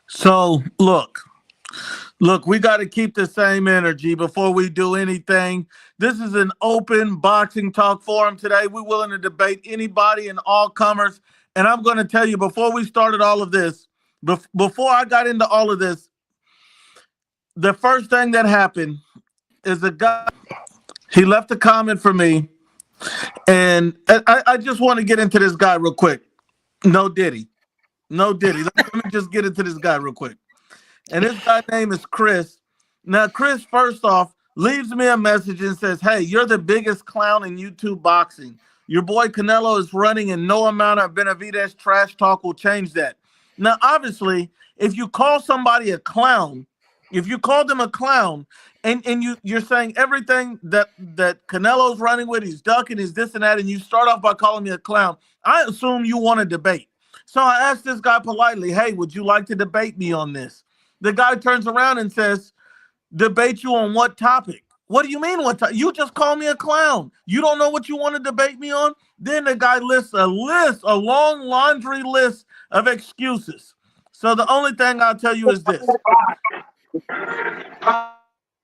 So look, we got to keep the same energy before we do anything. This is an open boxing talk forum today. We're willing to debate anybody and all comers. And I'm going to tell you before we started all of this, before I got into all of this, the first thing that happened is a guy, he left a comment for me. And I just want to get into this guy real quick. No Diddy. No Diddy. Let me just get into this guy real quick. And this guy's name is Chris. Now, Chris, first off, leaves me a message and says, "Hey, you're the biggest clown in YouTube boxing. Your boy Canelo is running, and no amount of Benavidez trash talk will change that." Now, obviously, if you call somebody a clown, if you call them a clown, and you're saying everything that Canelo's running with, he's ducking, he's this and that, and you start off by calling me a clown, I assume you want to debate. So I asked this guy politely, "Hey, would you like to debate me on this?" The guy turns around and says, "Debate you on what topic?" What do you mean what topic? You just call me a clown. You don't know what you want to debate me on? Then the guy lists a long laundry list of excuses. So the only thing I'll tell you is this,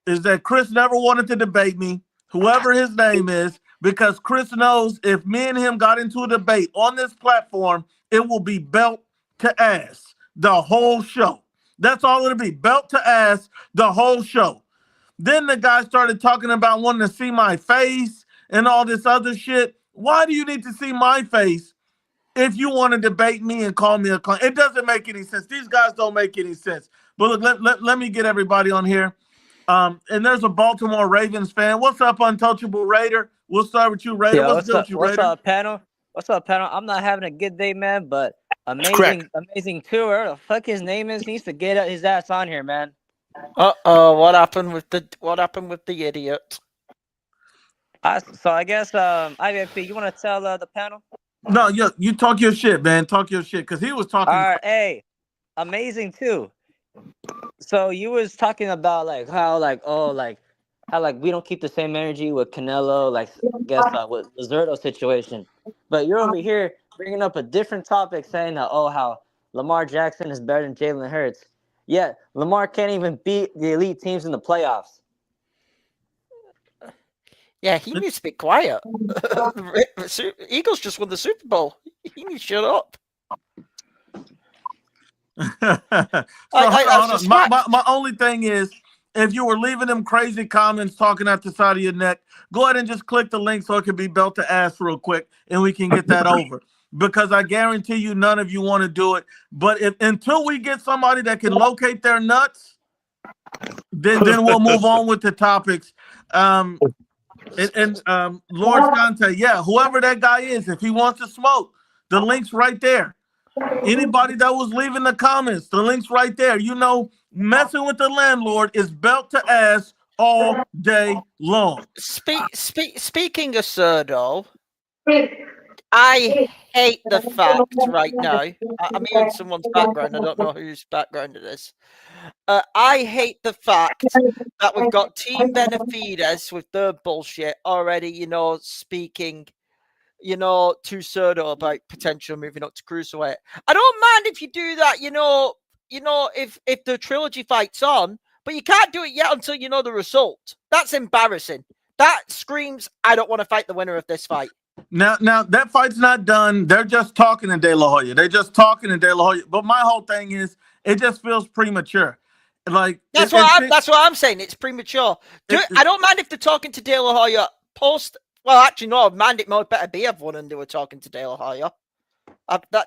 is that Chris never wanted to debate me, whoever his name is, because Chris knows if me and him got into a debate on this platform, it will be belt to ass the whole show. That's all it'll be, belt to ass the whole show. Then the guy started talking about wanting to see my face and all this other shit. Why do you need to see my face if you want to debate me and call me a clown? It doesn't make any sense. These guys don't make any sense. But look, let me get everybody on here. And there's a Baltimore Ravens fan. What's up, Untouchable Raider? We'll start with you, Raider. Yo, What's good with you, Raider? What's up, panel? What's up, panel? I'm not having a good day, man, but Correct. amazing tour. The fuck his name is needs to get his ass on here, man. What happened with the idiot? So I guess IVP, you want to tell the panel? No, you talk your shit, man. Talk your shit, because he was talking. All right, hey, amazing too. So you was talking about how we don't keep the same energy with Canelo, with Lazardo situation, but you're over here bringing up a different topic, saying that how Lamar Jackson is better than Jalen Hurts. Yet Lamar can't even beat the elite teams in the playoffs. Yeah, he needs to be quiet. Eagles just won the Super Bowl. He needs to shut up. My only thing is, if you were leaving them crazy comments talking out the side of your neck, go ahead and just click the link so it can be belt to ass real quick and we can get that over. Because I guarantee you none of you want to do it. But until we get somebody that can locate their nuts, then we'll move on with the topics. Lord Scante, yeah, whoever that guy is, if he wants to smoke, the link's right there. Anybody that was leaving the comments, the link's right there. You know, messing with the landlord is belt to ass all day long. Speaking of Serdo, I hate the fact right now. I'm hearing someone's background. I don't know whose background it is. I hate the fact that we've got Team Benavidez with their bullshit already, speaking, to Serdo about potential moving up to cruiserweight. I don't mind if you do that, if the trilogy fight's on, but you can't do it yet until you know the result. That's embarrassing. That screams, I don't want to fight the winner of this fight. Now that fight's not done. They're just talking in De La Hoya. They're just talking in De La Hoya. But my whole thing is, it just feels premature. That's what I'm saying. It's premature. I don't mind if they're talking to De La Hoya post. Well, actually, no. I'd mind it more better be everyone and they were talking to De La Hoya.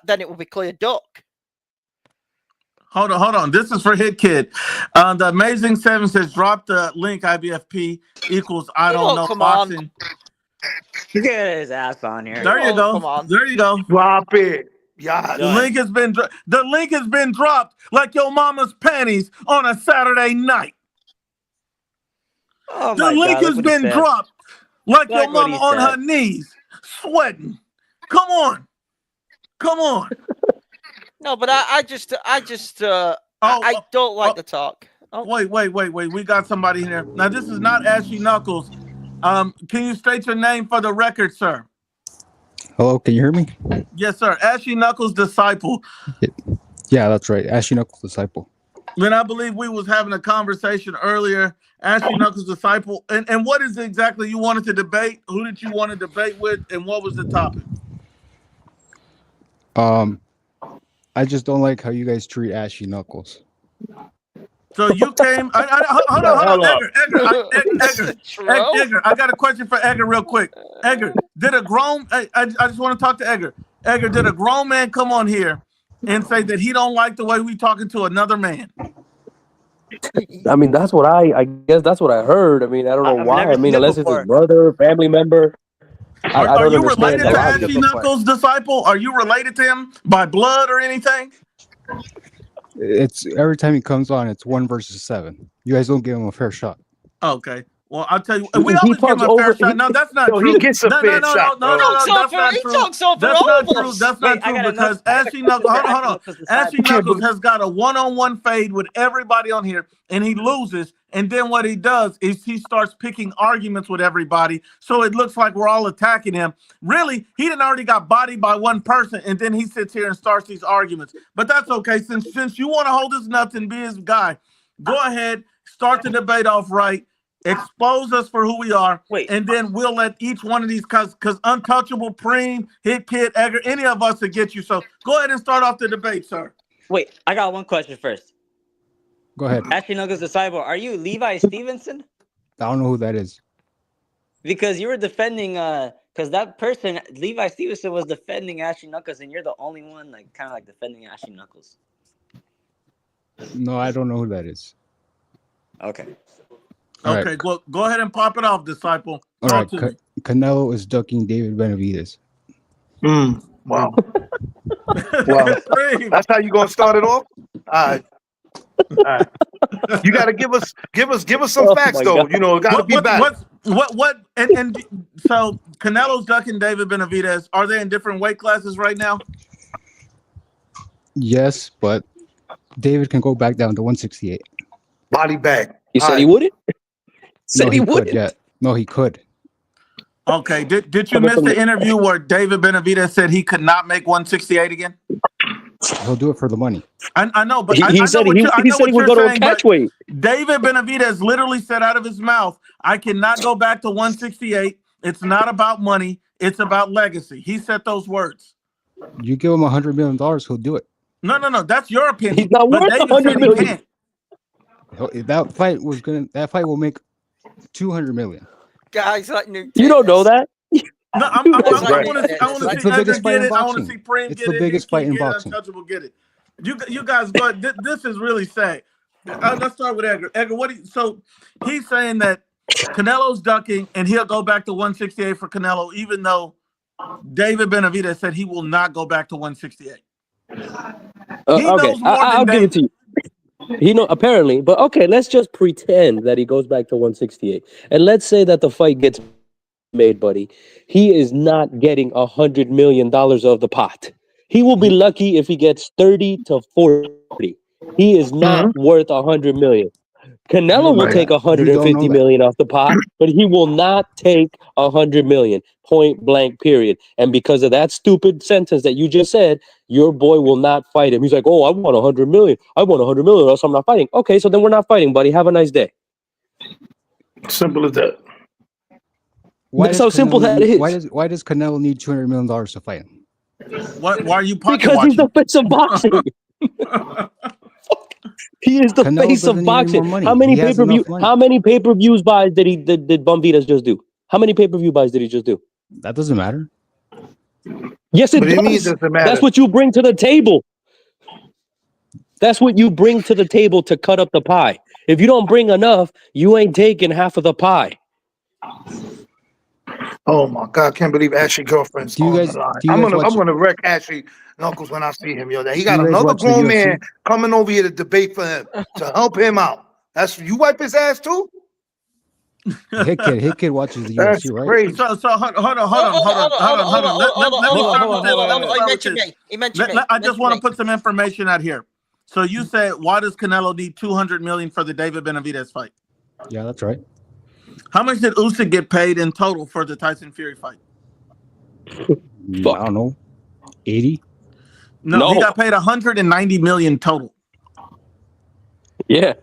Then it will be clear duck. Hold on. This is for Hit Kid. The Amazing Seven says, drop the link. IBFP equals I don't know boxing. On. Get his ass on here. There you go. Come on. There you go. Drop it. Yeah. The link has been dropped like your mama's panties on a Saturday night. Oh the link has been dropped like your mama on her knees, sweating. Come on. No, but I don't like the talk. Oh. Wait. We got somebody in here. Now, this is not Ashy Knuckles. Can you state your name for the record, sir? Hello, can you hear me? Yes, sir. Ashy Knuckles' disciple. Yeah, that's right. Ashy Knuckles disciple. Then I believe we was having a conversation earlier. Ashley Knuckles' disciple, and what is it exactly you wanted to debate? Who did you want to debate with, and what was the topic? I just don't like how you guys treat Ashy Knuckles. So you came. Hold on, Edgar. I got a question for Edgar real quick. Edgar, did a grown? I just want to talk to Edgar. Edgar, did a grown man come on here and say that he don't like the way we talking to another man? I mean, that's what I guess that's what I heard. I mean, I don't know I've why. never I mean, seen it unless it's his before. brother, family member. I Are don't you understand related the to logic Ashy of the fight. Knuckles' disciple? Are you related to him by blood or anything? It's every time he comes on, it's 1 versus 7. You guys don't give him a fair shot. Okay. Well, I'll tell you, He we always give him talks a fair over- shot. No, that's not Yo, true. he gets a fair shot, bro. That's not He true. talks over That's not all of true. us. That's Wait, not I true got because another- Ashy Knuckles, hold on. Knuckles Ashy disciple. Knuckles has got a one-on-one fade with everybody on here, and he loses. And then what he does is he starts picking arguments with everybody, so it looks like we're all attacking him. Really, he didn't already got bodied by one person, and then he sits here and starts these arguments. But that's okay. Since you want to hold his nuts and be his guy, go ahead, start the debate off right. Expose us for who we are, Wait. and then we'll let each one of these because Untouchable, Preem, Hit Kid, Edgar, any of us to get you. So go ahead and start off the debate, sir. Wait, I got one question first. Go ahead. Ashley Knuckles disciple, are you Levi Stevenson? I don't know who that is. Because you were defending, because that person, Levi Stevenson, was defending Ashley Knuckles, and you're the only one, like, kind of like defending Ashley Knuckles. No, I don't know who that is. Okay. All Okay, right. well, go ahead and pop it off, disciple. All Talk right. to me. Canelo is ducking David Benavidez. Wow. Wow. Preem. That's how you gonna start it off? All right. You gotta give us some Oh facts my though. God. You know, it gotta be back. And so Canelo's ducking David Benavidez. Are they in different weight classes right now? Yes, but David can go back down to 168. Body bag. He said All he right. wouldn't. Said No, he he could. wouldn't. Yeah. No, he could. Okay. Did you Coming miss from the the- interview where David Benavidez said he could not make 168 again? He'll do it for the money. I know, but He I know said what he you're would go to a saying, catch but weight. David Benavidez literally said out of his mouth, I cannot go back to 168. It's not about money. It's about legacy. He said those words. You give him $100 million, he'll do it. No. That's your opinion. He's not But worth David 100 said he million. can't. That fight will make 200 million. Guys like new. You don't know that. No, I Dude, want that's to It's see the Edgar biggest fight get in it. I want to boxing. see Preem It's get the it. biggest fight in Get it. boxing. Untouchable get it. You guys go ahead. This is really sad. Let's start with Edgar. Edgar, so he's saying that Canelo's ducking and he'll go back to 168 for Canelo, even though David Benavidez said he will not go back to 168. He knows Okay, more I'll than give it to you. He know apparently, but okay, let's just pretend that he goes back to 168, and let's say that the fight gets made, buddy. He is not getting $100 million of the pot. He will be lucky if he gets 30 to 40. He is not worth $100 million. Canelo will Right. take You don't know 150 that. million off the pot, but he will not take 100 million. Point blank, period. And because of that stupid sentence that you just said, your boy will not fight him. He's like, "Oh, I want 100 million. I want 100 million, or else I'm not fighting." Okay, so then we're not fighting, buddy. Have a nice day. Simple as that. That's how simple that is. Why does Canelo need $200 million to fight him? Why are you pocket Because he's watching? the face of boxing. He is the Canelo face doesn't of need any more boxing. money. How many He has pay-per-view? enough money. How many pay-per-views buys did Benavidez just do? How many pay-per-view buys did he just do? That doesn't matter. Yes, it What do you mean it does. doesn't matter? That's what you bring to the table. That's what you bring to the table to cut up the pie. If you don't bring enough, you ain't taking half of the pie. Oh my God, I can't believe Ashley girlfriend's Do you on guys- the line. do you I'm guys watch- gonna wreck Ashley Knuckles when I see him, yo. He got you guys another watch the grown UFC? man coming over here to debate for him, to help him out. That's you wipe his ass too? Hit Kid watches the That's UFC, right? crazy. So hold on. Let me start with this. Let me He start with mentioned this. me. He mentioned me. I just want to put some information out here. So you said, why does Canelo need 200 million for the David Benavidez fight? Yeah, that's right. How much did Usyk get paid in total for the Tyson Fury fight? Fuck. I don't know. 80? No, he No. got paid 190 million total. Yeah.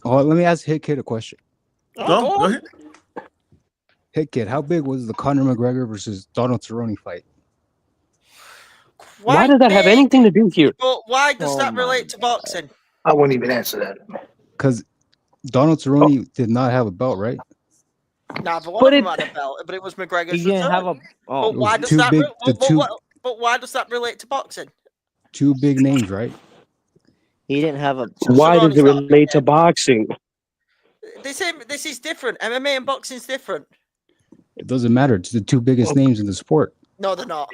Oh, let me ask Hit Kid a question. Go on. ahead. Hit Kid, how big was the Conor McGregor versus Donald Cerrone fight? Why Quite does that have big, anything to do here? but why does Oh that my relate to boxing? I wouldn't even answer that. Because Donald Cerrone did not have a belt, right? Nah, but one But of them it- had a belt, but it was McGregor's He didn't have return. a. Oh, But why was does too that? big- the two- But why does that relate to boxing? Two big names, right? he didn't have a. Why does Cerrone's it not a big relate to name. boxing? This is different. MMA and boxing's different. It doesn't matter. It's the two biggest names in the sport. No, they're not.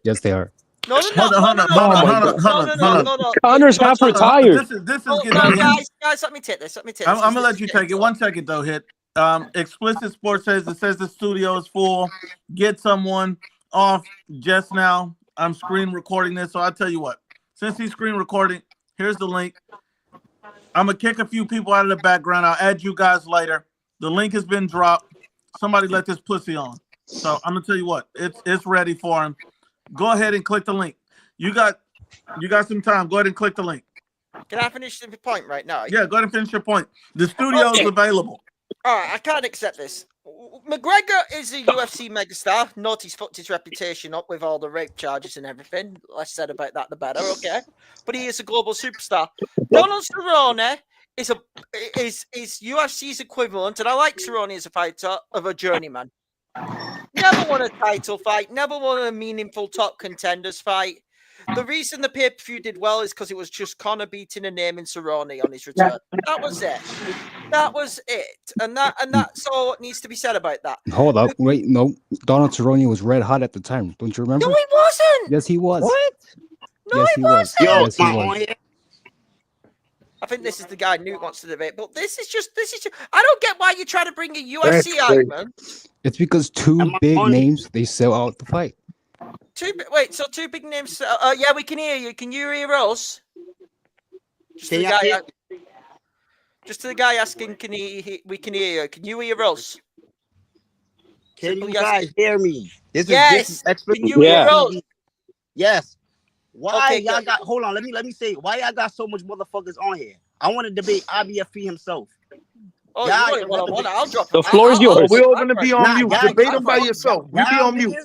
Yes, they are. No, they're not. Hold on, No, hold on, no, hold on, no, hold no, on, no, hold no, on. no, no. Connor's No, half no, no. retired. This is Oh, getting no, out of hand. guys, let me take this. Let me take I'm this. gonna let you take it. 1 second though, Hit. Explicit Sports says the studio is full. Get someone off just now. I'm screen recording this, so I'll tell you what. Since he's screen recording, here's the link. I'm gonna kick a few people out of the background. I'll add you guys later. The link has been dropped. Somebody let this pussy on. So I'm gonna tell you what. It's ready for him. Go ahead and click the link. You got some time. Go ahead and click the link. Can I finish the point right now? Yeah, go ahead and finish your point. The studio is available. All right, I can't accept this. McGregor is a UFC megastar. Naughty's fucked his reputation up with all the rape charges and everything. Less said about that, the better. Okay, but he is a global superstar. Donald Cerrone is UFC's equivalent, and I like Cerrone as a fighter, of a journeyman. Never won a title fight. Never won a meaningful top contenders fight. The reason the pay-per-view did well is because it was just Conor beating and naming Cerrone on his return. That was it. That was it. And that's all what needs to be said about that. Hold up. Wait, no. Donald Cerrone was red hot at the time. Don't you remember? No, he wasn't. Yes, he was. What? No, Yes, he he was. wasn't. Yo, Yes, he my was. on here. I think this is the guy Newt wants to debate, but this is just. I don't get why you try to bring a UFC That's crazy. argument. It's because two Am I big on? names, they sell out the fight. So two big names. Yeah, we can hear you. Can you hear us? Just to Can the y'all guy. hear? Just to the guy asking, we can hear you. Can you hear us? Can Simply you guys hear me? This Yes. is expert. Can you hear us? Yes. Why Okay, y'all good. got? Hold on. Let me say. Why y'all got so much motherfuckers on here? I want to debate IBFP himself. Oh, Yeah, you want one? I'll drop. The floor is yours. We're all gonna be on Nah, mute. y'all- Debate y'all- him by yourself. You be Y'all on mute.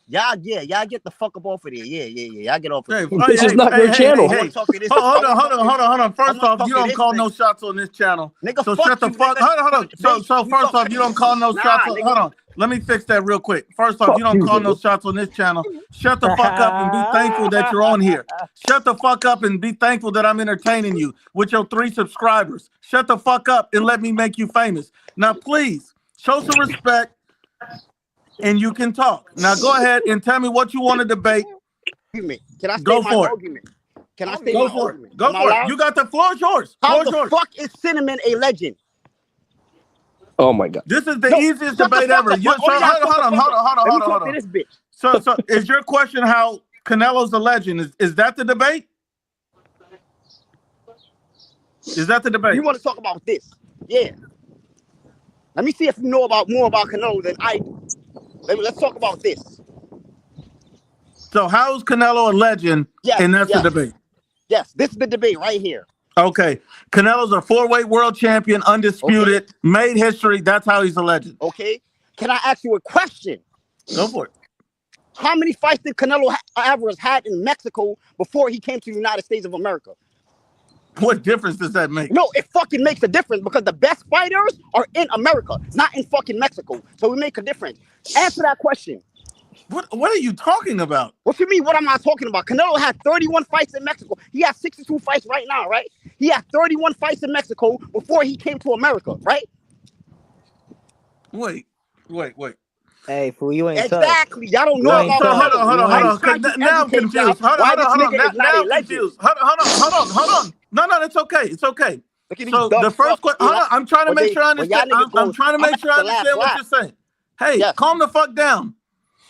niggas, y'all get the fuck up off of there. Yeah. Y'all get off of Hey, there. This is not your channel. I wanna talk to this. Hold on. I First wanna off, talk you to don't this call nigga. no shots on this channel. Nigga, So fuck shut the you, fuck. nigga. Hold on. So We first talk off, you don't call no Nah, shots. nigga. Hold on. Let me fix that real quick. First off, you don't you, call no nigga. shots on this channel. Shut the fuck up and be thankful that you're on here. Shut the fuck up and be thankful that I'm entertaining you with your 3 subscribers. Shut the fuck up and let me make you famous. Now, please show some respect and you can talk. Now, go ahead and tell me what you want to debate. Argument. Can I Go state my for it. argument? Can I state Go my for argument? it. Go Am I for it. allowed? You got the floor is yours. How Floor is the yours. fuck is Cinnamon a legend? Oh my god. This is the No, easiest shut the debate fuck ever. up. You, All so, y'all hold shut the on. fuck up. Let me talk to on. this bitch. So is your question how Canelo's a legend? Is that the debate? Is that the debate? You want to talk about this? Yeah. Let me see if you know more about Canelo than I do. Let's talk about this. So how is Canelo a legend? Yes, And that's yes. the debate. Yes, this is the debate right here. Okay. Canelo's a 4-weight world champion, undisputed, made history. That's how he's a legend. Okay. Can I ask you a question? Go for it. How many fights did Canelo Alvarez had in Mexico before he came to the United States of America? What difference does that make? No, it fucking makes a difference because the best fighters are in America, not in fucking Mexico. So we make a difference. Answer that question. What are you talking about? What you mean? What am I talking about? Canelo had 31 fights in Mexico. He has 62 fights right now, right? He had 31 fights in Mexico before he came to America, right? Wait. Hey, fool, you ain't tough. Exactly. Y'all don't know So, about hold Canelo. on. I'm trying to Now I'm educate confused. y'all Hold why this on. nigga is not Now a I'm legend. confused. Hold on. No, it's okay. It's okay. Look at these So dumb the first fucks, question, you know? hold on, I'm trying to make sure I when y'all understand. niggas I'm go, trying to make sure I the last understand what laugh. you're saying. Hey, Yes. calm the fuck down.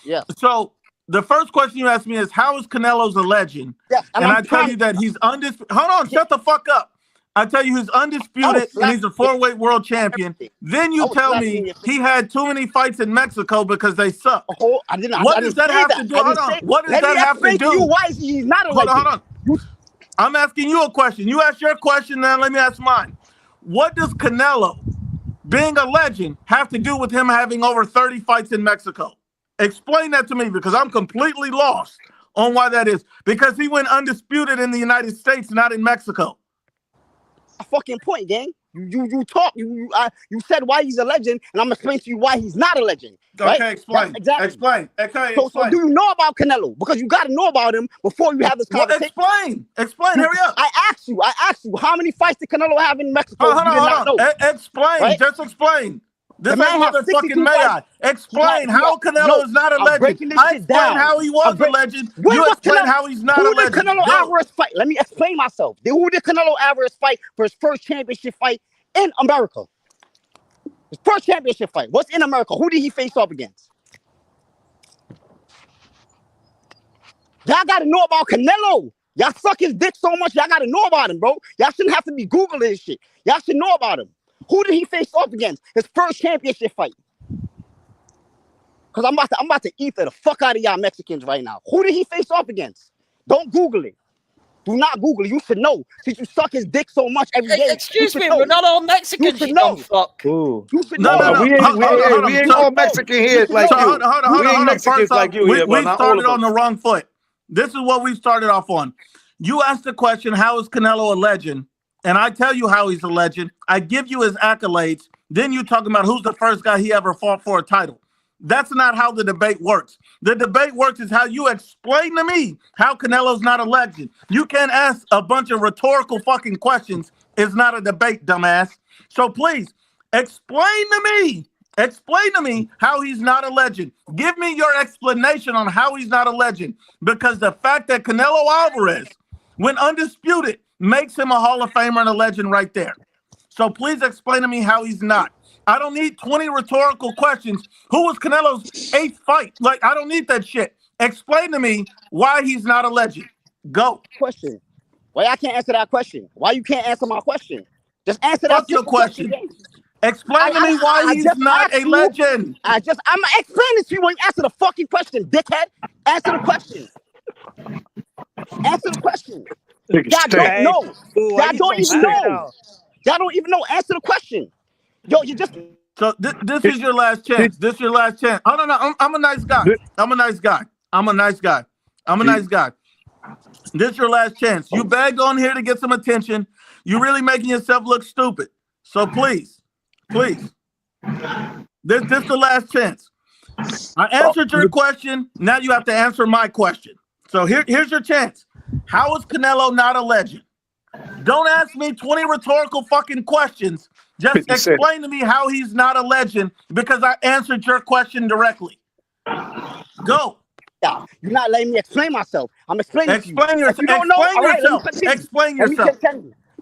Yes. So the first question you asked me is, how is Canelo's a legend? Yes. And I tell you that he's undisputed. Hold on, shut the fuck up. I tell you, he's undisputed and he's a 4-weight world champion. Then you tell me he had too many fights in Mexico because they suck. I didn't. What I does didn't that say have that. to do? I didn't Hold on. say- What does Let that me have to explain do? you why he's not a legend. Hold on. I'm asking you a question. You ask your question, now let me ask mine. What does Canelo being a legend have to do with him having over 30 fights in Mexico? Explain that to me, because I'm completely lost on why that is. Because he went undisputed in the United States, not in Mexico. A fucking point, gang. You talk. You said why he's a legend, and I'm gonna explain to you why he's not a legend. Right? Okay, explain. Exactly. Explain. Okay, So explain. do you know about Canelo? Because you got to know about him before you have this Well, conversation. explain. Hurry up. I asked you. How many fights did Canelo have in Mexico? Hold You did not on. know. Explain. Right? Just explain. This The ain't man has motherfucking 62 may I. fights. Explain how Canelo No, is not a I'm legend. breaking this I shit explain down. how he was a legend. When You was explain Canelo- how he's not Who a legend. did Canelo Go. Alvarez fight? Let me explain myself. Who did Canelo Alvarez fight for his first championship fight in America? His first championship fight. What's in America? Who did he face off against? Y'all got to know about Canelo. Y'all suck his dick so much, y'all got to know about him, bro. Y'all shouldn't have to be Googling this shit. Y'all should know about him. Who did he face off against? His first championship fight. Because I'm about to eat the fuck out of y'all Mexicans right now. Who did he face off against? Don't Google it. Do not Google it. You should know. Since you suck his dick so much every day. Excuse me, know. we're not all Mexicans, You you should know. dumb fuck. Ooh. You should No, know. We ain't all Mexican here like So you. hold on. We ain't Hold on. Mexicans First like off, you here, but we not all started of on us. the wrong foot. This is what we started off on. You asked the question, how is Canelo a legend? And I tell you how he's a legend. I give you his accolades. Then you talking about who's the first guy he ever fought for a title. That's not how the debate works. The debate works is how you explain to me how Canelo's not a legend. You can't ask a bunch of rhetorical fucking questions. It's not a debate, dumbass. So please, explain to me how he's not a legend. Give me your explanation on how he's not a legend. Because the fact that Canelo Alvarez, when undisputed, makes him a Hall of Famer and a legend right there. So please explain to me how he's not. I don't need 20 rhetorical questions. Who was Canelo's 8th fight? Like, I don't need that shit. Explain to me why he's not a legend. Go. Question. Why I can't answer that question? Why you can't answer my question? Just answer that Fuck your simple question. question. Explain to me why I he's just not asked a you. legend. I'm gonna explain it to you when you answer the fucking question, dickhead. Answer the question. Answer the question. Y'all don't know. Ooh, why Y'all you don't so even mad right know. now? Y'all don't even know. Answer the question. Yo, you just So this is your last chance. This is your last chance. Oh, no. I'm a nice guy. I'm a nice guy. This is your last chance. You begged on here to get some attention. You're really making yourself look stupid. So please. This is the last chance. I answered your question. Now you have to answer my question. So here's your chance. How is Canelo not a legend? Don't ask me 20 rhetorical fucking questions. Just explain to me how he's not a legend, because I answered your question directly. Go. Yeah, you're not letting me explain myself. I'm explaining to you. Explain yourself. If you don't know, all right, let me continue. Explain yourself.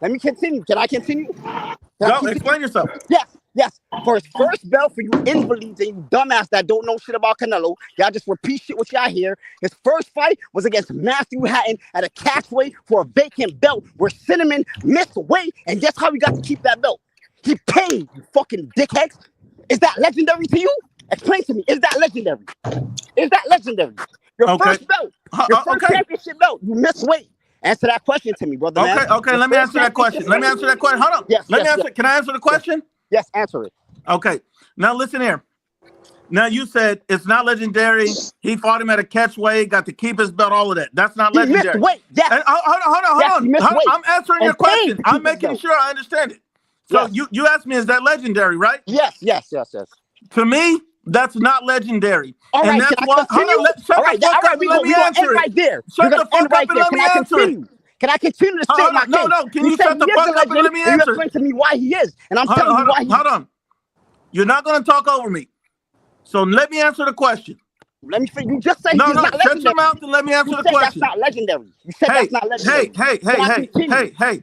Let me continue. Can I continue? Go. Explain yourself. Yes. For his first belt, for you invalids and you dumbass that don't know shit about Canelo, y'all just repeat shit what y'all hear. His first fight was against Matthew Hatton at a catchweight for a vacant belt where Cinnamon missed weight, and guess how he got to keep that belt? He paid, you fucking dickheads. Is that legendary to you? Explain to me. Is that legendary? Your first belt, your first championship belt, you missed weight. Answer that question to me, brother. Okay. Let me answer that question. Hold on. Yes. Can I answer the question? Yes, answer it. Okay. Now listen here. Now you said it's not legendary. He fought him at a catchweight, got to keep his belt, all of that. That's not legendary. He missed weight. Yes. Hold on. I'm answering your question. I'm making belt. sure I understand it. So you asked me, is that legendary, right? Yes. To me, that's not legendary. All right, and that's can why. I continue? Shut the fuck up and let me answer it. Right there. Shut the fuck up and let me answer it. Can I continue to state my case? No. Can you shut the fuck up and let me answer you it? explain to me why he is, and I'm telling you why he is. Hold on. You're not going to talk over me. So let me answer the question. Let me finish. You just said he's not legendary. Shut your mouth and let me answer the question. That's not legendary. You said that's not legendary. Hey.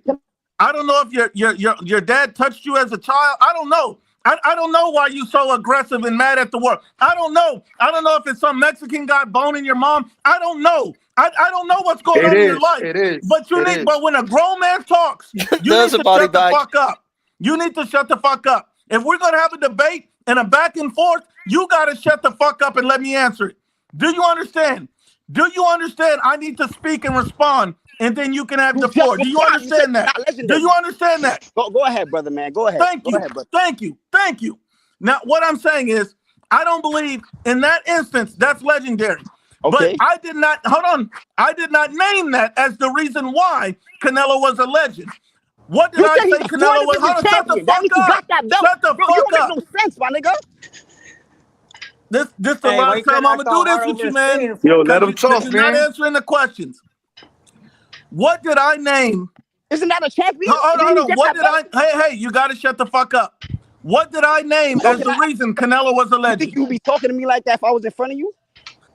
I don't know if your dad touched you as a child. I don't know. I don't know why you so aggressive and mad at the world. I don't know. I don't know if it's some Mexican guy boning your mom. I don't know. I don't know what's going on in your life. It is. But but when a grown man talks, you need There's to a body shut the bag. fuck up. You need to shut the fuck up. If we're gonna have a debate and a back and forth, you gotta shut the fuck up and let me answer it. Do you understand? Do you understand? I need to speak and respond, and then you can have the floor. Do you understand that? Do you understand that? Go ahead, brother, man. Go ahead. Thank Go you. ahead, brother. Thank you. Thank you. Now, what I'm saying is, I don't believe in that instance that's legendary. Okay. But I did not, hold on, I did not name that as the reason why Canelo was a legend. What did You I said say he's a Canelo was? Hold on, shut the champion. That means you fuck got up. that belt. Shut the Bro, you fuck don't up. make no sense, my nigga. This the Hey, why last you time trying I'm to gonna do act all this hard with you, over man. the screen? Yo, let him talk, You're not man. answering the questions. What did I name? Isn't that a champion? Hold on. What did hey, you gotta shut the fuck up. What did I name as the reason Canelo was a You legend? think you would be talking to me like that if I was in front of you?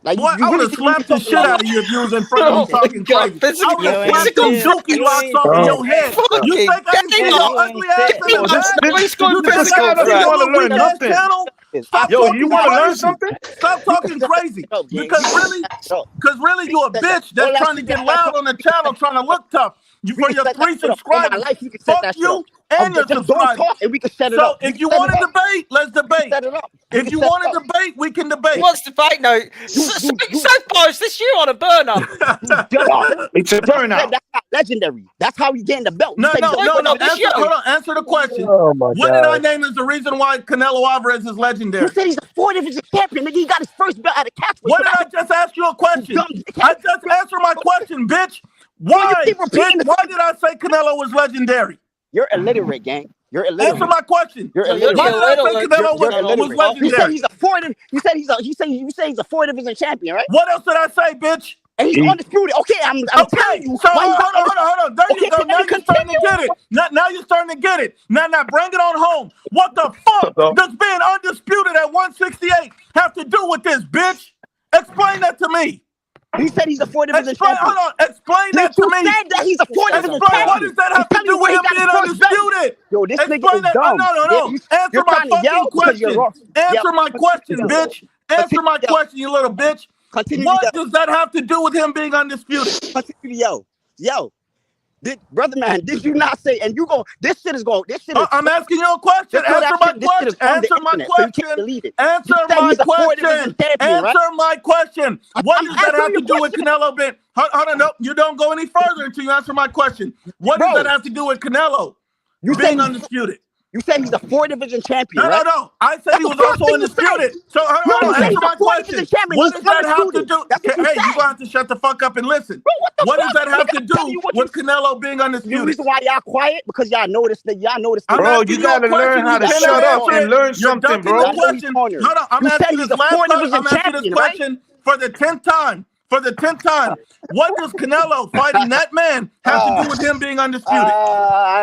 Like, Boy, I would have slapped the shit out of you if you was in front of Oh me my talking God, crazy. I physical- would have You slapped ain't them shit. dookie You locks ain't off of shit. your head. You Fucking think I didn't see game your on. ugly ass in the Yo, back? this You goes think I didn't see you your wanna little learn weak ass nothing. channel? Stop Yo, talking you want to learn crazy. something? Stop talking crazy. Because really you a bitch that's trying to get loud on the channel, trying to look tough. For your 3 subscribers. Fuck you and your Don't subscribers. talk and we can set it So up. if you want to debate, let's debate. Set it up. If you want to debate, we can debate. What's the fight now? Southpaw, is this you on a burn up? It's a burnout. That's not legendary. That's how he's getting the belt. No. this Answer, year. hold on. Answer the question. Oh my What did I God. name as the reason why Canelo Alvarez is You legendary? said he's a 4 division champion, nigga. He got his first belt at a catchweight. What did I just ask you a question? I just answered my question, bitch. Why? keep repeating Bitch, why did I say Canelo was legendary? You're illiterate, gang. You're illiterate. Answer my question. You're So you're illiterate. Why did I say illiterate. Canelo You're was illiterate. legendary? You said he's a 4 division. You said he's a 4 division champion, right? What else did I say, bitch? And he's undisputed. Okay, I'm telling you. So why he's hold on. There you go. Now you're starting to get it. Now you're starting to get it. Now bring it on home. What the fuck does being undisputed at 168 have to do with this, bitch? Explain that to me. He said he's a 4 division Explain that to me. You said that he's a 4 division champion. What does that have to do with him being undisputed? Yo, this nigga Explain is that. dumb. No. Answer my fucking question. Answer my question, bitch. Answer my question, you little bitch. What does that have to do with him being undisputed? Yo. Brother man, did you not say? And you go, this shit is. I'm asking you a question. Answer my question. Answer my question. Answer my question. Answer my question. What does that have to do with Canelo being? Hold on, no, you don't go any further until you answer my question. What does that have to do with Canelo being undisputed? You said he's a 4 division champion. No. I said he was also undisputed. So hold on, answer my question. What does that have to do? Hey, you're gonna have to shut the fuck up and listen. What does that have to do with Canelo being undisputed? The reason why y'all quiet because y'all noticed that Bro, you gotta learn how to shut up and learn something, bro. Hold on, I'm asking this question for the 10th time. For the 10th time, what does Canelo fighting that man have to do with him being undisputed?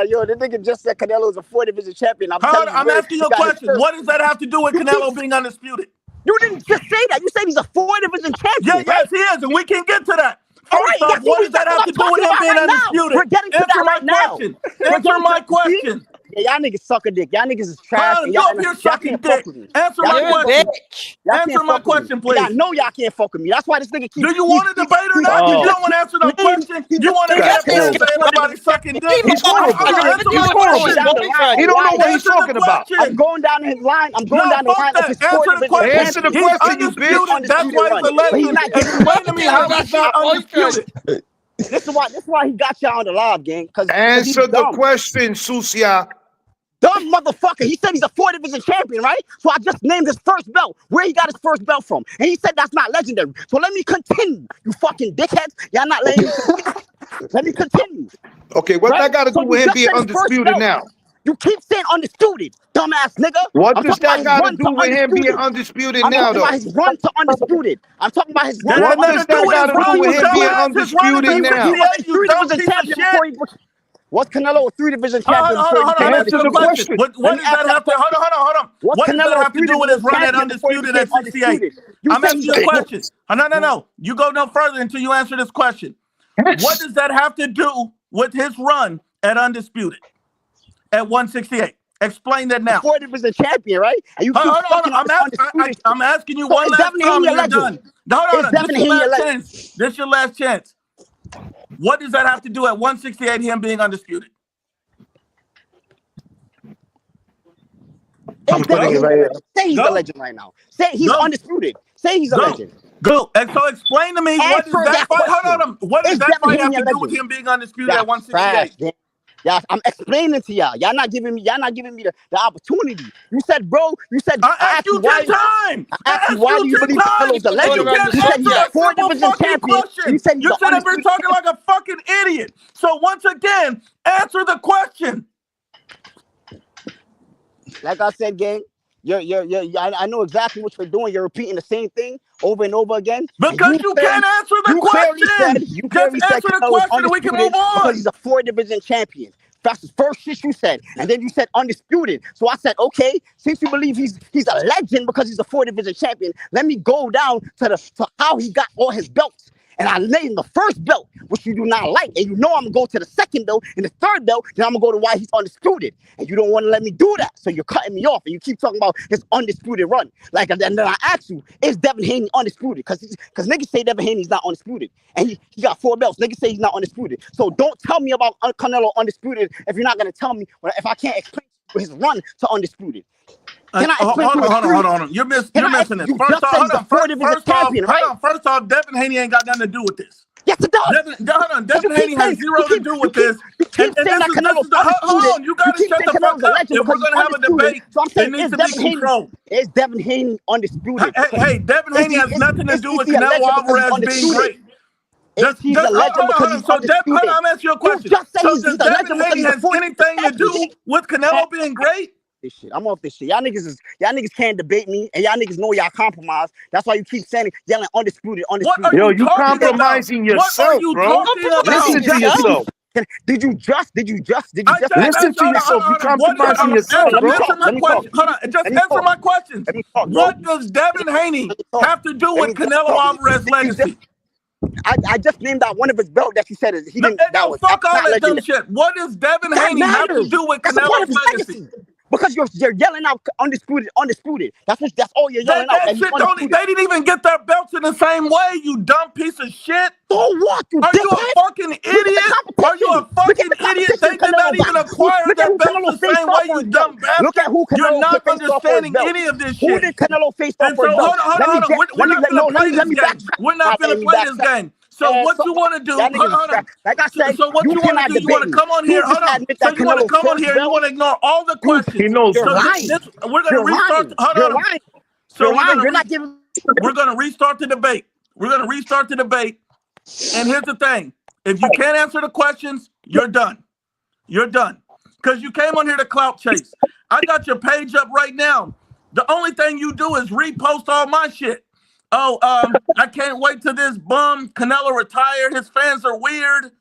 Yo, the nigga just said Canelo is a 4 division champion. I'm asking you a question. What does that have to do with Canelo being undisputed? You didn't just say that. You said he's a 4 division champion. Yes, he is, and we can get to that. First off, what does that have to do with him being undisputed? We're getting to that right now. Answer my question. Yeah, y'all niggas suck a dick. Y'all niggas is trash. You up here sucking dick. Answer my question. Answer my question, please. I know y'all can't fuck with me. That's why this nigga keeps. Do you want to debate or not? You don't want to answer no question. You want to get up here and say everybody sucking dick. He's horrible. He don't know what he's talking about. I'm going down his line. I'm going down the line of his Answer the question, you bitch. That's why he's a legend. Explain to me how he's not undisputed. This is why he got y'all on the live, gang. Answer the question, Susia. Dumb motherfucker. He said he's a 4 division champion, right? So I just named his first belt, where he got his first belt from. And he said that's not legendary. So let me continue, you fucking dickheads. Y'all not letting me continue. Let me continue. Okay, what that got to do with him being undisputed now? You keep saying undisputed, dumbass nigga. What does that got to do with him being undisputed now, though? I'm talking about his run to undisputed. I'm talking about his run. What does that got to do with him being undisputed now? What's Canelo a 3 division champion? Answer the question. What does that have to? Hold on. What does that have to do with his run at undisputed at 68? I'm asking you a question. No. You go no further until you answer this question. What does that have to do with his run at undisputed at 168? Explain that now. 4 division champion, right? And you keep fucking up this undisputed shit. I'm asking you So one is last Devin time Haney a and you're legend? done. Hold Is on. This Devin your Haney a last legend? chance. This your last chance. What does that have to do at 168, him being undisputed? Is Devin Haney a legend? Say he's a Go. legend right now. Say he's Go. undisputed. Say he's a Go. legend. Go. And so explain to me what does Answer that that fight? question. Hold on. What does Is that Devin fight have Haney to a do with legend? him being undisputed Y'all at 168? trash, man. Yeah, I'm explaining to y'all. Y'all not giving me the opportunity. You said, bro, I asked you 10 times. I asked you, why do you 10 believe Canelo's a and legend? you can't You said answer he's a that 4 simple division fucking champion. question. You said he's You an sit up here undisputed talking like a fucking idiot. So once again, answer the question. Like I said, gang, I know exactly what you're doing. You're repeating the same thing over and over again. Because you can't answer the question. Just answer the question and we can move on. Because he's a 4 division champion. That's the first shit you said. And then you said undisputed. So I said, okay, since you believe he's a legend because he's a 4 division champion, let me go down to how he got all his belts. And I named the first belt, which you do not like. And you know I'm going to go to the second belt and the third belt. Then I'm going to go to why he's undisputed. And you don't want to let me do that. So you're cutting me off. And you keep talking about his undisputed run. Like, and then I ask you, is Devin Haney undisputed? Because niggas say Devin Haney's not undisputed. And he got 4 belts. Niggas say he's not undisputed. So don't tell me about Canelo undisputed if you're not going to tell me, if I can't explain his run to undisputed. Can I explain hold on. You're missing this. First off, Devin Haney ain't got nothing to do with this. Yes, it does. Devin Haney has zero to do with this. Hold on, you gotta shut the fuck up. If we're gonna have a debate, it needs to be controlled. Is Devin Haney undisputed? Hey, Devin Haney has nothing to do with Canelo Alvarez being great. He's a legend because he's undisputed. I'm asking you a question. So does Devin Haney has anything to do with Canelo being great? This shit. I'm off this shit. Y'all niggas can't debate me, and y'all niggas know y'all compromise. That's why you keep yelling undisputed. Yo, you compromising yourself, bro. Listen to yourself. Did you just listen to yourself? You compromising yourself, bro. Hold on. Just answer my questions. What does Devin Haney have to do with Canelo Alvarez's legacy? I just named out one of his belts that you said he didn't. Fuck all that dumb shit. What does Devin Haney have to do with Canelo's legacy? Because you're yelling out undisputed. That's all you're yelling out. They didn't even get their belts in the same way, you dumb piece of shit. So what? Are you a fucking idiot? Are you a fucking idiot? They did not even acquire their belts the same way, you dumb bastard. Look at who Canelo You're not faced off for his understanding belt. any of this shit. Who did Canelo face off for his Hold belt? on. We're not going to play this game. We're not going to play this game. So what you want to do? Hold on. Like I said, so what you want to do? You want to come on here? Hold on. So you want to come on here? You want to ignore all the questions? He knows. We're going to restart. Hold on. So we're going to restart the debate. We're going to restart the debate. And here's the thing: if you can't answer the questions, you're done. You're done because you came on here to clout chase. I got your page up right now. The only thing you do is repost all my shit. I can't wait till this bum Canelo retired. His fans are weird.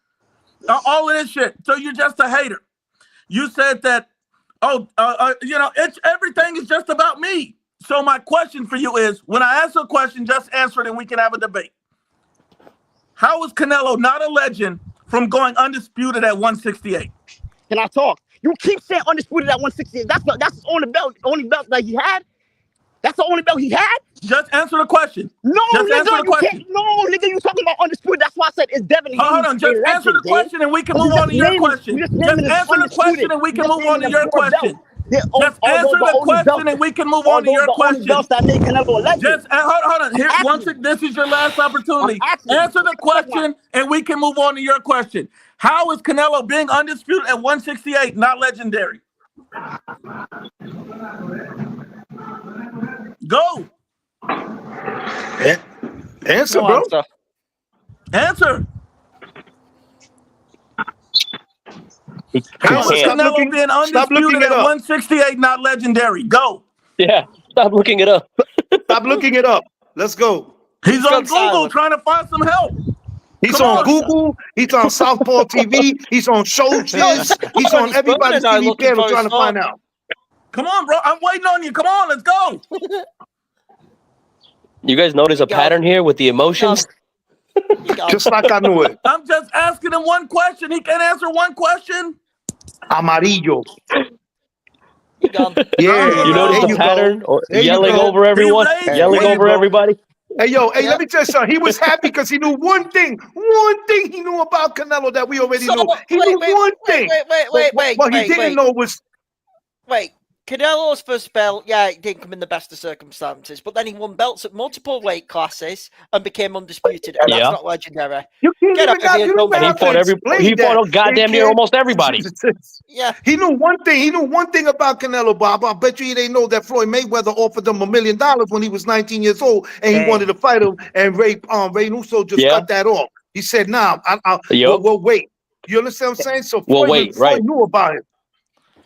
All of this shit. So you're just a hater. You said that, everything is just about me. So my question for you is, when I ask a question, just answer it and we can have a debate. How is Canelo not a legend from going undisputed at 168? Can I talk? You keep saying undisputed at 168. That's his only belt that he had. That's the only belt he had? Just answer the question. No, just nigga, answer the question. You talking about undisputed. That's why I said it's Devin Haney. Hold on, just answer the question and we can move on to your question. Just answer the question and we can move on to your question. Just answer the question and we can move on to your question. Just hold on. This is your last opportunity. Answer the question and we can move on to your question. How is Canelo being undisputed at 168 not legendary? Go. Answer, bro. Answer. How is Canelo being undisputed at 168 not legendary? Go. Yeah, stop looking it up. Stop looking it up. Let's go. He's on Google trying to find some help. He's on Google. He's on Southpaw TV. He's on Showbiz. He's on everybody's TV channel trying to find out. Come on, bro. I'm waiting on you. Come on, let's go. You guys notice a pattern here with the emotions? Just like I knew it. I'm just asking him one question. He can't answer one question. Amarillo. You gone. Yeah, You notice there the you pattern? go. Or There you yelling go. over everyone? raised Yelling There you over go. everybody? Hey, yo, hey, Yeah. let me tell you something. He was happy because he knew one thing. One thing he knew about Canelo that we already So knew. He knew one thing. What he didn't know was Wait, Canelo's first belt, yeah, it didn't come in the best of circumstances, but then he won belts at multiple weight classes and became undisputed, and that's Yeah. not legendary. you can't Get even out of here, you don't don't even And he have to fought explain that. goddamn near can't- almost everybody. Yeah. He knew one thing. He knew one thing about Canelo, Bob. I bet you he didn't know that Floyd Mayweather offered him $1 million when he was 19 years old, and he wanted to fight him. And Ray Nusso just Yeah. cut that off. He said, "Nah, Yup. we'll wait." You understand what I'm saying? So Well, Floyd, wait, right. knew about it.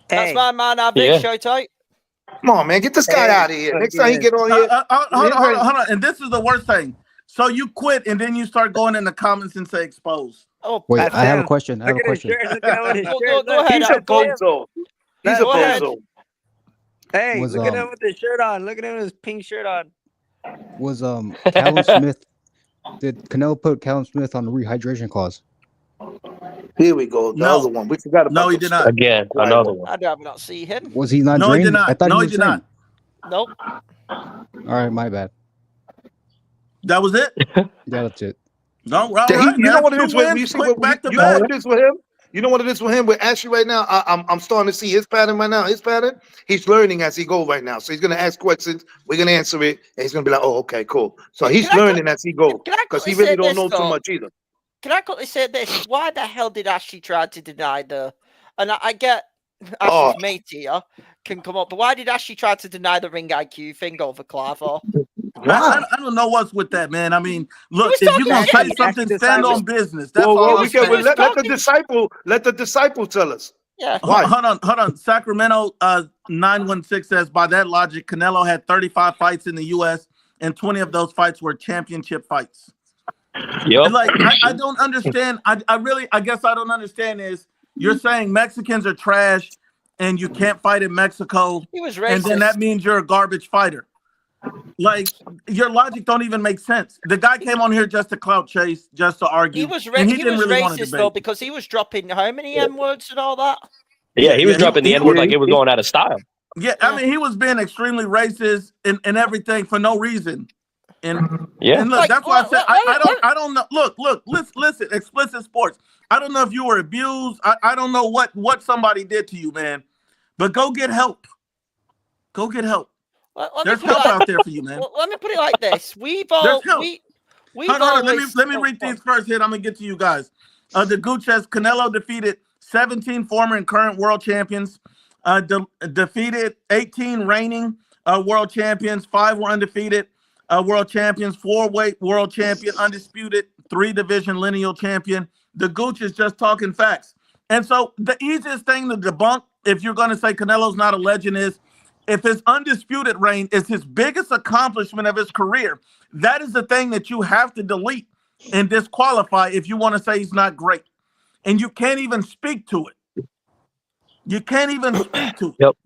That's my man, our big Yeah. shout out. Come on, man, get this guy out of here. Next time he get on here, hold on. And this is the worst thing. So you quit, and then you start going in the comments and say expose. Oh, Wait, That's I have a him. question. I have a Look at his question. shirt. Look at his Go shirt. Look. ahead. he's a That's him. bozo. He's a Go ahead. bozo. Hey, Was, look at him with his shirt on. Look at him with his pink shirt on. Was Callum Smith? Did Canelo put Callum Smith on the rehydration clause? Here we go. The No. other one. We forgot about No, he the did not. Again, another one. I'd rather not see him. Was he not No, he drained? did not. I thought No, he he was did drained. Nope. All right, my bad. That was it. Yeah, that's it. No, all Yeah, right. you know That's what it 2 is with wins, you see quick what back to you know what back. it is with him. You know what it is with him with Ashley right now. I'm starting to see his pattern right now. His pattern. He's learning as he goes right now. So he's gonna ask questions. We're gonna answer it, and he's gonna be like, "Oh, okay, cool." So he's Can I learning as he goes Can I because he quickly really say don't this, know too though? much either. Can I quickly say this? Why the hell did Ashley try to deny the? And I get Oh. Ashley's mate here can come up, but why did Ashley try to deny the ring IQ thing over Clavo? I don't know what's with that, man. I mean, look, was if you're talking gonna shit. say He something, actually stand decided- on business. That's Well, all we I'm can saying. let the disciple tell us. Yeah. Why? Hold on. Sacramento 916 says by that logic, Canelo had 35 fights in the US, and 20 of those fights were championship fights. Yep. And like I don't understand. I guess I don't understand is you're saying Mexicans are trash and you can't fight in Mexico, He was and then racist. that means you're a garbage fighter. Like your logic don't even make sense. The guy came on here just to clout chase, just to argue. He was and he was want to racist though debate. because he was dropping how many M words and all that. Yeah, he was he- dropping the he- N word like it was going out of style. Yeah, I mean he was being extremely racist and everything for no reason. And Yeah. and look, Like, that's why I said let- I don't know. Look, listen, explicit sports. I don't know if you were abused. I don't know what somebody did to you, man. But go get help. Go get help. Let me There's put it help like- out there for you, man. Let me put it like this: we've all help. we've Hold on, always let me read these first hit. I'm gonna get to you guys. The Gooch says Canelo defeated 17 former and current world champions, defeated 18 reigning world champions, 5 were undefeated world champions, 4-weight world champion, undisputed, 3-division lineal champion. The Gooch is just talking facts. And so the easiest thing to debunk, if you're gonna say Canelo's not a legend, is if his undisputed reign is his biggest accomplishment of his career, that is the thing that you have to delete and disqualify if you want to say he's not great. And you can't even speak to it. You can't even speak to it. Yep.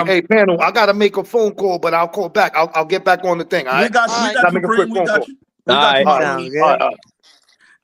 Hey, panel, I gotta make a phone call, but I'll call back. I'll get back on the thing. All right? We got you. We got Gotta you, make a quick Preem. We phone got call. you. We got you, All right. my Sounds Louis. good.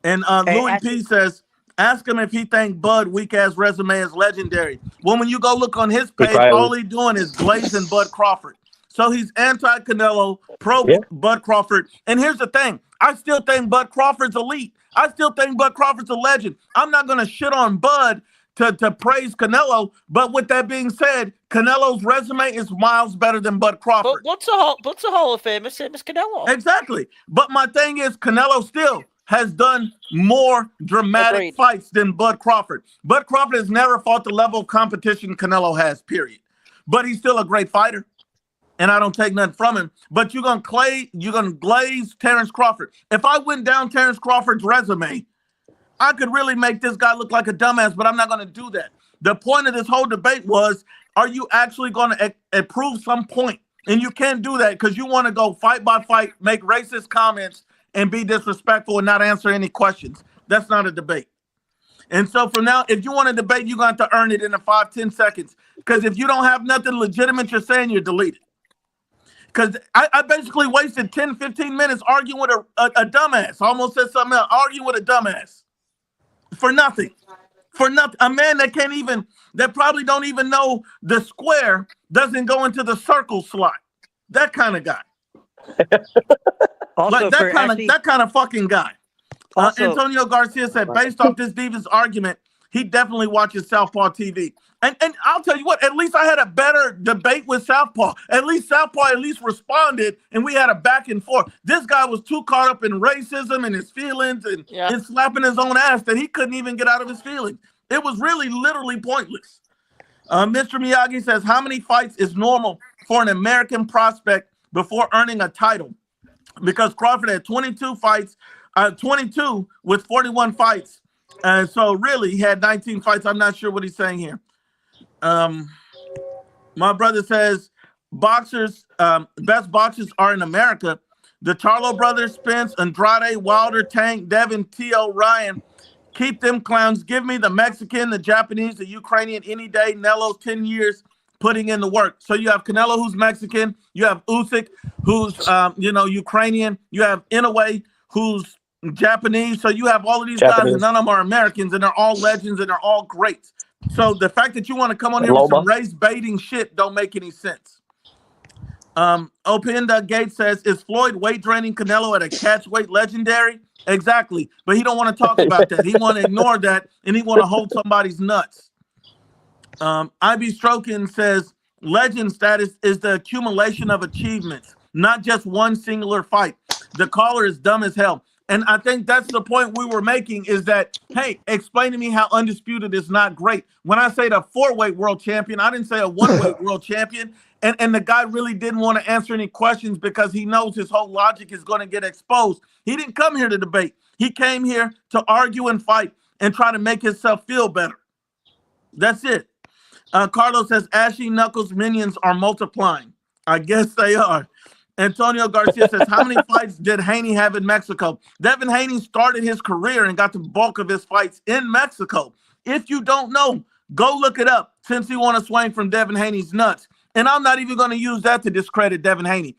And Hey, Louis actually- P says, ask him if he think Bud weak ass resume is legendary. Well, when you go look on his page, probably all he doing is glazing Bud Crawford. So he's anti-Canelo, pro Yeah. Bud Crawford. And here's the thing. I still think Bud Crawford's elite. I still think Bud Crawford's a legend. I'm not going to shit on Bud to praise Canelo. But with that being said, Canelo's resume is miles better than Bud But Crawford. what's a Hall of Famer, same as Canelo? Exactly. But my thing is, Canelo still has done more dramatic Agreed. fights than Bud Crawford. Bud Crawford has never fought the level of competition Canelo has, period. But he's still a great fighter. And I don't take nothing from him. But you're gonna glaze Terrence Crawford. If I went down Terrence Crawford's resume, I could really make this guy look like a dumbass, but I'm not gonna do that. The point of this whole debate was, are you actually gonna prove some point? And you can't do that because you want to go fight by fight, make racist comments, and be disrespectful and not answer any questions. That's not a debate. And so from now, if you want to debate, you're going to have to earn it in the 5-10 seconds. Because if you don't have nothing legitimate you're saying, you're deleted. Because I basically wasted 10, 15 minutes arguing with a dumbass. I almost said something else. Arguing with a dumbass. For nothing. for nothing. A man that probably don't even know the square doesn't go into the circle slot. That kind of guy. Also, Like that kind of fucking guy. Also, Antonio Garcia said, based off this Divas argument, he definitely watches Southpaw TV. And I'll tell you what, at least I had a better debate with Southpaw. At least Southpaw responded, and we had a back and forth. This guy was too caught up in racism and his feelings and slapping his own ass that he couldn't even get out of his feelings. It was really literally pointless. Mr. Miyagi says, how many fights is normal for an American prospect before earning a title? Because Crawford had 22 fights, 22 with 41 fights. And so really he had 19 fights. I'm not sure what he's saying here. My brother says boxers, best boxers are in America. The Charlo brothers, Spence, Andrade, Wilder, Tank, Devin, T.O., Ryan. Keep them clowns. Give me the Mexican, the Japanese, the Ukrainian any day. Nelo's 10 years putting in the work. So you have Canelo, who's Mexican. You have Usyk, who's Ukrainian. You have Inoue, who's Japanese. So you have all of these guys, and none of them are Americans, and they're all legends, and they're all greats. So the fact that you want to come on here with some race baiting shit don't make any sense. Opinda Gates says, is Floyd weight training Canelo at a catchweight legendary? Exactly. But he don't want to talk about that. He want to ignore that, and he want to hold somebody's nuts. IB Strokin says, legend status is the accumulation of achievements, not just one singular fight. The caller is dumb as hell. And I think that's the point we were making is that, hey, explain to me how undisputed is not great. When I say the 4-weight world champion, I didn't say a 1-weight world champion. And the guy really didn't want to answer any questions because he knows his whole logic is going to get exposed. He didn't come here to debate. He came here to argue and fight and try to make himself feel better. That's it. Carlos says, Ashy Knuckles minions are multiplying. I guess they are. Antonio Garcia says, how many fights did Haney have in Mexico? Devin Haney started his career and got the bulk of his fights in Mexico. If you don't know, go look it up since he want to swing from Devin Haney's nuts. And I'm not even going to use that to discredit Devin Haney.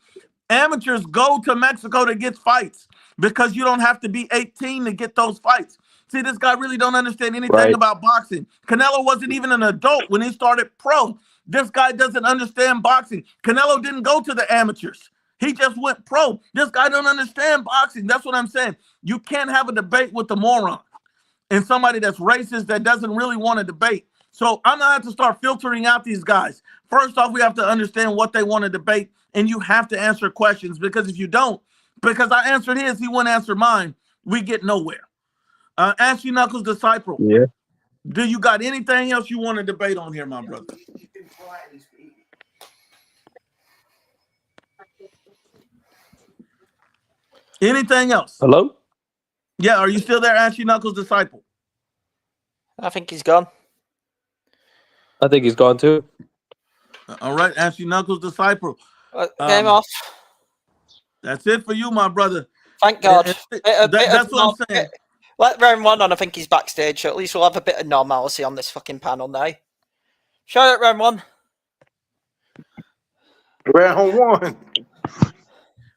Amateurs go to Mexico to get fights because you don't have to be 18 to get those fights. See, this guy really don't understand anything about boxing. Canelo wasn't even an adult when he started pro. This guy doesn't understand boxing. Canelo didn't go to the amateurs. He just went pro. This guy don't understand boxing. That's what I'm saying. You can't have a debate with the moron and somebody that's racist that doesn't really want to debate. So I'm going to have to start filtering out these guys. First off, we have to understand what they want to debate, and you have to answer questions, because if you don't, because I answered his, he wouldn't answer mine, we get nowhere. Ashley Knuckles Disciple. Yeah. Do you got anything else you want to debate on here, my brother? Anything else? Hello? Yeah, are you still there, Ashley Knuckles Disciple? I think he's gone. I think he's gone too. All right, Ashley Knuckles Disciple. Game off. That's it for you, my brother. Thank God. That's what I'm saying. Let round one on. I think he's backstage, so at least we'll have a bit of normalcy on this fucking panel now. Shout out round one. Round one.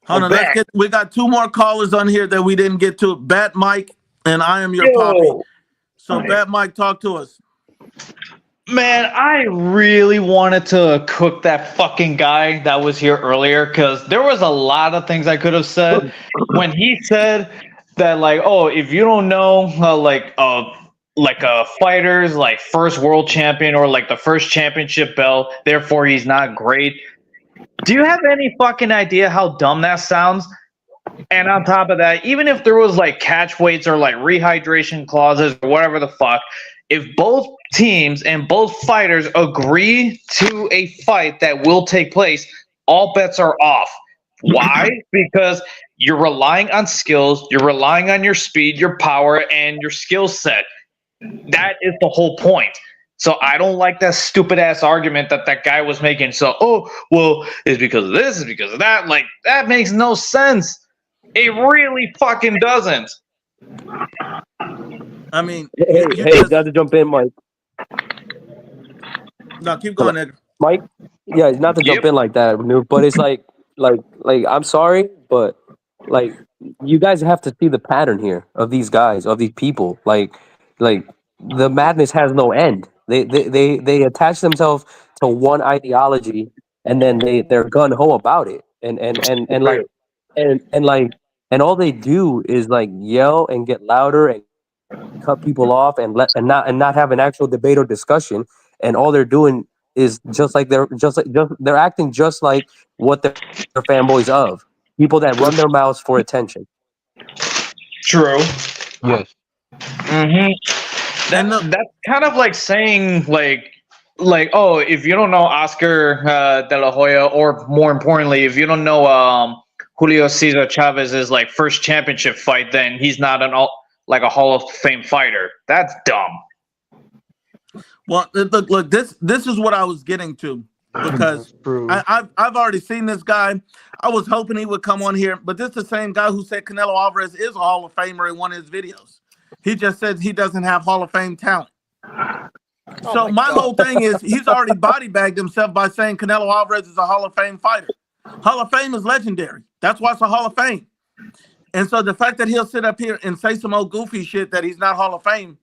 Hold on, we got 2 more callers on here that we didn't get to. Bat Mike and I Am Your Poppy. So Bat Mike, talk to us. Man, I really wanted to cook that fucking guy that was here earlier, because there was a lot of things I could have said when he said that, like, oh, if you don't know, like a fighter's like first world champion or like the first championship belt, therefore he's not great. Do you have any fucking idea how dumb that sounds? And on top of that, even if there was like catch weights or like rehydration clauses or whatever the fuck, if both teams and both fighters agree to a fight that will take place, all bets are off. Why? Because you're relying on skills, you're relying on your speed, your power, and your skill set. That is the whole point. So I don't like that stupid ass argument that guy was making. So, oh, well, it's because of this, it's because of that. Like, that makes no sense. It really fucking doesn't. I mean, hey, got to jump in, Mike. No, keep going, nigga. Mike, yeah, not to jump in like that, but it's like I'm sorry, but like you guys have to see the pattern here of these guys, of these people. Like the madness has no end. They attach themselves to one ideology, and then they're gun ho about it, and like and like and all they do is like yell and get louder and cut people off and not have an actual debate or discussion, and all they're doing is they're acting just like what they're fanboys of, people that run their mouths for attention. True. Yes. Mm-hmm. And look, That's kind of like saying like oh, if you don't know Oscar De La Hoya, or more importantly, if you don't know Julio Cesar Chavez's like first championship fight, then he's not like a Hall of Fame fighter. That's dumb. well, look. This is what I was getting to, because I've already seen this guy. I was hoping he would come on here, but this is the same guy who said Canelo Alvarez is a Hall of Famer in one of his videos. He just says he doesn't have Hall of Fame talent. So my whole thing is he's already body bagged himself by saying Canelo Alvarez is a Hall of Fame fighter. Hall of Fame is legendary. That's why it's a Hall of Fame. And so the fact that he'll sit up here and say some old goofy shit that he's not Hall of Fame,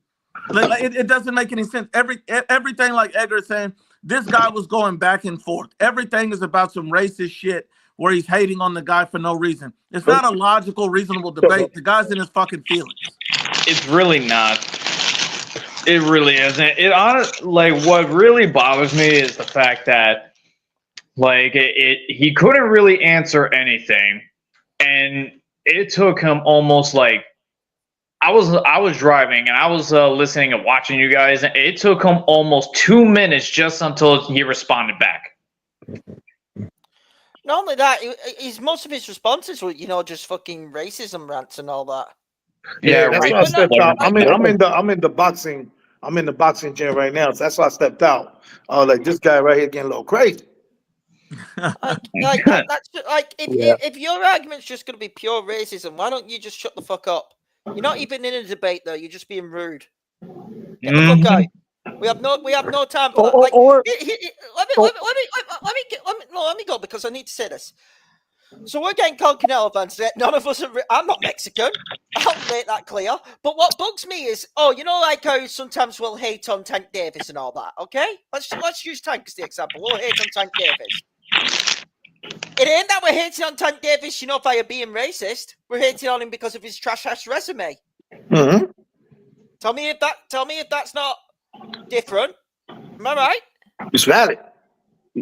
it doesn't make any sense. Everything, like Edgar is saying, this guy was going back and forth. Everything is about some racist shit where he's hating on the guy for no reason. It's not a logical, reasonable debate. The guy's in his fucking feelings. It's really not. It really isn't. Like what really bothers me is the fact that like he couldn't really answer anything, and it took him almost like I was driving and I was listening and watching you guys, and it took him almost 2 minutes just until he responded back. Not only that, most of his responses were, just fucking racism rants and all that. Yeah, that's why I stepped out. I'm in the boxing gym right now. So that's why I stepped out. Like this guy right here getting a little crazy. If your argument's just going to be pure racism, why don't you just shut the fuck up? You're not even in a debate though. You're just being rude. Get the fuck out. We have no time for that. Let me go, because I need to say this. So we're getting called Canelo fans. None of us are. I'm not Mexican. I'll make that clear. But what bugs me is, like how sometimes we'll hate on Tank Davis and all that. Okay, let's use Tank as the example. We'll hate on Tank Davis. It ain't that we're hating on Tank Davis, via being racist. We're hating on him because of his trash ass resume. Mm-hmm. Tell me if that's not different. Am I right? It's valid.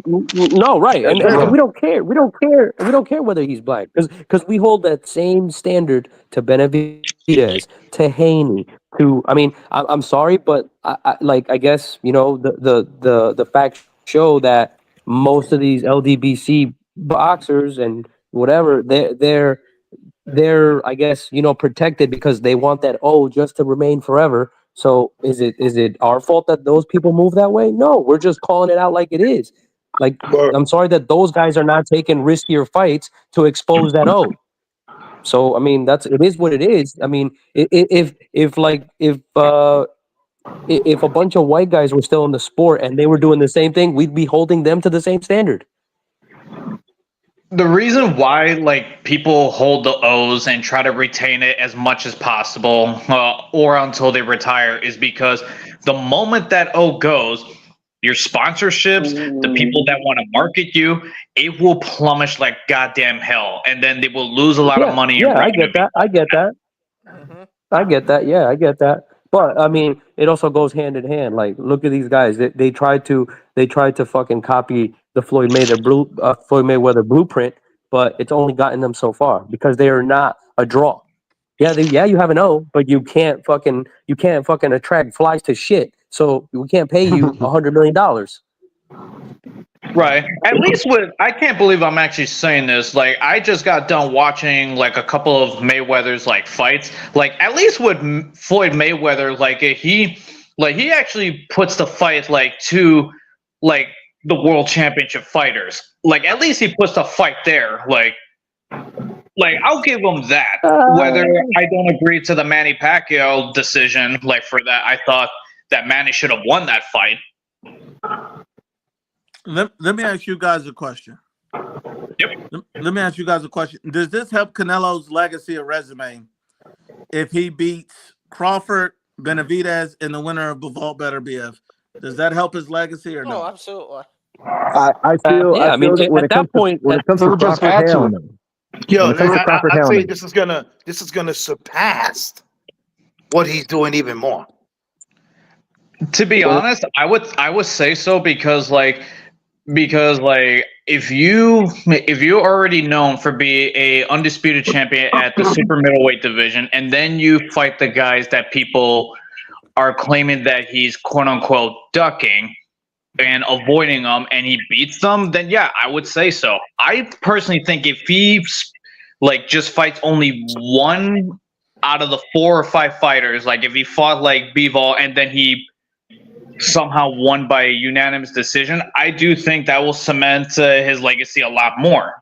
No, right, and we don't care. We don't care whether he's black, because we hold that same standard to Benavidez, to Haney, to. I mean, I'm sorry, but I guess the facts show that most of these LDBC boxers and whatever they're I guess protected because they want that just to remain forever. So is it our fault that those people move that way? No, we're just calling it out like it is. Like, I'm sorry that those guys are not taking riskier fights to expose that So I mean, it is what it is. I mean, if a bunch of white guys were still in the sport and they were doing the same thing, we'd be holding them to the same standard. The reason why like people hold the O's and try to retain it as much as possible, or until they retire, is because the moment that O goes, your sponsorships, the people that want to market you, it will plummet like goddamn hell, and then they will lose a lot of money. Yeah, I get that. Mm-hmm. I get that. Yeah, I get that. But I mean, it also goes hand in hand. Like, look at these guys. They tried to fucking copy the Floyd Mayweather blueprint, but it's only gotten them so far because they are not a draw. Yeah, you have an O, but you can't fucking attract flies to shit. So we can't pay you $100 million. Right. At least I can't believe I'm actually saying this. Like, I just got done watching like a couple of Mayweather's like fights. Like, at least with Floyd Mayweather, like he actually puts the fight like to like the world championship fighters. Like, at least he puts the fight there. Like I'll give him that. Whether I don't agree to the Manny Pacquiao decision, like for that, I thought that Manny should have won that fight. Let me ask you guys a question. Yep. Let me ask you guys a question. Does this help Canelo's legacy or resume if he beats Crawford, Benavidez, and the winner of Bivol better BF. Does that help his legacy or Oh, no? absolutely. I feel Yeah, I mean, that when at it that comes to point, Crawford, just add to hell it. no. Yo, When it comes to Crawford, I'd hell say no. this is gonna surpass what he's doing even more. To be honest, I would say so because if you already known for being a undisputed champion at the super middleweight division, and then you fight the guys that people are claiming that he's quote unquote ducking and avoiding them, and he beats them, then yeah, I would say so. I personally think if he just fights only one out of the 4 or 5 fighters, like if he fought like Bivol and then he somehow won by a unanimous decision, I do think that will cement his legacy a lot more.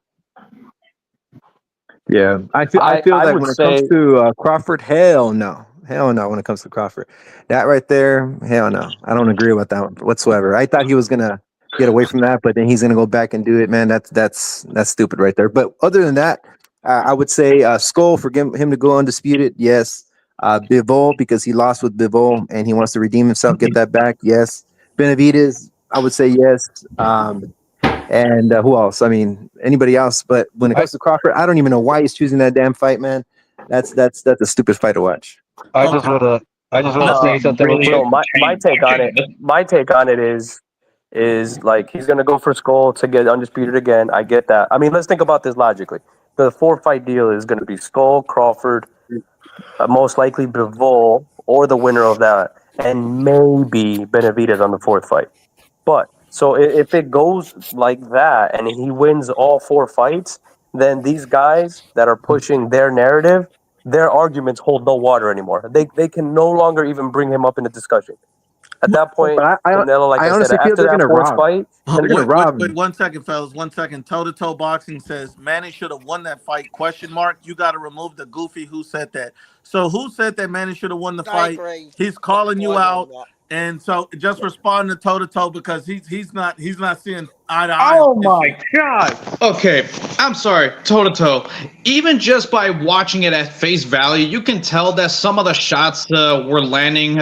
Yeah, I feel I like would when it comes say to Crawford, hell no. Hell no when it comes to Crawford. That right there, hell no. I don't agree with that whatsoever. I thought he was gonna get away from that, but then he's gonna go back and do it, man. That's stupid right there. But other than that, I would say Skull for him to go undisputed, yes. Bivol because he lost with Bivol and he wants to redeem himself, get that back, yes. Benavidez, I would say yes. And who else? I mean, anybody else? But when it comes to Crawford, I don't even know why he's choosing that damn fight, man. That's a stupid fight to watch. I just wanna say something real quick. so. My take on it. My take on it is like he's gonna go for Skull to get undisputed again. I get that. I mean, let's think about this logically. The 4-fight deal is gonna be Skull, Crawford, most likely Bivol, or the winner of that, and maybe Benavidez on the 4th fight. But so if it goes like that and he wins all 4 fights, then these guys that are pushing their narrative, their arguments hold no water anymore. They can no longer even bring him up in the discussion. At that point, But Canelo, like I I said, honestly feel after they're that gonna 4th rob. fight, They're gonna rob Wait him. 1 second, fellas. 1 second. Toe-to-toe boxing says Manny should have won that fight. ? You got to remove the goofy who said that. So who said that Manny should have won the I fight? agree. He's calling you Floyd out. won that. And so just respond to toe-to-toe because he's not seeing eye to eye. Oh on this my shit. god. Okay, I'm sorry, toe to toe. Even just by watching it at face value, you can tell that some of the shots were landing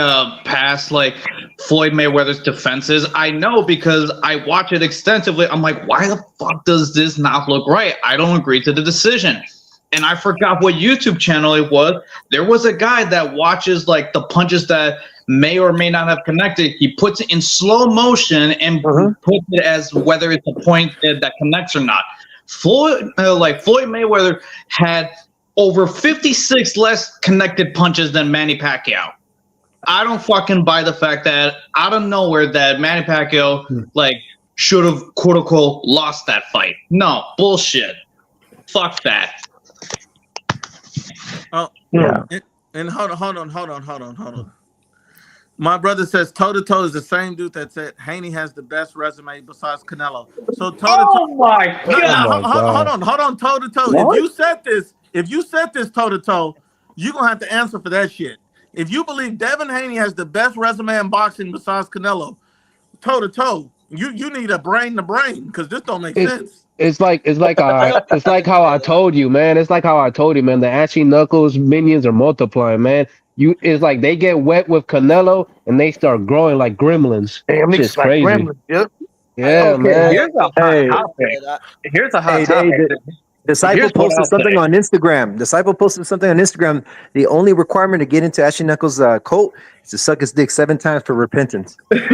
past like Floyd Mayweather's defenses. I know because I watch it extensively. I'm like, why the fuck does this not look right? I don't agree to the decision. And I forgot what YouTube channel it was. There was a guy that watches like the punches that may or may not have connected. He puts it in slow motion and puts it as whether it's a point that connects or not. Floyd Mayweather had over 56 less connected punches than Manny Pacquiao. I don't fucking buy the fact that out of nowhere that Manny Pacquiao should have quote unquote lost that fight. No, bullshit. Fuck that. Oh, yeah. And hold on. My brother says toe-to-toe is the same dude that said Haney has the best resume besides Canelo. So toe-to-toe. Oh my god. Hold on, toe-to-toe. If you said this toe-to-toe, you're going to have to answer for that shit. If you believe Devin Haney has the best resume in boxing besides Canelo, toe-to-toe, you need a brain to brain because this don't make sense. It's like how I told you, man. It's like how I told you, man. The Ashy Knuckles minions are multiplying, man. It's like they get wet with Canelo and they start growing like gremlins. Damn, It's like crazy. gremlins, yep. Yeah, man. Here's a hot topic. Here's a hot topic. Disciple Here's what posted I'll something say. on Instagram. The only requirement to get into Ashley Knuckles' cult is to suck his dick 7 times for repentance. It's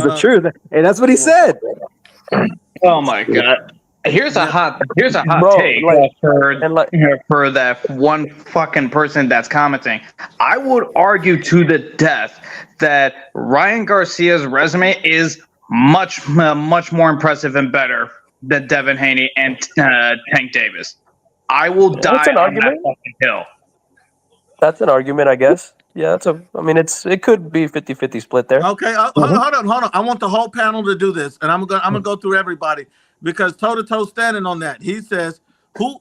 the truth, and that's what he said. Oh my god. Here's a hot Bro, take for that one fucking person that's commenting. I would argue to the death that Ryan Garcia's resume is much more impressive and better than Devin Haney and Tank Davis. I will die on that fucking hill. That's an argument, I guess. Yeah, it could be 50-50 split there. Okay, hold on. I want the whole panel to do this, and I'm gonna go through everybody because toe-to-toe standing on that. He says, who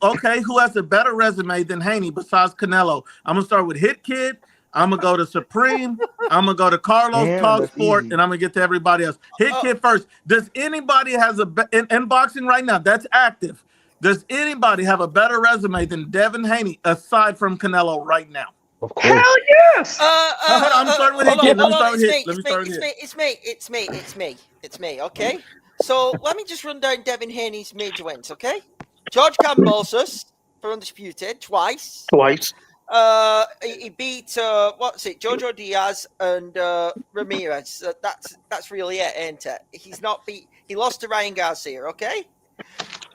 has a better resume than Haney besides Canelo? I'm gonna start with Hit Kid. I'm gonna go to Supreme. I'm gonna go to Carlos Talk Sport, and I'm gonna get to everybody else. Hit Kid first. Does anybody in boxing right now that's active? Does anybody have a better resume than Devin Haney aside from Canelo right now? Of course. Hell yes. Hold on, I'm starting with hold Hit. on, Let me hold start on. with Hit. Let me start with Hit. It's me. Okay. So let me just run down Devin Haney's major wins. Okay. George Kambosos for Undisputed twice. He beat what's it? Jojo Diaz and Ramirez. That's really it, ain't it? He's not beat. He lost to Ryan Garcia. Okay.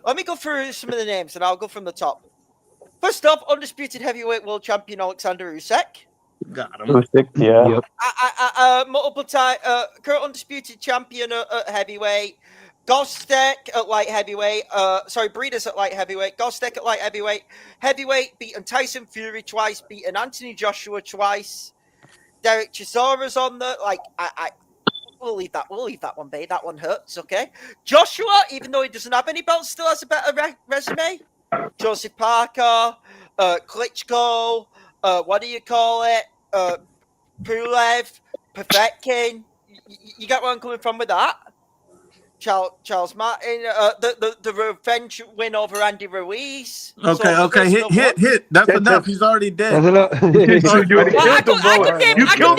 Let me go through some of the names, and I'll go from the top. First up, undisputed heavyweight world champion Alexander Usyk. Got him. Usyk, yeah. Yep. Multiple time, current undisputed champion at heavyweight. Gostek at light heavyweight. Breeders at light heavyweight. Gostek at light heavyweight. Heavyweight beaten Tyson Fury twice. Beaten Anthony Joshua twice. Derek Chisora's on the We'll leave that one be. That one hurts. Okay. Joshua, even though he doesn't have any belts, still has a better resume. Joseph Parker, Klitschko, what do you call it? Pulev, Povetkin. You get where I'm coming from with that? Charles Martin, the revenge win over Andy Ruiz. Okay. Hit. That's enough. He's already dead. You killed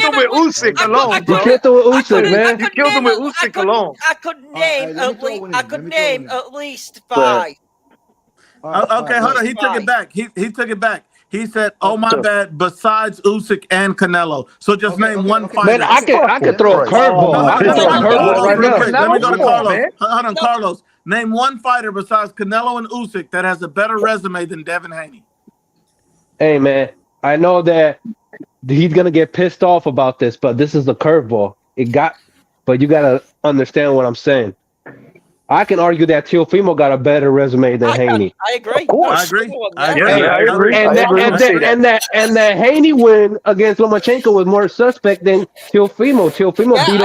him with Usyk alone, bro. You killed him with Usyk, man. You killed him with Usyk alone. I could name at least five. Okay, hold on. He took it back. He took it back. He said, "Oh my bad." Besides Usyk and Canelo, so just name one fighter. Man, I can throw a curveball. I can throw a curveball right now. Let me go to Carlos. Hold on, Carlos. Name one fighter besides Canelo and Usyk that has a better resume than Devin Haney. Hey, man, I know that he's gonna get pissed off about this, but this is the curveball. But you gotta understand what I'm saying. I can argue that Teofimo got a better resume than Haney. I agree. I agree. And that Haney win against Lomachenko was more suspect than Teofimo. Teofimo beat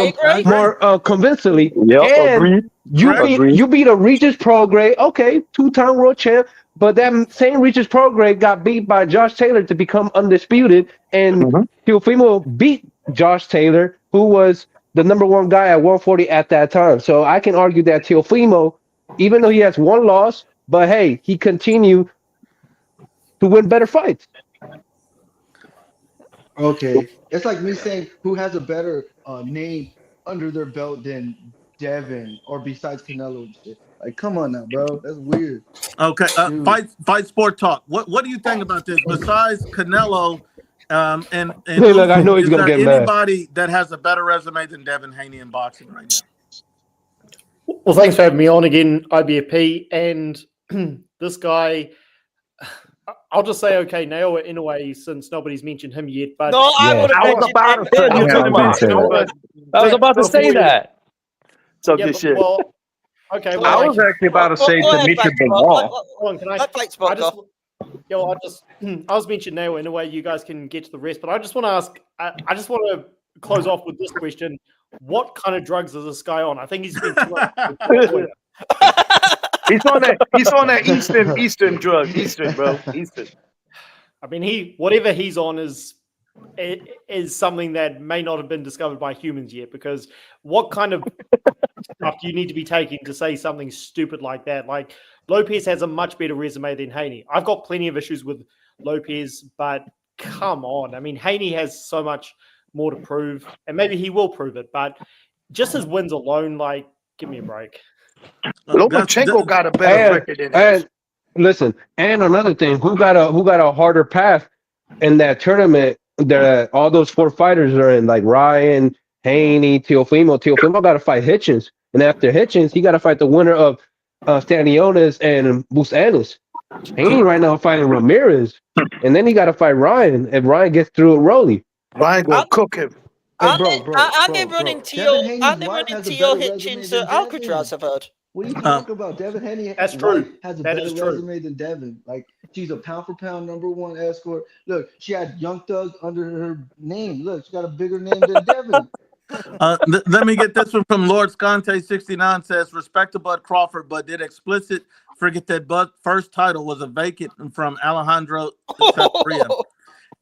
him more convincingly. And you beat a Regis Prograis, okay, 2-time world champ, but that same Regis Prograis got beat by Josh Taylor to become undisputed, and Teofimo beat Josh Taylor, who was the number one guy at 140 at that time. So I can argue that Teofimo, even though he has one loss, but hey, he continued to win better fights. Okay. It's like me saying who has a better name under their belt than Devin or besides Canelo and shit. Like, come on now, bro. That's weird. Okay, fight sport talk. What do you think about this? Besides Canelo, and Hey, look, I know he's gonna get mad. Anybody that has a better resume than Devin Haney in boxing right now? Well, thanks for having me on again, IBFP. And this guy, I'll just say, okay, Naoya Inoue, since nobody's mentioned him yet. But no, I would have mentioned him. I was about to say that. So yeah, shit. Well, okay. Well, I was actually about to say Dimitri Benoit. I was mentioning Naoya Inoue. You guys can get to the rest, but I just want to ask. I just want to close off with this question: what kind of drugs is this guy on? I think he's been. He's on that Eastern drug. Eastern, bro. Eastern. I mean, whatever he's on is something that may not have been discovered by humans yet. Because what kind of stuff do you need to be taking to say something stupid like that? Like Lopez has a much better resume than Haney. I've got plenty of issues with Lopez, but come on. I mean, Haney has so much more to prove, and maybe he will prove it. But just his wins alone, like, give me a break. Lomachenko got a better record than him. Listen, and another thing, who got a harder path in that tournament that all those four fighters are in, like Ryan, Haney, Teofimo. Teofimo got to fight Hitchens, and after Hitchens, he got to fight the winner of Stanionis and Busanis. Haney right now fighting Ramirez, and then he got to fight Ryan. If Ryan gets through it, Rolly. Ryan gonna cook him. Aren't they running Teal Hitchens Alcatraz, I've heard? What are you talking about? Devin Haney has a better resume than Devin. Like, she's a pound for pound #1 escort. Look, she had Young Thug under her name. Look, she got a bigger name than Devin. Let me get this one from Lord Scante 69 says, respect to Bud Crawford, but did explicit forget that Bud's first title was a vacant from Alejandro Korea.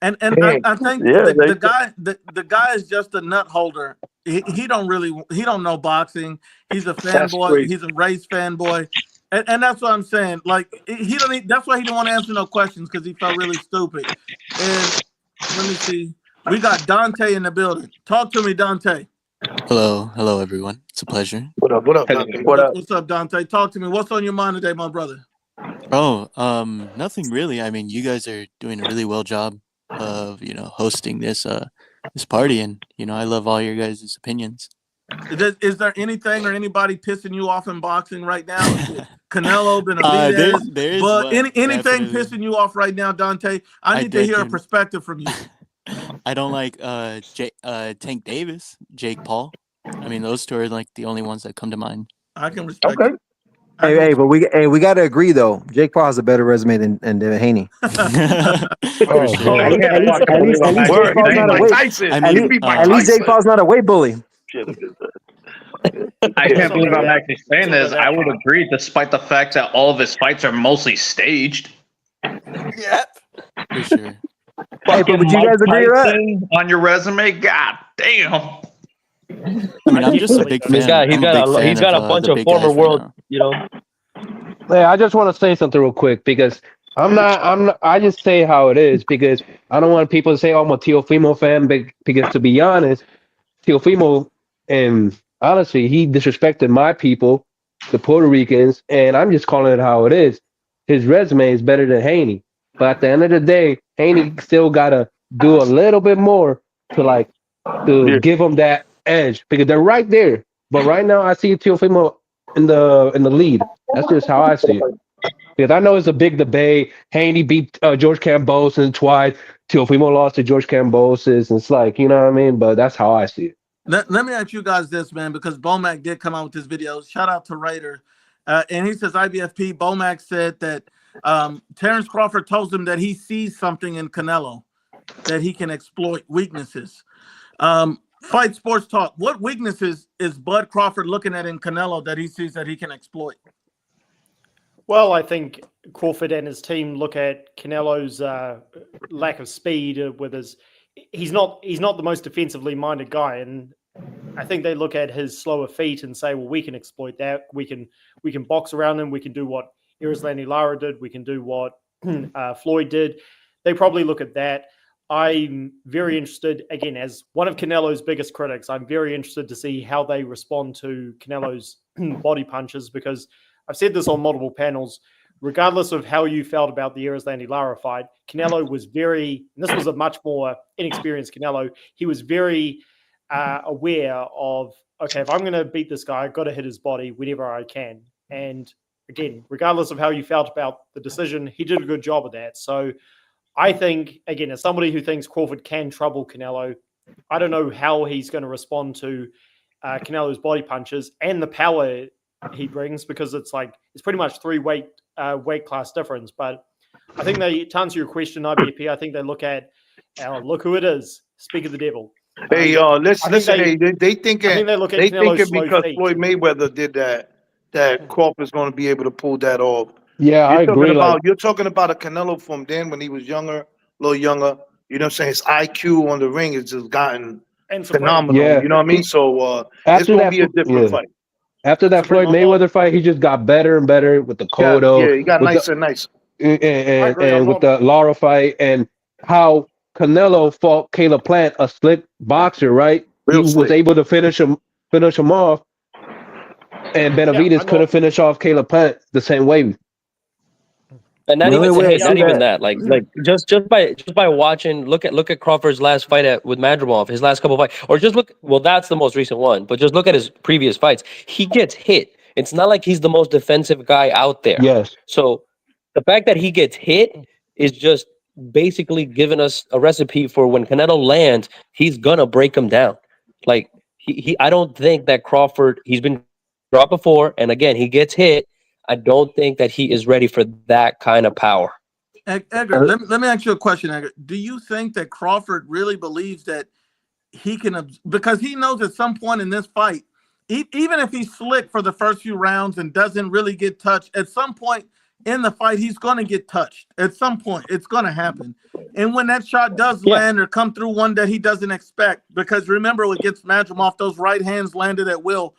And I think the guy is just a nut holder. He don't know boxing. He's a fanboy. He's a race fanboy. And that's what I'm saying. Like he don't. That's why he didn't want to answer no questions because he felt really stupid. And let me see. We got Dante in the building. Talk to me, Dante. Hello, everyone. It's a pleasure. What up, Dante? What's up, Dante? Talk to me. What's on your mind today, my brother? Oh, nothing really. I mean, you guys are doing a really well job of, hosting this party, and I love all your guys' opinions. Is there anything or anybody pissing you off in boxing right now? Canelo, Benavidez, but anything pissing you off right now, Dante? I need to hear a perspective from you. I don't like Tank Davis, Jake Paul. I mean, those two are like the only ones that come to mind. I can respect it. Hey, but we got to agree though. Jake Paul has a better resume than Devin Haney. At least Jake Paul's not a weight bully. I can't believe I'm actually saying this. I would agree, despite the fact that all of his fights are mostly staged. Yep. For sure. Hey, but would you guys agree on your resume? God damn. I mean, I'm just a big fan. He's got a bunch of former world, Hey, I just want to say something real quick because I just say how it is because I don't want people to say, oh, I'm a Teofimo fan, because to be honest, Teofimo, and honestly, he disrespected my people, the Puerto Ricans, and I'm just calling it how it is. His resume is better than Haney. But at the end of the day, Haney still got to do a little bit more to give him that edge because they're right there. But right now, I see Teofimo in the lead. That's just how I see it. Because I know it's a big debate. Haney beat George Kambosos twice. Teofimo lost to George Kambosos. And it's like, you know what I mean? But that's how I see it. Let me ask you guys this, man, because Bomac did come out with this video. Shout out to Raider. And he says IBFP, Bomac said that Terrence Crawford tells him that he sees something in Canelo, that he can exploit weaknesses. Fight Sports Talk, what weaknesses is Bud Crawford looking at in Canelo that he sees that he can exploit? Well, I think Crawford and his team look at Canelo's lack of speed with his. He's not the most defensively minded guy, and I think they look at his slower feet and say, well, we can exploit that. We can box around him. We can do what Erislandy Lara did. We can do what Floyd did. They probably look at that. I'm very interested, again, as one of Canelo's biggest critics, I'm very interested to see how they respond to Canelo's body punches, because I've said this on multiple panels. Regardless of how you felt about the Erislandy Lara fight, Canelo was very, and this was a much more inexperienced Canelo, he was very aware of, okay, if I'm going to beat this guy, I've got to hit his body whenever I can. And again, regardless of how you felt about the decision, he did a good job of that. So I think, again, as somebody who thinks Crawford can trouble Canelo, I don't know how he's going to respond to Canelo's body punches and the power he brings, because it's pretty much three weight class difference. But I think to answer your question, IBP, I think they look at, look who it is. Speak of the devil. Hey, listen. They thinking because Floyd Mayweather did that Crawford's going to be able to pull that off. Yeah, I agree. You're talking about a Canelo from then when he was younger, a little younger. You know what I'm saying? His IQ on the ring has just gotten phenomenal. Yeah. You know what I mean? So it's going to be a different fight. After that Floyd Mayweather fight, he just got better and better with the Cotto. Yeah, he got nicer and nicer. And with the Lara fight, and how Canelo fought Caleb Plant, a slick boxer, right? He was able to finish him off, and Benavidez couldn't finish off Caleb Plant the same way. And not even that. Like just by watching, look at Crawford's last fight with Madrimov, his last couple of fights, or just look. Well, that's the most recent one, but just look at his previous fights. He gets hit. It's not like he's the most defensive guy out there. Yes. So the fact that he gets hit is just basically giving us a recipe for when Canelo lands, he's gonna break him down. Like I don't think that Crawford. He's been dropped before, and again, he gets hit. I don't think that he is ready for that kind of power. Edgar, let me ask you a question, Edgar. Do you think that Crawford really believes that he can, because he knows at some point in this fight, even if he's slick for the first few rounds and doesn't really get touched, at some point in the fight, he's going to get touched. At some point, it's going to happen. And when that shot does land or come through one that he doesn't expect, because remember, against Madrimov, those right hands landed at will.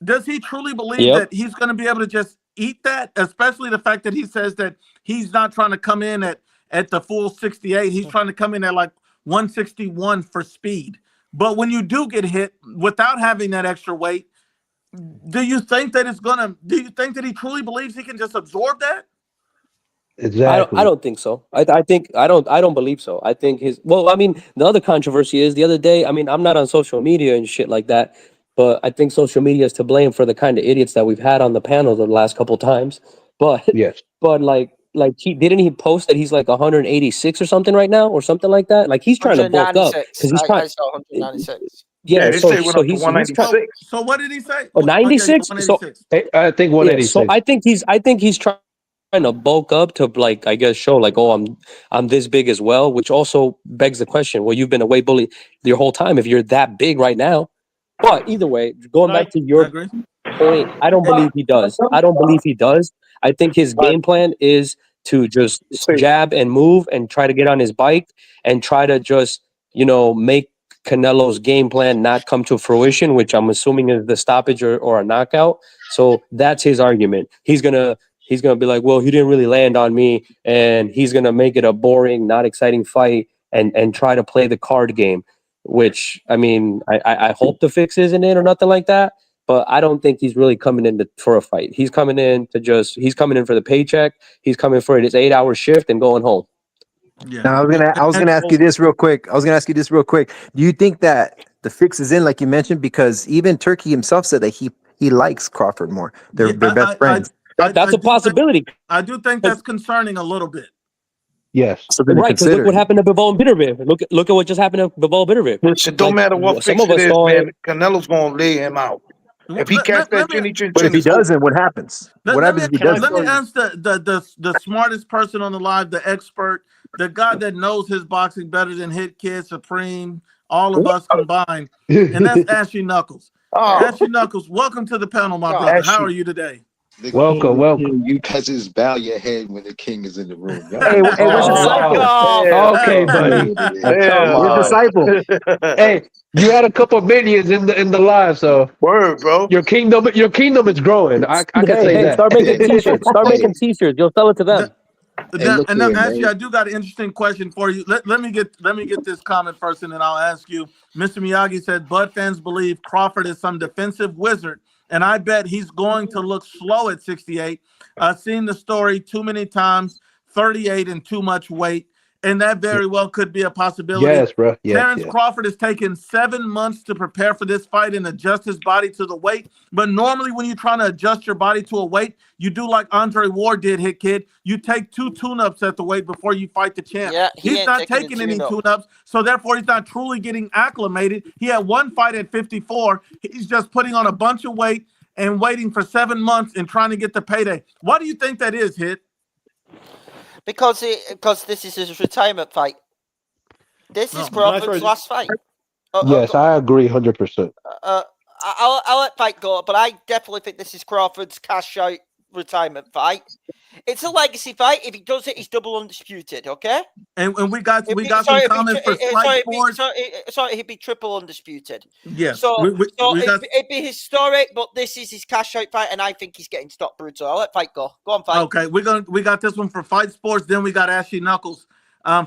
Does he truly believe that he's going to be able to just eat that, especially the fact that he says that he's not trying to come in at the full 68. He's trying to come in at like 161 for speed. But when you do get hit without having that extra weight, do you think that he truly believes he can just absorb that? Exactly. I don't think so. I don't believe so. I think I mean, the other controversy is the other day, I mean, I'm not on social media and shit like that, but I think social media is to blame for the kind of idiots that we've had on the panel the last couple times. But yes, but like he post that he's like 186 or something right now or something like that? Like he's trying to bulk up because he's trying. I saw 196. Yeah, they so say it went up to he's 196. So what did he say? oh, 96. So 186. I think yeah, 186. so I think he's trying to bulk up to, like, I guess show like, oh, I'm this big as well, which also begs the question, well, you've been a weight bully your whole time if you're that big right now. But either way, going back to I your agree. point, I don't believe he does. I think his game plan is to just jab and move and try to get on his bike and try to just, make Canelo's game plan not come to fruition, which I'm assuming is the stoppage or a knockout. So that's his argument. He's gonna be like, well, he didn't really land on me, and he's gonna make it a boring, not exciting fight and try to play the card game. Which, I mean, I hope the fix isn't it or nothing like that. But I don't think he's really coming in for a fight. He's coming in for the paycheck. He's coming for his 8-hour shift and going home. Yeah. Now I was gonna ask you this real quick. Do you think that the fix is in, like you mentioned, because even Turkey himself said that he likes Crawford more. They're best friends. That's a possibility. I do think that's concerning a little bit. Yes. Something to Right, because look consider. what happened to Bivol and Bitterbeer. Look at what just happened to Bivol Bitterbeer. It don't matter what some fix of it us is, saw man. Canelo's gonna lay him out. If he catch that chinny chin But chin, if he it's over. doesn't, what happens? What happens if he doesn't? Let me ask the smartest person on the live, the expert, the guy that knows his boxing better than Hit Kid, Supreme, all of us combined, and that's Ashley Knuckles. Ashley Knuckles, welcome to the panel, my brother. How are you today? The welcome. You peasants bow your head when the king is in the room. Hey, where's the disciple? Okay, buddy. Where's the disciple? Hey, you had a couple minions in the live, so word, bro. Your kingdom is growing. I can say that. Start making t-shirts. Start making t-shirts. You'll sell it to them. Now, actually, I do got an interesting question for you. Let me get this comment first, and then I'll ask you. Mr. Miyagi said, Bud fans believe Crawford is some defensive wizard, and I bet he's going to look slow at 68. I've seen the story too many times, 38 and too much weight, and that very well could be a possibility. Yes, bro. Terrence Crawford has taken 7 months to prepare for this fight and adjust his body to the weight. But normally when you're trying to adjust your body to a weight, you do like Andre Ward did, Hit Kid. You take 2 tune-ups at the weight before you fight the champ. Yeah, he's not taking any tune-ups, so therefore he's not truly getting acclimated. He had one fight at 54. He's just putting on a bunch of weight and waiting for 7 months and trying to get the payday. Why do you think that is, Hit? Because this is his retirement fight. This is Crawford's last fight. Yes, I agree 100%. I'll let fight go, but I definitely think this is Crawford's cash out retirement fight. It's a legacy fight. If he does it, he's double undisputed. Okay. And we got some comments for Fight Sports. Sorry, he'd be triple undisputed. Yes. So it'd be historic, but this is his cash out fight, and I think he's getting stopped brutal. I'll let fight go. Go on, fight. Okay, we got this one for Fight Sports. Then we got Ashley Knuckles.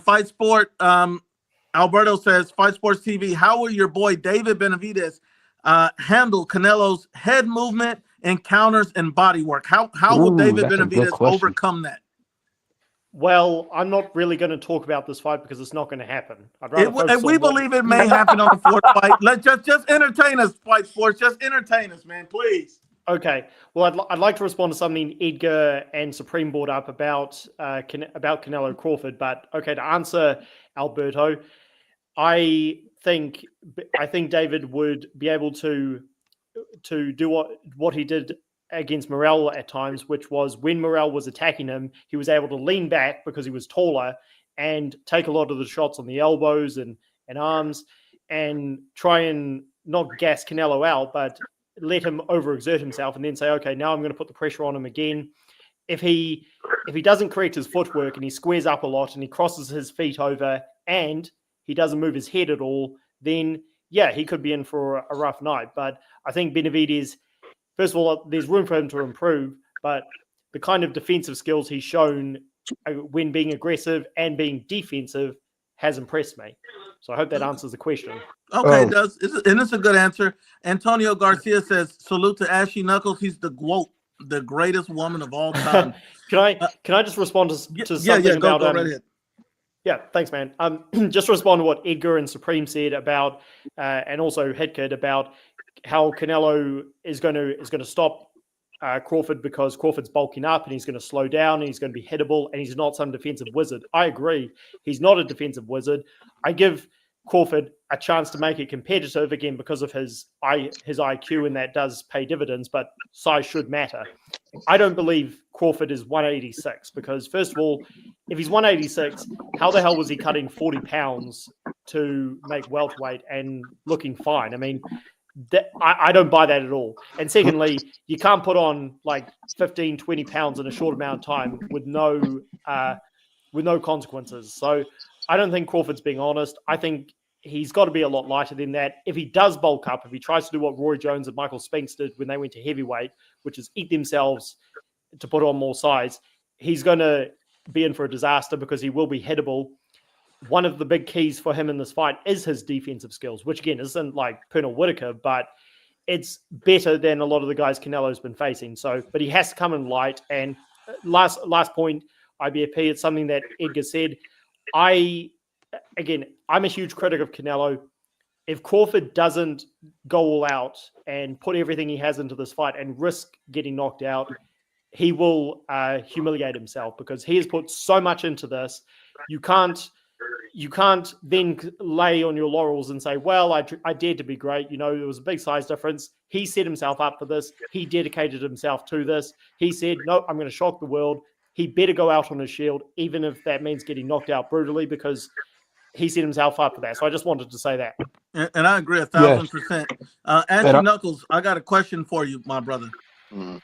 Fight Sport. Alberto says, Fight Sports TV. How will your boy David Benavidez handle Canelo's head movement and counters and body work? How will David Benavidez overcome that? Well, I'm not really going to talk about this fight because it's not going to happen. And we believe it may happen on the fourth fight. Let's just entertain us, Fight Sports. Just entertain us, man, please. Okay. Well, I'd like to respond to something Edgar and Supreme brought up about Canelo Crawford. But okay, to answer Alberto, I think David would be able to do what he did against Morrell at times, which was when Morrell was attacking him, he was able to lean back because he was taller and take a lot of the shots on the elbows and arms and try and not gas Canelo out, but let him overexert himself and then say, okay, now I'm going to put the pressure on him again. If he doesn't correct his footwork and he squares up a lot and he crosses his feet over and he doesn't move his head at all, then yeah, he could be in for a rough night. But I think Benavidez, first of all, there's room for him to improve, but the kind of defensive skills he's shown when being aggressive and being defensive has impressed me. So I hope that answers the question. Okay, it does. And it's a good answer. Antonio Garcia says, salute to Ashley Knuckles. He's the greatest woman of all time. Can I just respond to something go about right ahead. Yeah, thanks, man. Just respond to what Edgar and Supreme said about, and also Hitkid about how Canelo is going to stop Crawford because Crawford's bulking up and he's going to slow down and he's going to be hittable and he's not some defensive wizard. I agree. He's not a defensive wizard. I give Crawford a chance to make it competitive again because of his IQ, and that does pay dividends, but size should matter. I don't believe Crawford is 186 because, first of all, if he's 186, how the hell was he cutting 40 pounds to make welterweight and looking fine? I mean, I don't buy that at all. And secondly, you can't put on like 15, 20 pounds in a short amount of time with no consequences. So I don't think Crawford's being honest. I think he's got to be a lot lighter than that. If he does bulk up, if he tries to do what Roy Jones and Michael Spinks did when they went to heavyweight, which is eat themselves to put on more size, he's going to be in for a disaster because he will be hittable. One of the big keys for him in this fight is his defensive skills, which again isn't like Pernell Whitaker, but it's better than a lot of the guys Canelo's been facing. So, but he has to come in light. And last point, IBFP, it's something that Edgar said. I'm a huge critic of Canelo. If Crawford doesn't go all out and put everything he has into this fight and risk getting knocked out, he will humiliate himself because he has put so much into this. You can't then lay on your laurels and say, well, I dared to be great. You know, there was a big size difference. He set himself up for this. He dedicated himself to this. He said, no, I'm going to shock the world. He better go out on his shield, even if that means getting knocked out brutally, because he set himself up for that. So I just wanted to say that. And I agree 1,000%. Ashley Knuckles, I got a question for you, my brother. Mm-hmm.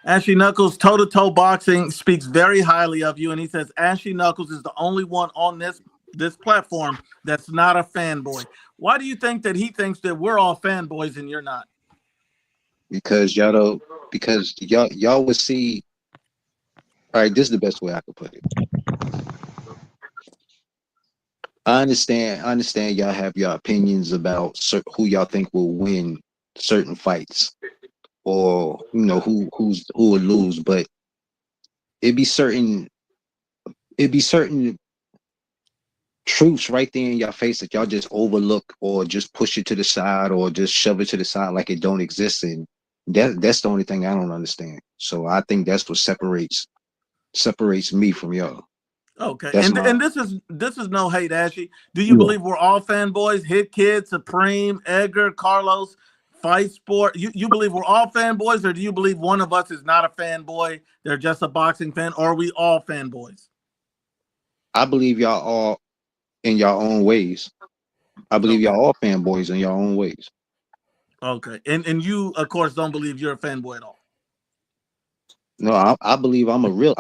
Ashley Knuckles, toe-to-toe boxing, speaks very highly of you, and he says Ashley Knuckles is the only one on this platform that's not a fanboy. Why do you think that he thinks that we're all fanboys and you're not? Because y'all would see. All right, this is the best way I could put it. I understand y'all have your opinions about who y'all think will win certain fights, or who will lose, but it'd be certain truths right there in your face that y'all just overlook or just push it to the side or just shove it to the side like it don't exist. And that's the only thing I don't understand. So I think that's what separates me from y'all. Okay, and this is no hate, Ashley. Do you believe we're all fanboys? Hit Kid, Supreme, Edgar, Carlos, Fight Sport. You believe we're all fanboys, or do you believe one of us is not a fanboy? They're just a boxing fan, or are we all fanboys? I believe y'all all in your own ways. I believe y'all all fanboys in your own ways. Okay, and you of course don't believe you're a fanboy at all. No, I believe I'm a real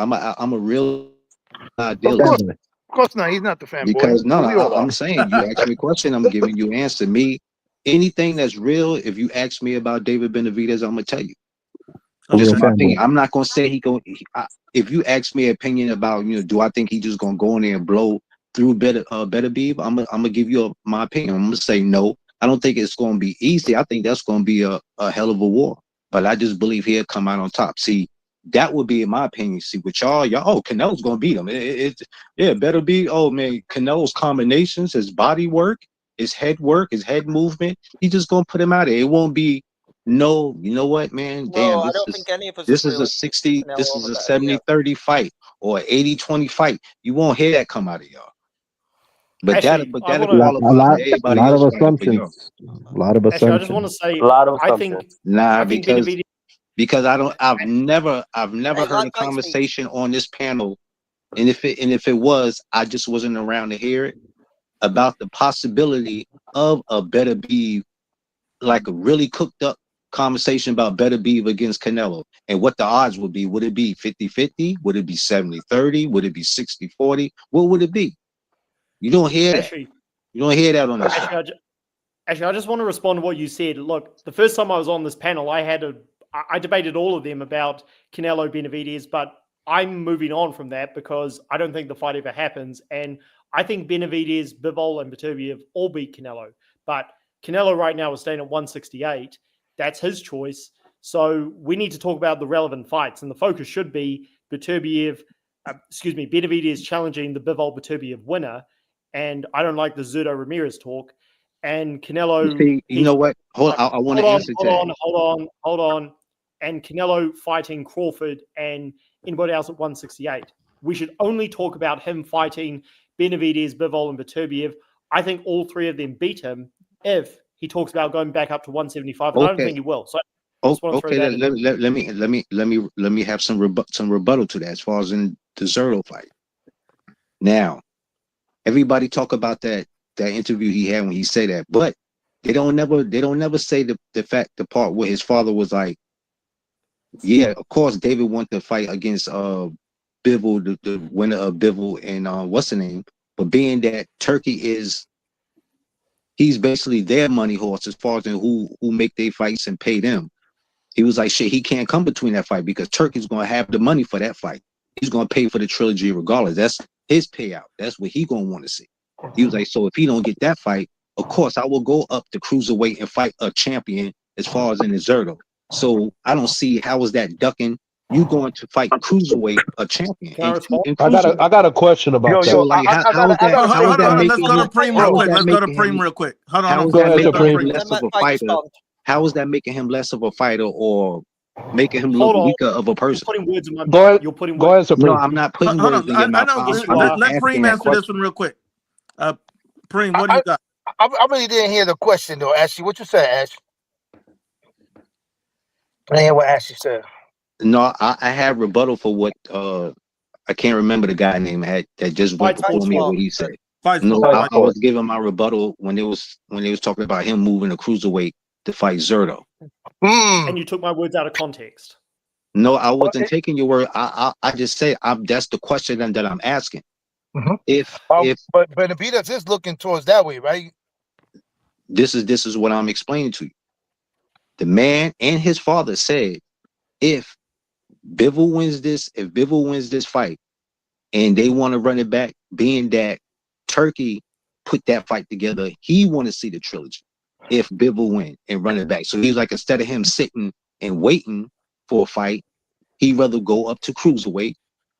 idealist. Of course not. He's not the fanboy. Because I'm saying, you ask me a question, I'm giving you an answer. Me, anything that's real, if you ask me about David Benavidez, I'm gonna tell you. Just my opinion. I'm not gonna say if you ask me an opinion about, do I think he just gonna go in there and blow through Benavidez? I'm gonna give you my opinion. I'm gonna say no. I don't think it's gonna be easy. I think that's gonna be a hell of a war. But I just believe he'll come out on top. See, that would be in my opinion. See, with y'all, Canelo's gonna beat him. Better be. Oh man, Canelo's combinations, his body work, his head movement. He just gonna put him out there. It won't be no. You know what, man? Well, Damn, I don't think any of us. this is a 60. This is a 70-30 fight or 80-20 fight. You won't hear that come out of y'all. But Actually, that'll qualify everybody else. A lot of assumptions. Actually, I just want to say, I think because I've never heard a conversation on this panel, and if it was, I just wasn't around to hear it, about the possibility of a better beef, like a really cooked up conversation about better beef against Canelo and what the odds would be. Would it be 50-50? Would it be 70-30? Would it be 60-40? What would it be? You don't hear that. You don't hear that on this. Actually, I just want to respond to what you said. Look, the first time I was on this panel, I had I debated all of them about Canelo Benavidez, but I'm moving on from that because I don't think the fight ever happens. And I think Benavidez, Bivol, and Beterbiev all beat Canelo. But Canelo right now is staying at 168. That's his choice. So we need to talk about the relevant fights. And the focus should be Benavidez challenging the Bivol Beterbiev winner. And I don't like the Zurdo Ramirez talk. And Canelo... You know what? Hold on. I want to answer that. Hold on. And Canelo fighting Crawford and anybody else at 168. We should only talk about him fighting Benavidez, Bivol, and Beterbiev. I think all three of them beat him if he talks about going back up to 175. And I don't think he will. So okay, let me have some rebuttal to that as far as in the Zurdo fight. Now, everybody talk about that interview he had when he said that, but they don't never say the part where his father was like, yeah, of course David wanted to fight against Bivol, the winner of Bivol and what's the name, but being that Turkey he's basically their money horse as far as in who make their fights and pay them. He was like, shit, he can't come between that fight because Turkey's gonna have the money for that fight. He's gonna pay for the trilogy regardless. That's his payout. That's what he gonna want to see. He was like, so if he don't get that fight, of course I will go up to cruiserweight and fight a champion as far as in the Zurdo. So I don't see how is that ducking. You going to fight cruiserweight a champion? I got a question about that. So like, how is that Let's go to Preem real quick. Let's go to Preem real quick. Hold on. How is that making him less of a fighter? How is that making him less of a fighter or making him look weaker of a person? You're putting words in my mouth. You're putting Go ahead, No, I'm not putting words in your mouth. Let Preem answer this one real quick. Preem, what do you got? I really didn't hear the question though, Ashley. What you said, Ash? I didn't hear what Ashley said. No, I have rebuttal for what I can't remember the guy name that just went before me what he said. No, I was giving my rebuttal when they was talking about him moving a cruiserweight to fight Zurdo. And you took my words out of context. No, I wasn't taking your word. I just say that's the question that I'm asking. But Benavidez is looking towards that way, right? This is what I'm explaining to you. The man and his father said, if Bivol wins this fight, and they want to run it back, being that Turkey put that fight together, he want to see the trilogy. If Bivol win and run it back, so he's like, instead of him sitting and waiting for a fight, he'd rather go up to cruiserweight,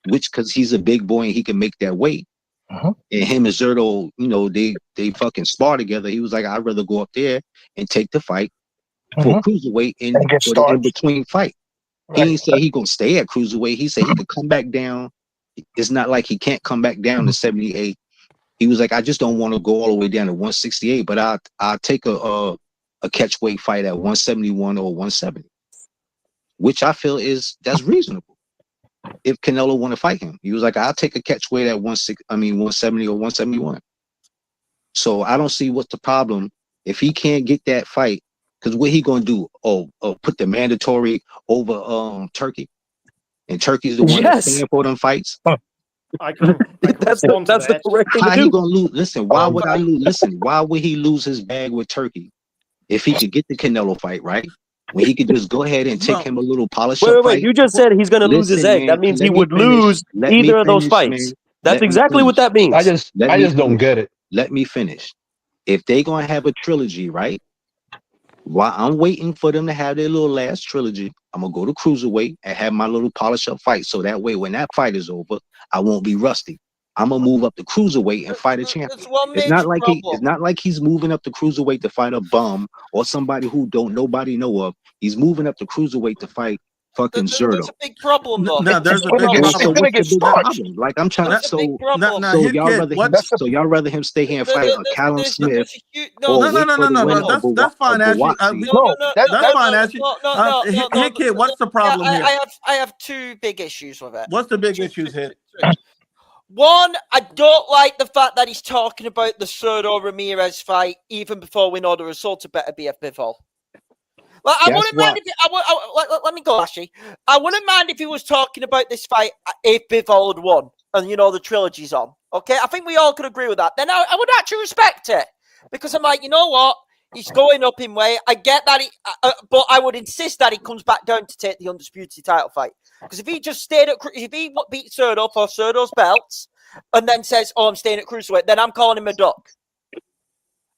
which because he's a big boy and he can make that weight. And him and Zurdo, they fucking spar together. He was like, I'd rather go up there and take the fight for cruiserweight and for the in between fight. He didn't say he gonna stay at cruiserweight. He said he could come back down. It's not like he can't come back down to 78. He was like, I just don't want to go all the way down to 168, but I'll take a catch weight fight at 171 or 170, which I feel that's reasonable. If Canelo want to fight him, he was like, I'll take a catch weight at 170 or 171. So I don't see what's the problem if he can't get that fight. Because what he gonna do? Put the mandatory over Turkey, and Turkey's the one that's paying for them fights. That's the correct thing to do. How he gonna lose? Listen, why would I lose? Listen, why would he lose his bag with Turkey if he could get the Canelo fight right? When he could just go ahead and take him a little polish. Wait. You just said he's gonna lose his egg. That means he would lose either of those fights. That's exactly what that means. I just don't get it. Let me finish. If they gonna have a trilogy, right? While I'm waiting for them to have their little last trilogy, I'm gonna go to cruiserweight and have my little polish up fight. So that way, when that fight is over, I won't be rusty. I'm gonna move up to cruiserweight and fight a champion. It's not like he's moving up to cruiserweight to fight a bum or somebody who nobody know of. He's moving up to cruiserweight to fight fucking Zurdo. There's a big problem though. No, there's a big problem. Like I'm trying to so y'all rather him stay here and fight Callum Smith? No. That's fine, Ashley. That's fine, Ashley. Hey, kid, what's the problem here? I have two big issues with it. What's the big issues here? One, I don't like the fact that he's talking about the Zurdo Ramirez fight even before we know the result of better be a Bivol. Well, I wouldn't mind if let me go, Ashley. I wouldn't mind if he was talking about this fight if Bivol had won and the trilogy's on. Okay, I think we all could agree with that. Then I would actually respect it because I'm like, you know what? He's going up in weight. I get that, but I would insist that he comes back down to take the undisputed title fight. Because if he just stayed at, if he beat Serdo for Serdo's belts and then says, "Oh, I'm staying at cruiserweight," then I'm calling him a duck.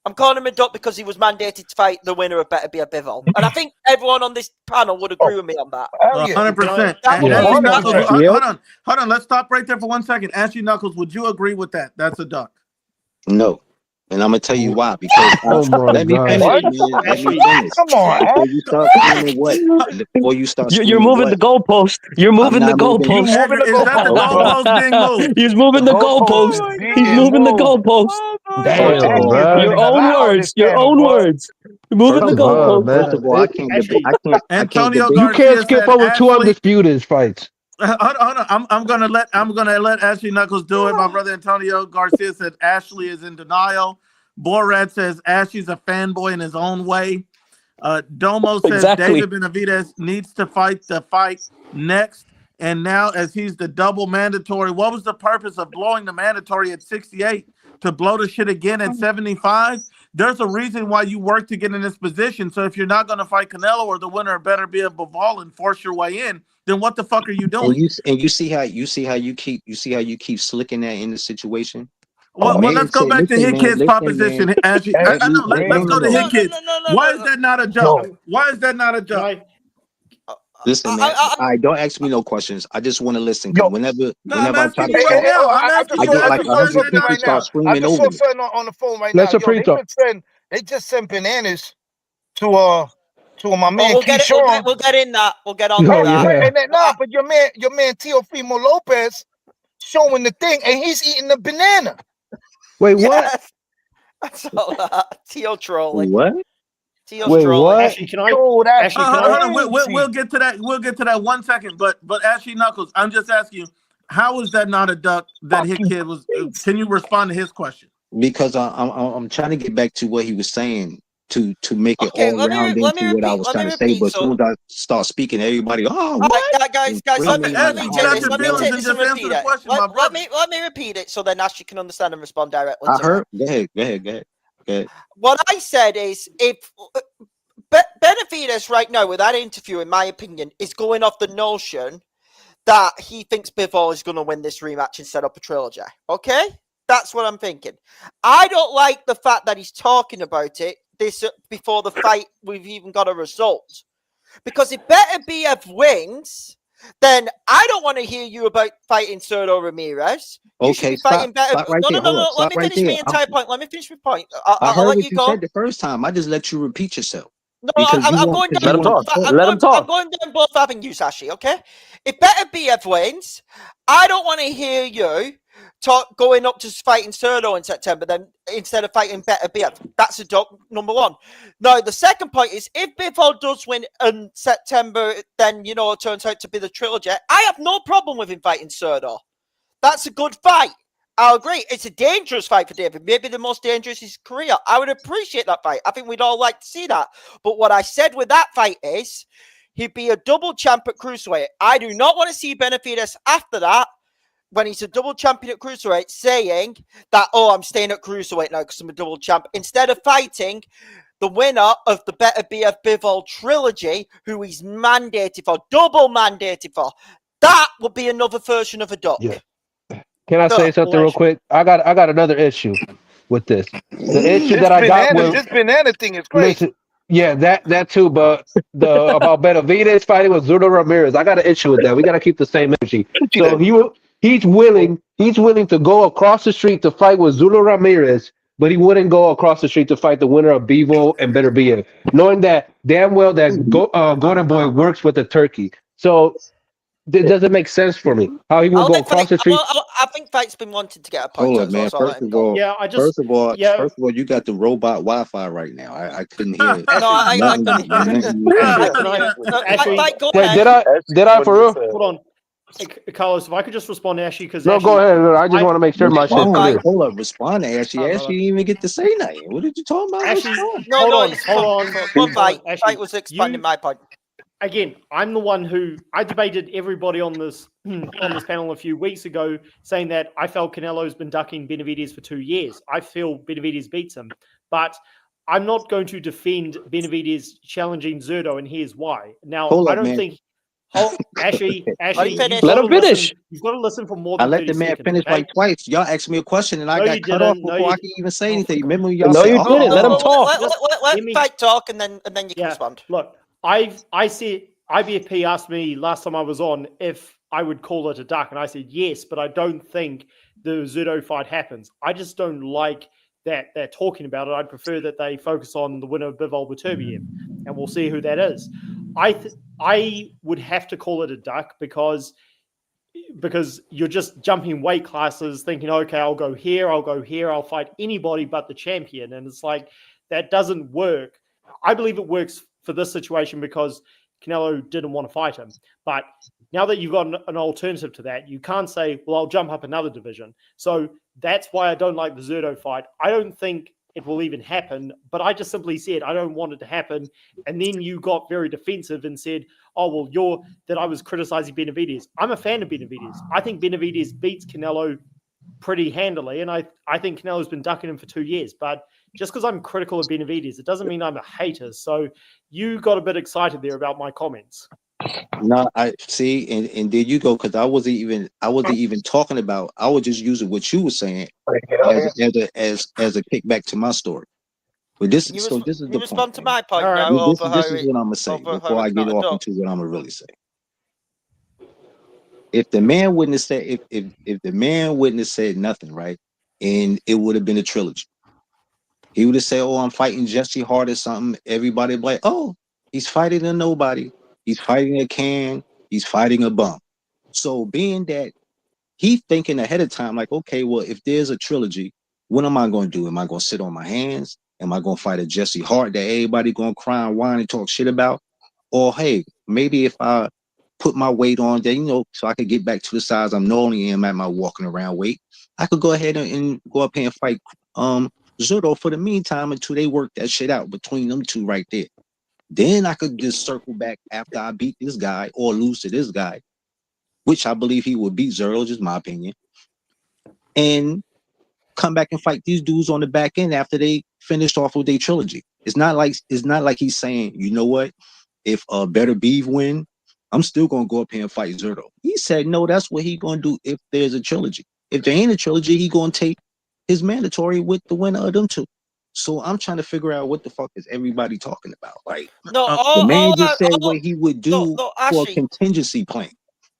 I'm calling him a duck because he was mandated to fight the winner of Better Be a Bivol. And I think everyone on this panel would agree with me on that. 100%. Ashley Knuckles, hold on. Let's stop right there for 1 second. Ashley Knuckles, would you agree with that? That's a duck. No. And I'm gonna tell you why. Because let me finish, man. Let me finish. Come on, Before you start saying what? Before you start, You're moving the goalpost. You're moving the goalpost. Is that the goalpost being moved? He's moving the goalpost. He's moving the goalpost. Damn, Your own words. Your own words. You're moving the goalpost. First of all, I can't. Antonio You Garcia can't skip said over two Ashley- undisputed fights. Hold on. I'm gonna let Ashley Knuckles do it. My brother Antonio Garcia said Ashley is in denial. Borat says Ashley's a fanboy in his own way. Domo says David Benavidez needs to fight the fight next. And now, as he's the double mandatory, what was the purpose of blowing the mandatory at 68 to blow the shit again at 75? There's a reason why you work to get in this position. So if you're not going to fight Canelo or the winner better be a Bivol and force your way in, then what the fuck are you doing? And you see how you keep slicking that in the situation. Well, let's go back to Hit Kid's proposition. Let's go to Hit Kids. Why is that not a joke? Why is that not a joke? Listen, man. I don't ask me no questions. I just want to listen. Whenever I try to talk, I get like 100 people start screaming over me. Something on the phone right Let's now. They just sent bananas to my man. We'll get in that. We'll get on that. But your man Teofimo Lopez showing the thing, and he's eating the banana. Wait, what? That's all that. Teo trolling. What? Teo's trolling. Ashley, can I? Hold on. We'll get to that. We'll get to that 1 second. But Ashley Knuckles, I'm just asking you, how is that not a duck that Hit Kid was? Can you respond to his question? Because I'm trying to get back to what he was saying to make it all round into what I was trying to say. But as soon as I start speaking, everybody, guys, let me repeat it so then Ashley can understand and respond directly. I heard. Go ahead. What I said is, if Benavidez right now with that interview, in my opinion, is going off the notion that he thinks Bivol is going to win this rematch and set up a trilogy. Okay, that's what I'm thinking. I don't like the fact that he's talking about it this before the fight we've even got a result, because if Better BF wins, then I don't want to hear you about fighting Sergio Ramirez. Okay, stop right there. No. Let me finish my entire point. Let me finish my point. I heard what you said the first time. I just let you repeat yourself. No, I'm going down. Let him talk. I'm going down both avenues, Sashi. Okay. If Better BF wins, I don't want to hear you going up to fighting Sergio in September, then instead of fighting Better BF. That's a number one. Now, the second point is, if Bivol does win in September, then it turns out to be the trilogy. I have no problem with him fighting Sergio. That's a good fight. I'll agree. It's a dangerous fight for David. Maybe the most dangerous in his career. I would appreciate that fight. I think we'd all like to see that. But what I said with that fight is he'd be a double champ at cruiserweight. I do not want to see Benavidez after that, when he's a double champion at cruiserweight, saying that, I'm staying at cruiserweight now because I'm a double champ, instead of fighting the winner of the Better BF Bivol trilogy, who he's double mandated for. That would be another version of a duck. Yeah. Can I say something real quick? I got another issue with this. The issue that I got with this banana thing is crazy. Listen, yeah, that too. But about Benavidez fighting with Zurdo Ramirez, I got an issue with that. We got to keep the same energy. So he's willing to go across the street to fight with Zurdo Ramirez, but he wouldn't go across the street to fight the winner of Bivol and Better BF, knowing that damn well that Golden Boy works with the turkey. So it doesn't make sense for me how he would go across the street. I think Fight's been wanting to get a point. Hold on, man. First of all, you got the robot Wi-Fi right now. I couldn't hear it. No, I couldn't hear it. Did I for real? Hold on. Hey, Carlos, if I could just respond to Ashley, because go ahead. I just want to make sure my shit's clear. Hold up, respond to Ashley. Ashley didn't even get to say nothing. What did you talk about? Ashley, hold on. Fight was expanding my point. Again, I'm the one who I debated everybody on this panel a few weeks ago, saying that I felt Canelo's been ducking Benavidez for 2 years. I feel Benavidez beats him, but I'm not going to defend Benavidez challenging Zerdo, and here's why. Now, Hold I up, don't man. think. Ashley, Let him finish. You've got to listen for more I than let 30 the man seconds. finish Okay? like twice. Y'all asked me a question and I No, got you cut off didn't. No, before you. I could even say Oh, anything. for Remember when y'all No, said, you didn't. Let him "Oh, talk. Let Fight talk, and then you can respond. Look, I said IBFP asked me last time I was on if I would call it a duck, and I said yes, but I don't think the Zerdo fight happens. I just don't like that they're talking about it. I'd prefer that they focus on the winner of Bivol Beterbiev, and we'll see who that is. I would have to call it a duck because you're just jumping weight classes, thinking, okay, I'll go here, I'll fight anybody but the champion, and it's like that doesn't work. I believe it works for this situation because Canelo didn't want to fight him, but now that you've got an alternative to that, you can't say, well, I'll jump up another division. So that's why I don't like the Zerdo fight. I don't think it will even happen, but I just simply said I don't want it to happen. And then you got very defensive and said, oh, well, that I was criticizing Benavidez. I'm a fan of Benavidez. I think Benavidez beats Canelo pretty handily, and I think Canelo's been ducking him for 2 years. But just because I'm critical of Benavidez, it doesn't mean I'm a hater. So you got a bit excited there about my comments. no, I see," and there you go, because I wasn't even talking about. I was just using what you were saying as a kickback to my story. But this is the point. Respond to my point All right. now. This is what I'm gonna say before I get off into what I'm gonna really say. If the man wouldn't have said if the man wouldn't have said nothing, right, and it would have been a trilogy, he would have said, "Oh, I'm fighting Jesse Hart or something." Everybody would be like, "Oh, he's fighting a nobody. He's fighting a can. He's fighting a bum." So being that he thinking ahead of time, like, okay, well, if there's a trilogy, what am I going to do? Am I going to sit on my hands? Am I going to fight a Jesse Hart that everybody going to cry and whine and talk shit about? Or hey, maybe if I put my weight on, then so I could get back to the size I'm normally am at my walking around weight, I could go ahead and go up here and fight Zerdo for the meantime until they work that shit out between them two right there. Then I could just circle back after I beat this guy or lose to this guy, which I believe he would beat Zerdo, just my opinion, and come back and fight these dudes on the back end after they finished off with their trilogy. It's not like he's saying, you know what, if Better Beef win, I'm still gonna go up here and fight Zerdo. He said no, that's what he gonna do if there's a trilogy. If there ain't a trilogy, he gonna take his mandatory with the winner of them two. So I'm trying to figure out what the fuck is everybody talking about. Like, the man just said what he would do for a contingency plan.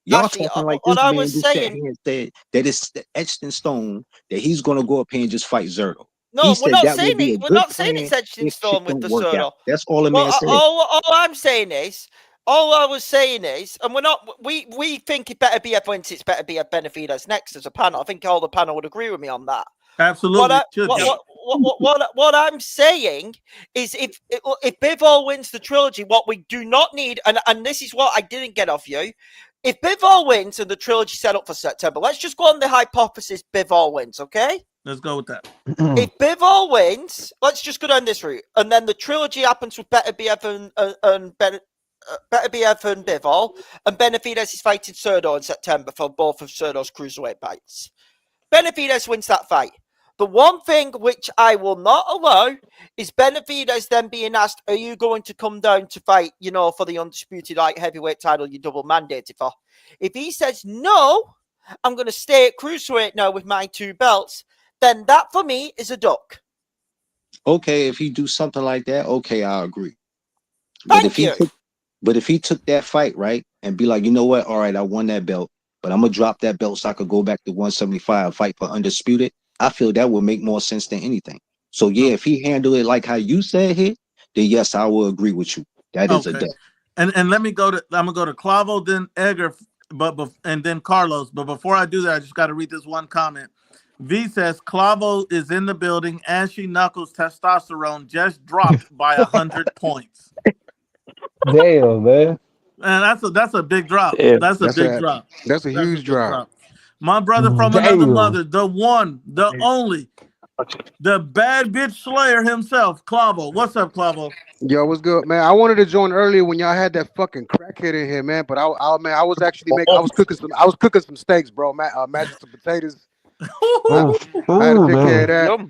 Y'all talking like this man just sat here and said that it's etched in stone that he's gonna go up here and just fight Zerdo. No, we're not saying it. We're not saying it's etched in stone with the Zerdo. That's all the man said. All I'm saying is, all I was saying is, and we're not. We think it better be a wins. It's better be a Benavidez next as a panel. I think all the panel would agree with me on that. Absolutely. What I'm saying is, if Bivol wins the trilogy, what we do not need, and this is what I didn't get off you. If Bivol wins and the trilogy set up for September, let's just go on the hypothesis Bivol wins, okay? Let's go with that. If Bivol wins, let's just go down this route, and then the trilogy happens with Better BF and Bivol, and Benavidez is fighting Zerdo in September for both of Zerdo's cruiserweight fights. Benavidez wins that fight. The one thing which I will not allow is Benavidez then being asked, are you going to come down to fight, for the undisputed light heavyweight title you double mandated for? If he says, no, I'm going to stay at cruiserweight now with my 2 belts, then that for me is a duck. Okay, if he do something like that, okay, I agree. But if he took that fight, right, and be like, you know what, all right, I won that belt, but I'm going to drop that belt so I could go back to 175, fight for undisputed, I feel that would make more sense than anything. So yeah, if he handled it like how you said here, then yes, I will agree with you. That is a duck. And I'm gonna go to Clavo, then Edgar, and then Carlos. But before I do that, I just got to read this one comment. V says Clavo is in the building. Ashy Knuckles testosterone just dropped by 100 points. Damn, man. And that's a big drop. Yeah. That's a big drop. That's a huge drop. My brother from another mother, the one, the only, the bad bitch slayer himself, Clavo. What's up, Clavo? Yo, what's good, man? I wanted to join earlier when y'all had that fucking crackhead in here, man. But I was actually I was cooking some steaks, bro. Mashed some potatoes. I had to take care of that.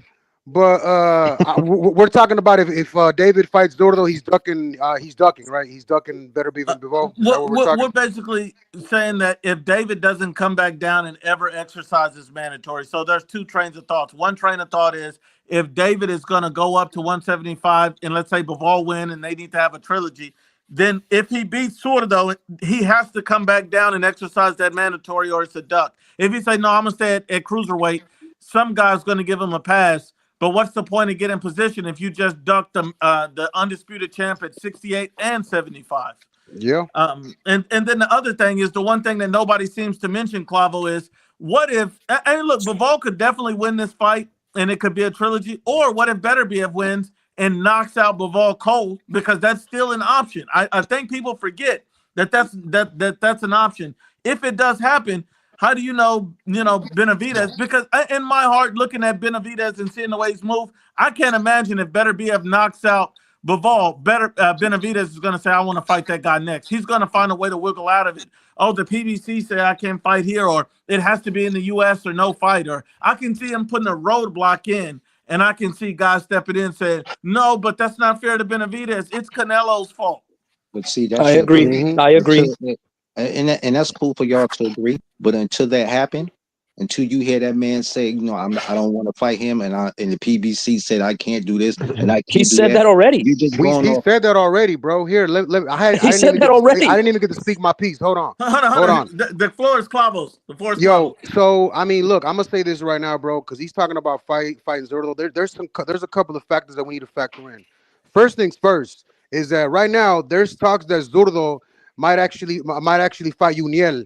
But we're talking about if David fights Zurdo, he's ducking. He's ducking, right? He's ducking better be than Bivol. Is that what we're talking? We're basically saying that if David doesn't come back down and ever exercises mandatory, so there's two trains of thoughts. One train of thought is if David is going to go up to 175 and let's say Bivol win and they need to have a trilogy, then if he beats Zurdo, he has to come back down and exercise that mandatory or it's a duck. If he say, no, I'm going to stay at cruiserweight, some guy's going to give him a pass. But what's the point of getting in position if you just ducked the undisputed champ at 68 and 75? Yeah. And then the other thing is the one thing that nobody seems to mention, Clavo, is what if, and look, Bivol could definitely win this fight and it could be a trilogy, or what if Beterbiev wins and knocks out Bivol cold, because that's still an option. I think people forget that's an option. If it does happen, how do you know Benavidez? Because in my heart, looking at Benavidez and seeing the way he's moved, I can't imagine if Beterbiev knocks out Bivol, Benavidez is going to say, I want to fight that guy next. He's going to find a way to wiggle out of it. Oh, the PBC say I can't fight here, or it has to be in the U.S. or no fight. Or I can see him putting a roadblock in, and I can see guys stepping in saying, no, but that's not fair to Benavidez. It's Canelo's fault. But see, that's I your agree. opinion. I agree. And that's cool for y'all to agree. But until that happen, until you hear that man say, I don't want to fight him, and the PBC said I can't do this, and I can't He do said that. that already. You just He going off. said that already, bro. Here, He said that already. I didn't even get to speak my piece. Hold on. Hold on. The floor is Clavos. The floor is Yo, Clavos. so I mean, look, I'm gonna say this right now, bro, because he's talking about fighting Zurdo. There's a couple of factors that we need to factor in. First things first is that right now there's talks that Zurdo might actually fight Uniel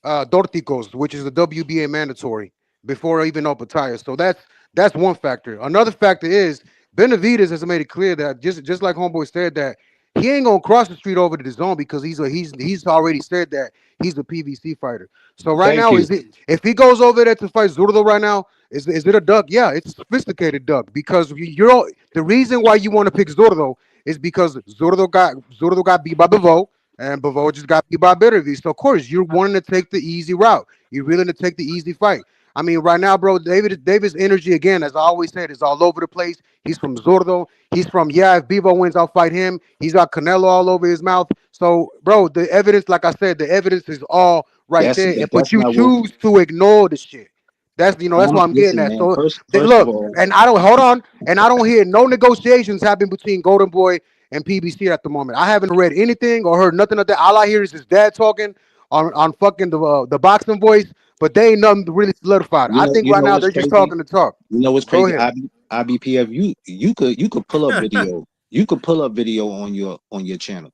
Dorticos, which is the WBA mandatory before even Opataya. So that's one factor. Another factor is Benavidez has made it clear that just like Homeboy said, that he ain't gonna cross the street over to the zone because he's already said that he's a PVC fighter. So right Thank now, you. is it if he goes over there to fight Zurdo right now, is it a duck? Yeah, it's a sophisticated duck because the reason why you want to pick Zurdo is because Zurdo got beat by Bivol. And Bivol just got beat by Benavidez. So of course you're wanting to take the easy route. You're willing to take the easy fight. I mean, right now, bro, David's energy again, as I always said, is all over the place. He's from Zurdo. He's from if Bivol wins, I'll fight him. He's got Canelo all over his mouth. So, bro, the evidence, like I said, the evidence is all right there. But you choose to ignore the shit. That's that's what I'm getting at. Man, So first look, of all, and I don't hear no negotiations happen between Golden Boy and PBC at the moment. I haven't read anything or heard nothing of that. All I hear is his dad talking on fucking the boxing voice, but they ain't nothing really solidified. I think right now they're just talking to talk. You know what's Go crazy? ahead. IBPF, you could pull up video. You could pull up video on your channel.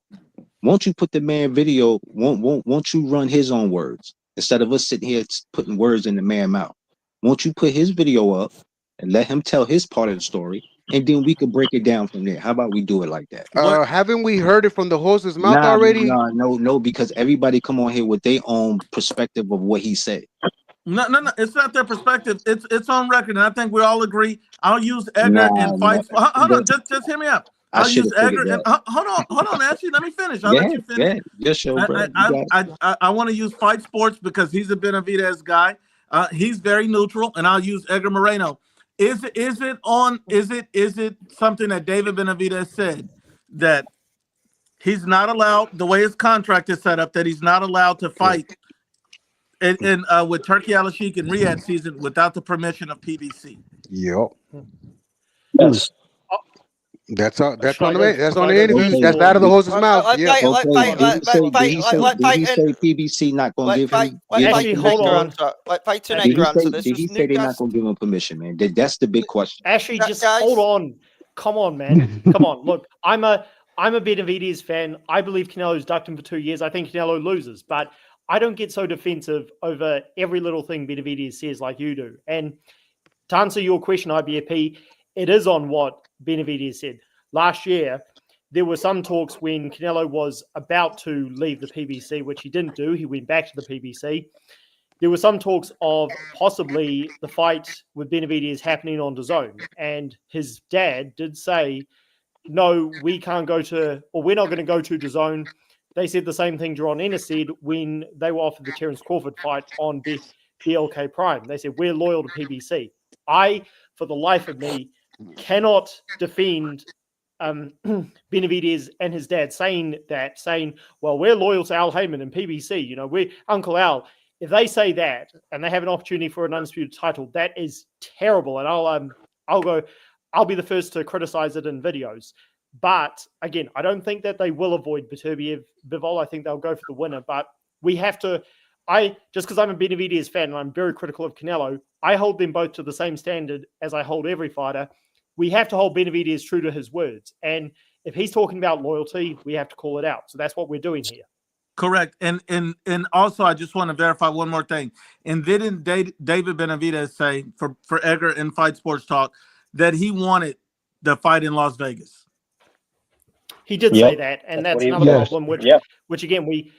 Won't you put the man video? Won't you run his own words instead of us sitting here putting words in the man's mouth? Won't you put his video up and let him tell his part of the story, and then we could break it down from there? How about we do it like that? Haven't we heard it from the horse's mouth already? No, because everybody come on here with their own perspective of what he said. No, it's not their perspective. It's on record, and I think we all agree. I'll use Edgar in fights. Hold on, just hear me out. I'll use Edgar. And, hold on, Ashley. Let me finish. I'll let you finish. Yes, show, bro. I want to use Fight Sports because he's a Benavidez guy. He's very neutral, and I'll use Edgar Moreno. Is it something that David Benavidez said that he's not allowed, the way his contract is set up, that he's not allowed to fight in with Turkey Al-Sheikh in Riyadh season without the permission of PBC? Yep. Yes. That's on the interview. That's out of the horse's mouth. Yeah. Did he say PBC not going to give him? Actually, hold on. Did he say they're not going to give him permission, man? That's the big question. Actually, just hold on. Come on, man. Come on. Look, I'm a Benavidez fan. I believe Canelo's ducked him for 2 years. I think Canelo loses, but I don't get so defensive over every little thing Benavidez says like you do. And to answer your question, IBFP, it is on what Benavidez said. Last year, there were some talks when Canelo was about to leave the PBC, which he didn't do. He went back to the PBC. There were some talks of possibly the fight with Benavidez happening on DAZN. And his dad did say, no, we can't go to, or we're not going to go to DAZN. They said the same thing Jerron Ennis said when they were offered the Terence Crawford fight on BLK Prime. They said, we're loyal to PBC. I for the life of me, cannot defend Benavidez and his dad saying, well, we're loyal to Al Heyman and PBC, you know, we're Uncle Al. If they say that and they have an opportunity for an undisputed title, that is terrible. And I'll be the first to criticize it in videos. But again, I don't think that they will avoid Bivol. I think they'll go for the winner. But we have to, just because I'm a Benavidez fan and I'm very critical of Canelo, I hold them both to the same standard as I hold every fighter. We have to hold Benavidez true to his words. And if he's talking about loyalty, we have to call it out. So that's what we're doing here. Correct. And also, I just want to verify one more thing. And didn't David Benavidez say for Edgar in Fight Sports Talk that he wanted the fight in Las Vegas? He did say that, and that's another problem. Which again,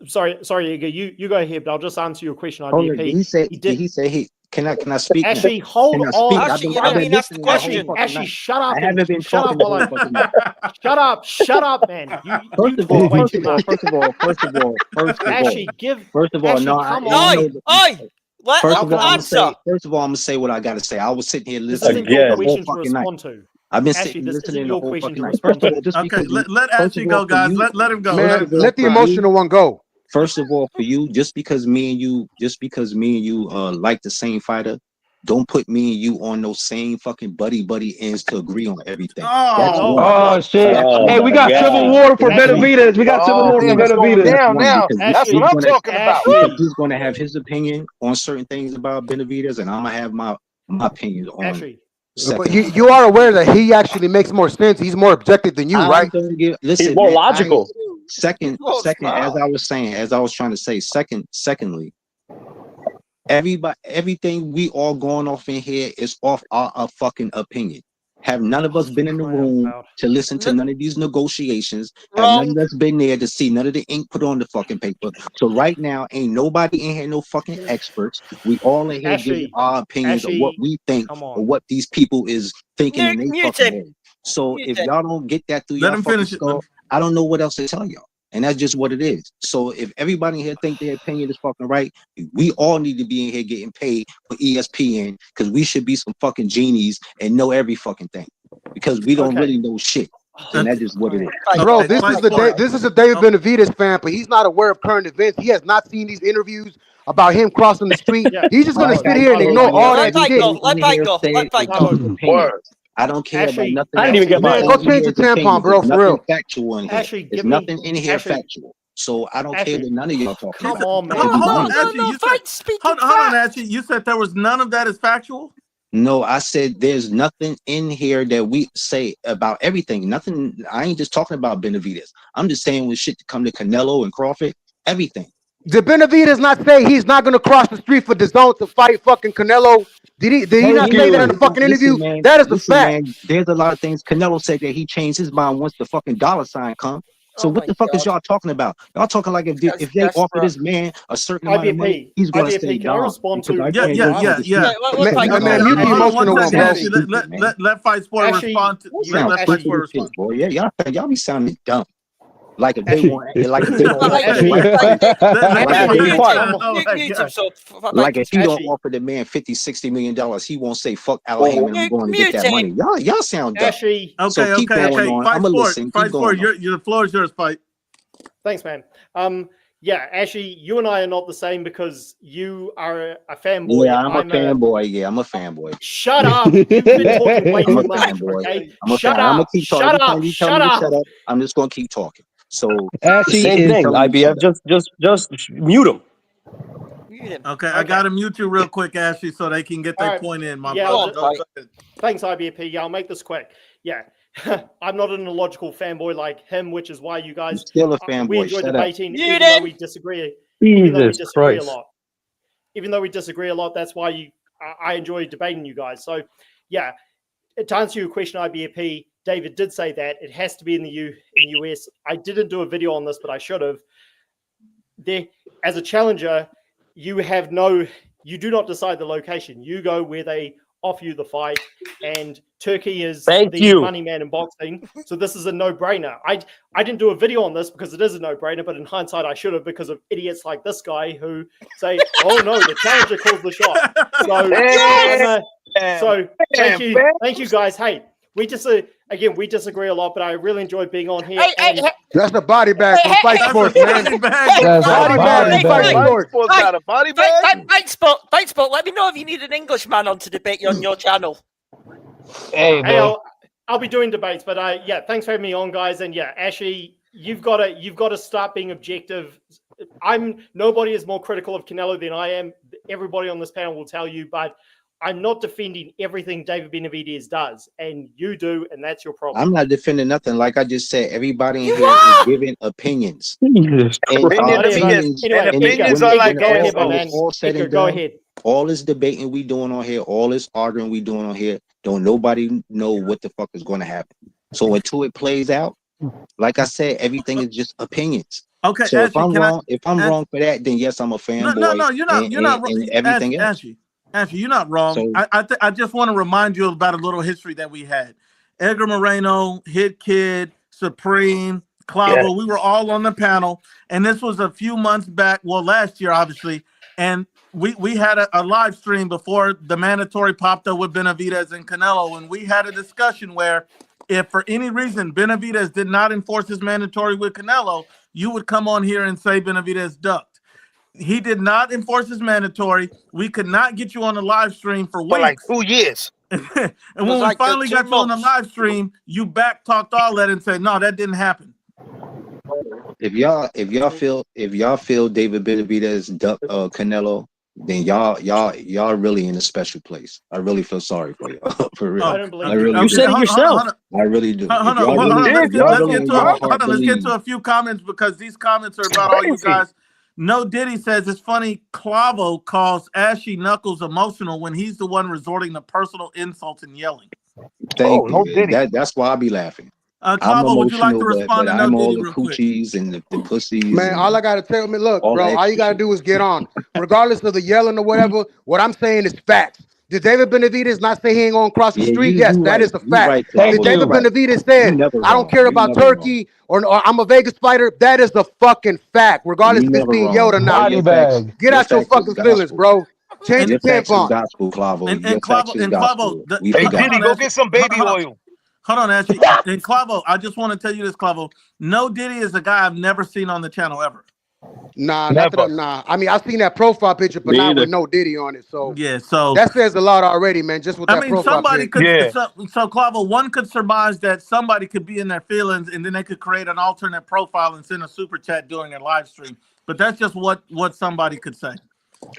sorry, Edgar, you go ahead, but I'll just answer your question. Did he say can I speak? Actually, hold on. Actually, you let me ask the question. Actually, shut up. I haven't been talking Shut up, man. First of all, I'm gonna say what I gotta say. I was sitting here listening the whole fucking night. I've been sitting listening the whole fucking night. Okay, let Ashley go, guys. Let him go. Man, let the emotional one go. First of all, for you, just because me and you like the same fighter, don't put me and you on those same fucking buddy ends to agree on everything. Oh shit! Hey, we got civil war for Benavidez. We got civil war for Benavidez. Now, that's what I'm talking about. He's going to have his opinion on certain things about Benavidez, and I'm gonna have my opinion on. But you are aware that he actually makes more sense. He's more objective than you, right? Listen, he's more logical. Second, as I was trying to say, secondly, everything we all going off in here is off our fucking opinion. Have none of us been in the room to listen to none of these negotiations? Have none of us been there to see none of the ink put on the fucking paper? So right now, ain't nobody in here no fucking experts. We all in here giving our opinions of what we think or what these people is thinking in their fucking head. So if y'all don't get that through your fucking skull, I don't know what else to tell y'all. And that's just what it is. So if everybody here think their opinion is fucking right, we all need to be in here getting paid for ESPN because we should be some fucking genies and know every fucking thing because we don't really know shit. And that's just what it is. Bro, this is a David Benavidez fan, but he's not aware of current events. He has not seen these interviews about him crossing the street. He's just going to sit here and ignore all that shit. Let fight go. I don't care about nothing. I didn't even get my go change the tampon, bro, for real. Factual in here. There's nothing in here factual. So I don't care what none of y'all talking about. Come on, man. Hold on, Ashley. You said there was none of that is factual? No, I said there's nothing in here that we say about everything. Nothing. I ain't just talking about Benavidez. I'm just saying with shit to come to Canelo and Crawford, everything. Did Benavidez not say he's not going to cross the street for DAZN to fight fucking Canelo? Did he not say that in the fucking interview? Man, that is the fact. Man, there's a lot of things. Canelo said that he changed his mind once the fucking dollar sign come. So what the fuck is y'all talking about? Y'all talking like if they offer this man a certain amount of money, he's going to say can I respond to yeah. Man, you be emotional one, bro. Let Fight Sport respond to let Fight Sport respond. Boy, yeah, y'all be sounding dumb. Like if they want, like if they don't, like if he don't offer the man $50-60 million, he won't say fuck Al Heyman. I'm going to get that money. Y'all sound dumb. Okay. Fight Sport. The floor is yours. Fight. Thanks, man. Yeah, Ashley, you and I are not the same because you are a fanboy. Yeah, I'm a fanboy. Yeah, I'm a fanboy. Shut up. You've been talking way too much. Okay? Shut up. Shut up. Shut up. I'm just going to keep talking. So same thing, IBF. Just mute him. Okay, I gotta mute you real quick, Ashley, so they can get their point in. My brother. Thanks, IBP. Yeah, I'll make this quick. Yeah, I'm not an illogical fanboy like him, which is why you guys still a fanboy. We enjoy debating, even though we disagree. A lot. Even though we disagree a lot, that's why I enjoy debating you guys. So, yeah, to answer your question, IBP. David did say that it has to be in the US. I didn't do a video on this, but I should have. As a challenger, you do not decide the location. You go where they offer you the fight, and Turkey is the money man in boxing. So this is a no-brainer. I didn't do a video on this because it is a no-brainer, but in hindsight, I should have because of idiots like this guy who say, "Oh no, the challenger calls the shot." So So thank you guys. Hey, we just again we disagree a lot, but I really enjoyed being on here. That's the body bag for fight sports, man. That's Body a bag for fight sports. Got a body bag. Fight sport. Let me know if you need an Englishman on to debate you on your channel. Hey, man. I'll be doing debates, but yeah, thanks for having me on, guys. And yeah, Ashley, you've got to start being objective. Nobody is more critical of Canelo than I am. Everybody on this panel will tell you, but I'm not defending everything David Benavidez does, and you do, and that's your problem. I'm not defending nothing. Like I just said, everybody in here is giving opinions. Jesus And opinions are like go ahead, man. All said and go done, ahead. all this debating we doing on here, all this arguing we doing on here, don't nobody know what the fuck is going to happen. So until it plays out, like I said, everything is just opinions. Okay, so Ashley, if I'm wrong for that, then yes, I'm a fanboy. No, you're not wrong. And everything else. Ashley, you're not wrong. So, I just want to remind you about a little history that we had. Edgar Moreno, Hit Kid, Supreme, Clavo, we were all on the panel, and this was a few months back, well, last year, obviously, and we had a live stream before the mandatory popped up with Benavidez and Canelo, and we had a discussion where if for any reason Benavidez did not enforce his mandatory with Canelo, you would come on here and say Benavidez ducked. He did not enforce his mandatory. We could not get you on the live stream for weeks. For like 2 years. And when we finally got you on the live stream, you back talked all that and said, no, that didn't happen. If y'all feel David Benavidez duck Canelo, then y'all really in a special place. I really feel sorry for y'all. For real. I don't believe I really you said it yourself. I really do. Let's get to a few comments because these comments are about all you guys. No Diddy says it's funny Clavo calls Ashy Knuckles emotional when he's the one resorting to personal insults and yelling. Thank you. That's why I be laughing. Clavo, would you like to respond to I'm No all Diddy the real quick? coochies and the pussies. Man, all I gotta tell me, look, bro, all you gotta do is get on. Regardless of the yelling or whatever, what I'm saying is facts. Did David Benavidez not say he ain't gonna cross the street? Yes, that is a fact. Did David Benavidez said, I don't care about Turkey or I'm a Vegas fighter? That is a fucking fact. Regardless if it's being yelled or not. Get out your fucking feelings, bro. Change your tampon. And Clavo, hey, Diddy, go get some baby oil. Hold on, Ashley. And Clavo, I just want to tell you this, Clavo. No Diddy is a guy I've never seen on the channel ever. Nah. I mean, I've seen that profile picture, but not with no Diddy on it. So yeah, so that says a lot already, man. Just with that profile picture. So Clavo, one could surmise that somebody could be in their feelings, and then they could create an alternate profile and send a super chat during a live stream. But that's just what somebody could say.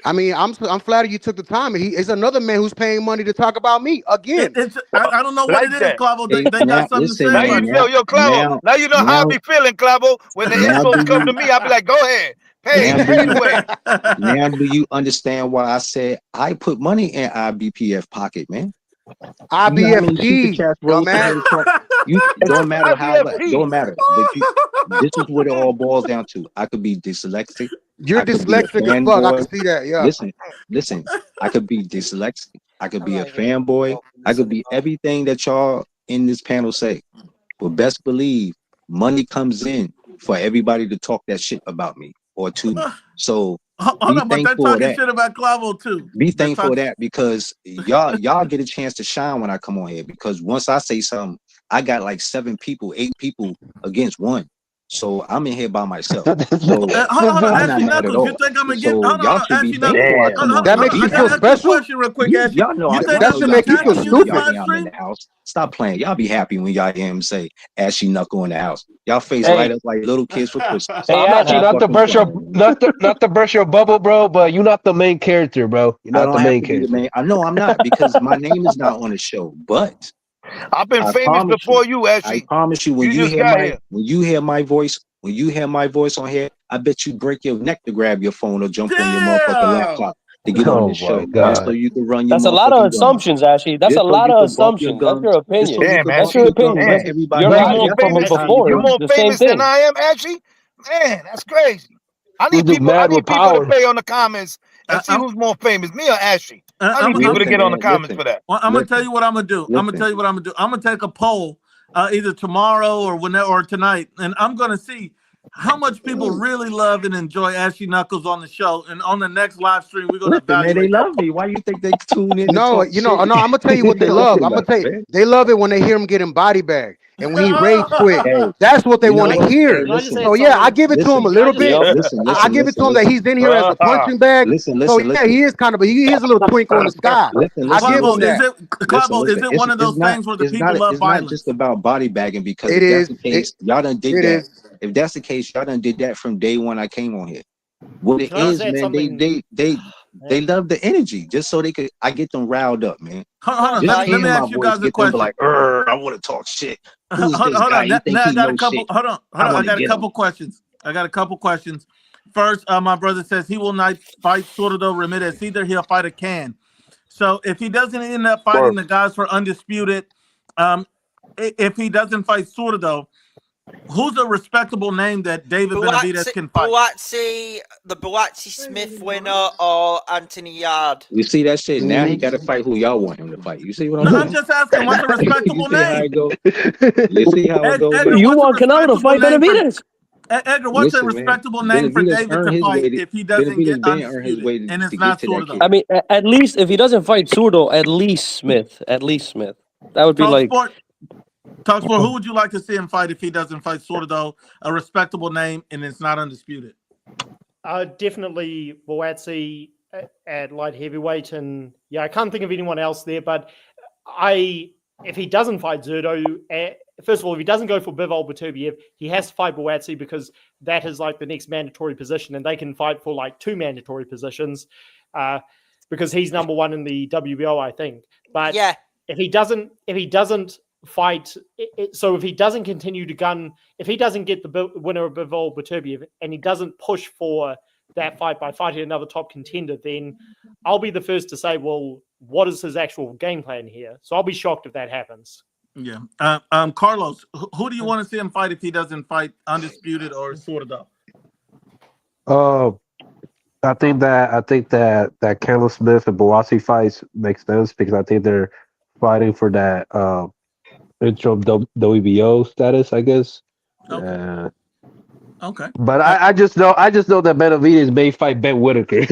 I mean, I'm flattered you took the time. He's another man who's paying money to talk about me again. I don't know what it is, Clavo. They got something to say. Yo, Clavo. Now you know how I be feeling, Clavo. When the insults come to me, I be like, go ahead. Pay anyway. Now do you understand why I said I put money in IBPF pocket, man? IBFG, man. You don't matter how, don't matter. But this is what it all boils down to. I could be dyslexic. You're dyslexic as fuck. I can see that. Yeah. Listen. I could be dyslexic. I could be a fanboy. I could be everything that y'all in this panel say. But best believe, money comes in for everybody to talk that shit about me or to me. So hold on, but they're talking shit about Clavo too. Be thankful for that because y'all get a chance to shine when I come on here. Because once I say something, I got like 8 people against 1. So I'm in here by myself. So hold on, Ashley Knuckles. You think I'm gonna get? Hold on, Ashley Knuckles. That makes you feel special. Question real quick, Ashley. Y'all know that should make you feel stupid. I'm in the house. Stop playing. Y'all be happy when y'all hear him say Ashley Knuckle in the house. Y'all face light up like little kids for Christmas. Hey, Ashley, not to burst your bubble, bro, but you're not the main character, bro. You're not the main character. I know I'm not because my name is not on the show, but I've been famous before you, Ashley. I promise you, when you hear my voice on here, I bet you break your neck to grab your phone or jump on your motherfucking laptop to get on the show. So you can run your That's a lot of assumptions, Ashley. That's a lot of assumptions. That's your opinion. That's your opinion. You're more famous than I am, Ashley? Man, that's crazy. I need people to pay on the comments and see who's more famous, me or Ashley. I need people to get on the comments for that. Well, I'm gonna tell you what I'm gonna do. I'm gonna take a poll either tomorrow or whenever or tonight, and I'm gonna see how much people really love and enjoy Ashy Knuckles on the show, and on the next live stream, we're gonna Listen, man, they evaluate that. love me. Why you think they tune in to No, talk you know, shit? no, I'm gonna tell you what they love. I'm gonna tell you, Man. they love it when they hear him getting body bag and when he rage quit. Hey, That's what they you know want to what? hear. Hey, Can I just listen, So add yeah, I something? give it to him a listen, little Can I bit. just I give it to him that he's in here as a punching bag. listen, So yeah, he is kind of, he is a little twinkle in the sky. I give him Clavo, is that. it Clavo? Is it one of those things where the people love it's not violence? just about body bagging, because It if that's is. the case, y'all done did It that. is. If that's the case, y'all done did that from day one I came on here. What it Can I just is, add man, something? they love the energy just so they could. I get them riled up, man. Hold on, Just let me hearing my ask you voice guys a get them be question. like, I want to talk shit. Who's Hold this guy? on. You think Now I he got a knows couple. shit? Hold on. I got a couple questions. First, my brother says he will not fight Sordo Ramirez either. He'll fight a can. So if he doesn't end up fighting the guys for undisputed, if he doesn't fight Sordo, who's a respectable name that David Benavidez can fight? The Buatsi Smith winner or Anthony Yard? You see that shit? Now he got to fight who y'all want him to fight. You see what I'm No, saying? I'm just asking, what's a respectable You see how name? it go? You see how it goes? Edgar, You what's a want Canelo to fight respectable name for Benavidez? Edgar? What's a Listen, man, respectable name for Benavidez David earned to his fight way to- if he doesn't get Benavidez been earned his undisputed way and it's to not get to that Sordo? I mean, at least if he doesn't fight Zurdo, at least Smith. At least Smith. That would be like. Talk sport. Who would you like to see him fight if he doesn't fight Sordo? A respectable name and it's not undisputed. Definitely Buatsi at light heavyweight, and yeah, I can't think of anyone else there. But if he doesn't fight Zurdo, first of all, if he doesn't go for Bivol Beterbiev, he has to fight Buatsi because that is like the next mandatory position, and they can fight for like 2 mandatory positions because he's number 1 in the WBO, I think. But yeah, if he doesn't fight, so if he doesn't continue to gun, if he doesn't get the winner of Bivol Beterbiev and he doesn't push for that fight by fighting another top contender, then I'll be the first to say, well, what is his actual game plan here? So I'll be shocked if that happens. Yeah. Carlos, who do you want to see him fight if he doesn't fight undisputed or Sordo? I think that Canelo Smith and Buatsi fights makes sense because I think they're fighting for that interim WBO status, I guess. Okay. Okay. But I just know that Benavidez may fight Ben Whitaker.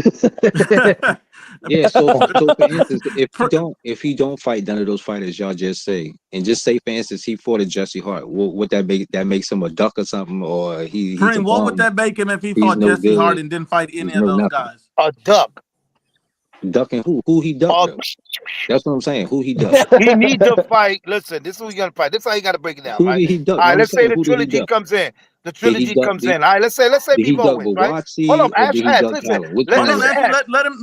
Yeah, so for instance, if he don't fight none of those fighters y'all just say, and just say for instance he fought a Jesse Hart, would that makes him a duck or something, or he's a what would bum? that make him if he He's fought no Jesse good. Hart and didn't fight any He's of no those nothing. guys? A duck. Ducking who? Who he ducked? That's what I'm saying. Who he ducked? He needs to fight. Listen, this is who he gonna fight. This is how you gotta break it down, Who right? did he duck? All right, I'm let's say saying, the who did he trilogy duck? comes in. The Did he trilogy duck? comes in. All right, let's say Did he Bevo duck wins, right? Buatsi, Hold on, or did he duck listen. Canelo? Which one is it? Let him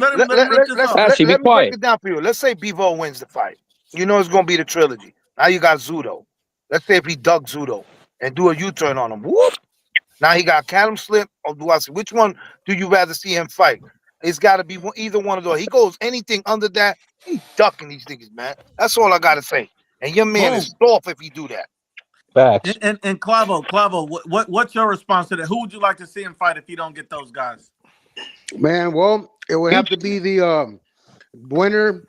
rip this off. Ashley, be Let me break quiet. it down for you. Let's say Bevo wins the fight. You know it's gonna be the trilogy. Now you got Zudo. Let's say if he ducked Zudo and do a U-turn on him. Whoop. Now he got Callum Slip or Buatsi. Which one do you rather see him fight? It's got to be either one of those. He goes anything under that, he's ducking these niggas, man. That's all I gotta say. And your man is soft if you do that. Facts. And Clavo, what's your response to that? Who would you like to see him fight if he don't get those guys? Man, well, it would have to be the winner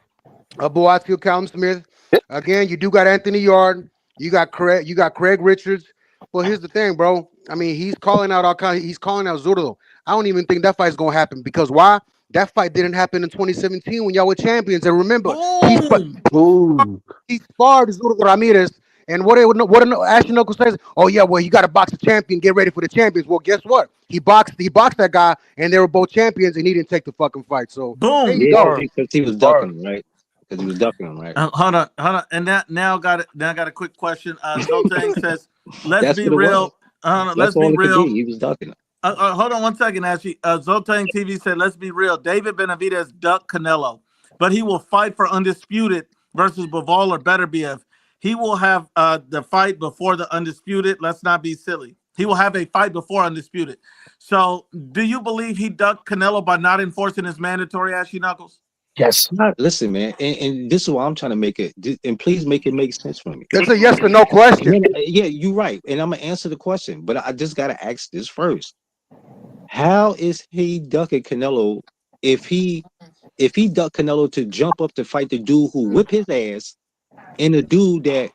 of Buatsi Callum Smith. Again, you do got Anthony Yard. You got Craig Richards. Well, here's the thing, bro. I mean, he's calling out he's calling out Zurdo. I don't even think that fight's gonna happen because why? That fight didn't happen in 2017 when y'all were champions. And remember, he sparred Zurdo Ramirez. And what Ashley Knuckles says, oh yeah, well, you got to box a champion, get ready for the champions. Well, guess what? He boxed that guy, and they were both champions, and he didn't take the fucking fight. So boom, there you Yeah, go. because he was ducking, right? Because he was ducking him, right? Hold on. And now I got a quick question. Zoltang says, let's That's be what it real. was. Let's That's all be it could real. be. He was ducking him. Hold on 1 second, Ashley. Zoltang TV said, let's be real. David Benavidez ducked Canelo, but he will fight for undisputed versus Bivol or Beterbiev. He will have the fight before the undisputed. Let's not be silly. He will have a fight before undisputed. So do you believe he ducked Canelo by not enforcing his mandatory, Ashley Knuckles? Yes. Listen, man, and this is why I'm trying to make it, and please make it make sense for me. That's a yes or no question. Yeah, you're right, and I'm gonna answer the question, but I just gotta ask this first. How is he ducking Canelo if he ducked Canelo to jump up to fight the dude who whip his ass, and the dude that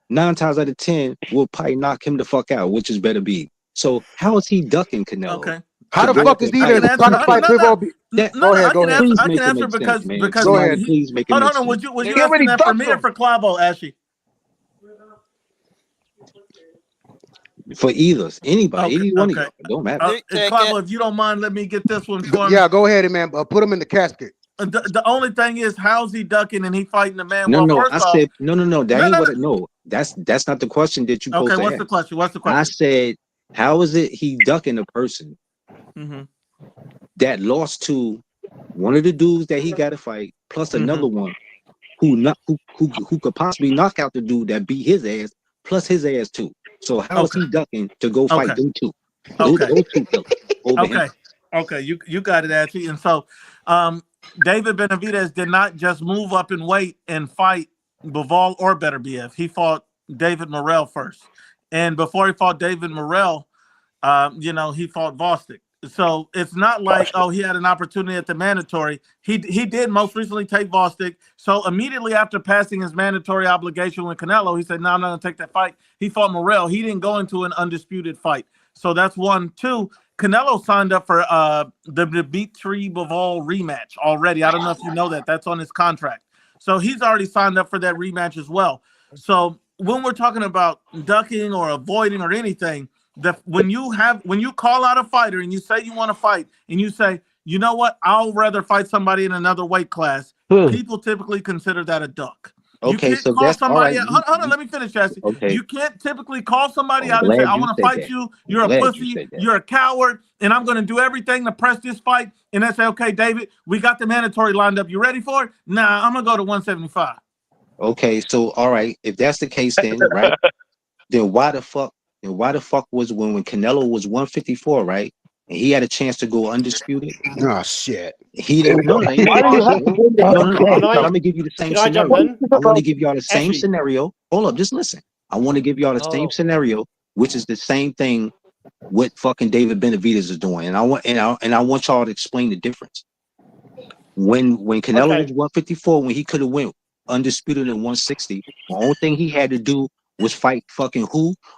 9 times out of 10 will probably knock him the fuck out, which is Beterbiev? So how is he ducking Canelo? Okay. How the fuck is he trying to fight Bivol? Go ahead, go ahead. I can answer because go ahead. Please make it hold make on. sense. Was you asking that for me or for Clavo, Ashy? For either anybody, any one of y'all, it don't matter. Clavo, if you don't mind, let me get this one for him. Yeah, go ahead, man. Put him in the casket. The only thing is, how's he ducking and he fighting the man? No, well, no, first I off, said no. That ain't what. No, that's not the question that you. Okay, what's the question? What's the question? I said, how is it he ducking a person that lost to one of the dudes that he got to fight, plus another one who could possibly knock out the dude that beat his ass, plus his ass too. So how is he ducking to go fight them two? Those two killers over him. Okay, you got it, Ashley. And so, David Benavidez did not just move up in weight and fight Bivol or Beterbiev. He fought David Morrell first, and before he fought David Morrell, he fought Vostok. So it's not like, oh, he had an opportunity at the mandatory. He did most recently take Vostok. So immediately after passing his mandatory obligation with Canelo, he said, no, I'm not going to take that fight. He fought Morrell. He didn't go into an undisputed fight. So that's 1. 2, Canelo signed up for the Dimitri Bivol rematch already. I don't know if you know that. That's on his contract. So he's already signed up for that rematch as well. So when we're talking about ducking or avoiding or anything, when you call out a fighter and you say you want to fight and you say, you know what, I'll rather fight somebody in another weight class, people typically consider that a duck. Okay, you can't so call that's somebody all right. out. Hold on, let me finish, Jesse. Okay. You can't typically call somebody out and say, I want to fight you. You're a pussy. You're a coward. And I'm going to do everything to press this fight. And then say, okay, David, we got the mandatory lined up. You ready for it? Nah, I'm going to go to 175. Okay, so all right. If that's the case then, right? Then why the fuck was when Canelo was 154, right? And he had a chance to go undisputed. Oh shit. He didn't know. I'm gonna give you the same scenario. I want to give y'all the same scenario. Hold up, just listen. I want to give y'all the same scenario, which is the same thing what fucking David Benavidez is doing. And I want y'all to explain the difference. When Canelo was 154, when he could have went undisputed in 160, the only thing he had to do was fight fucking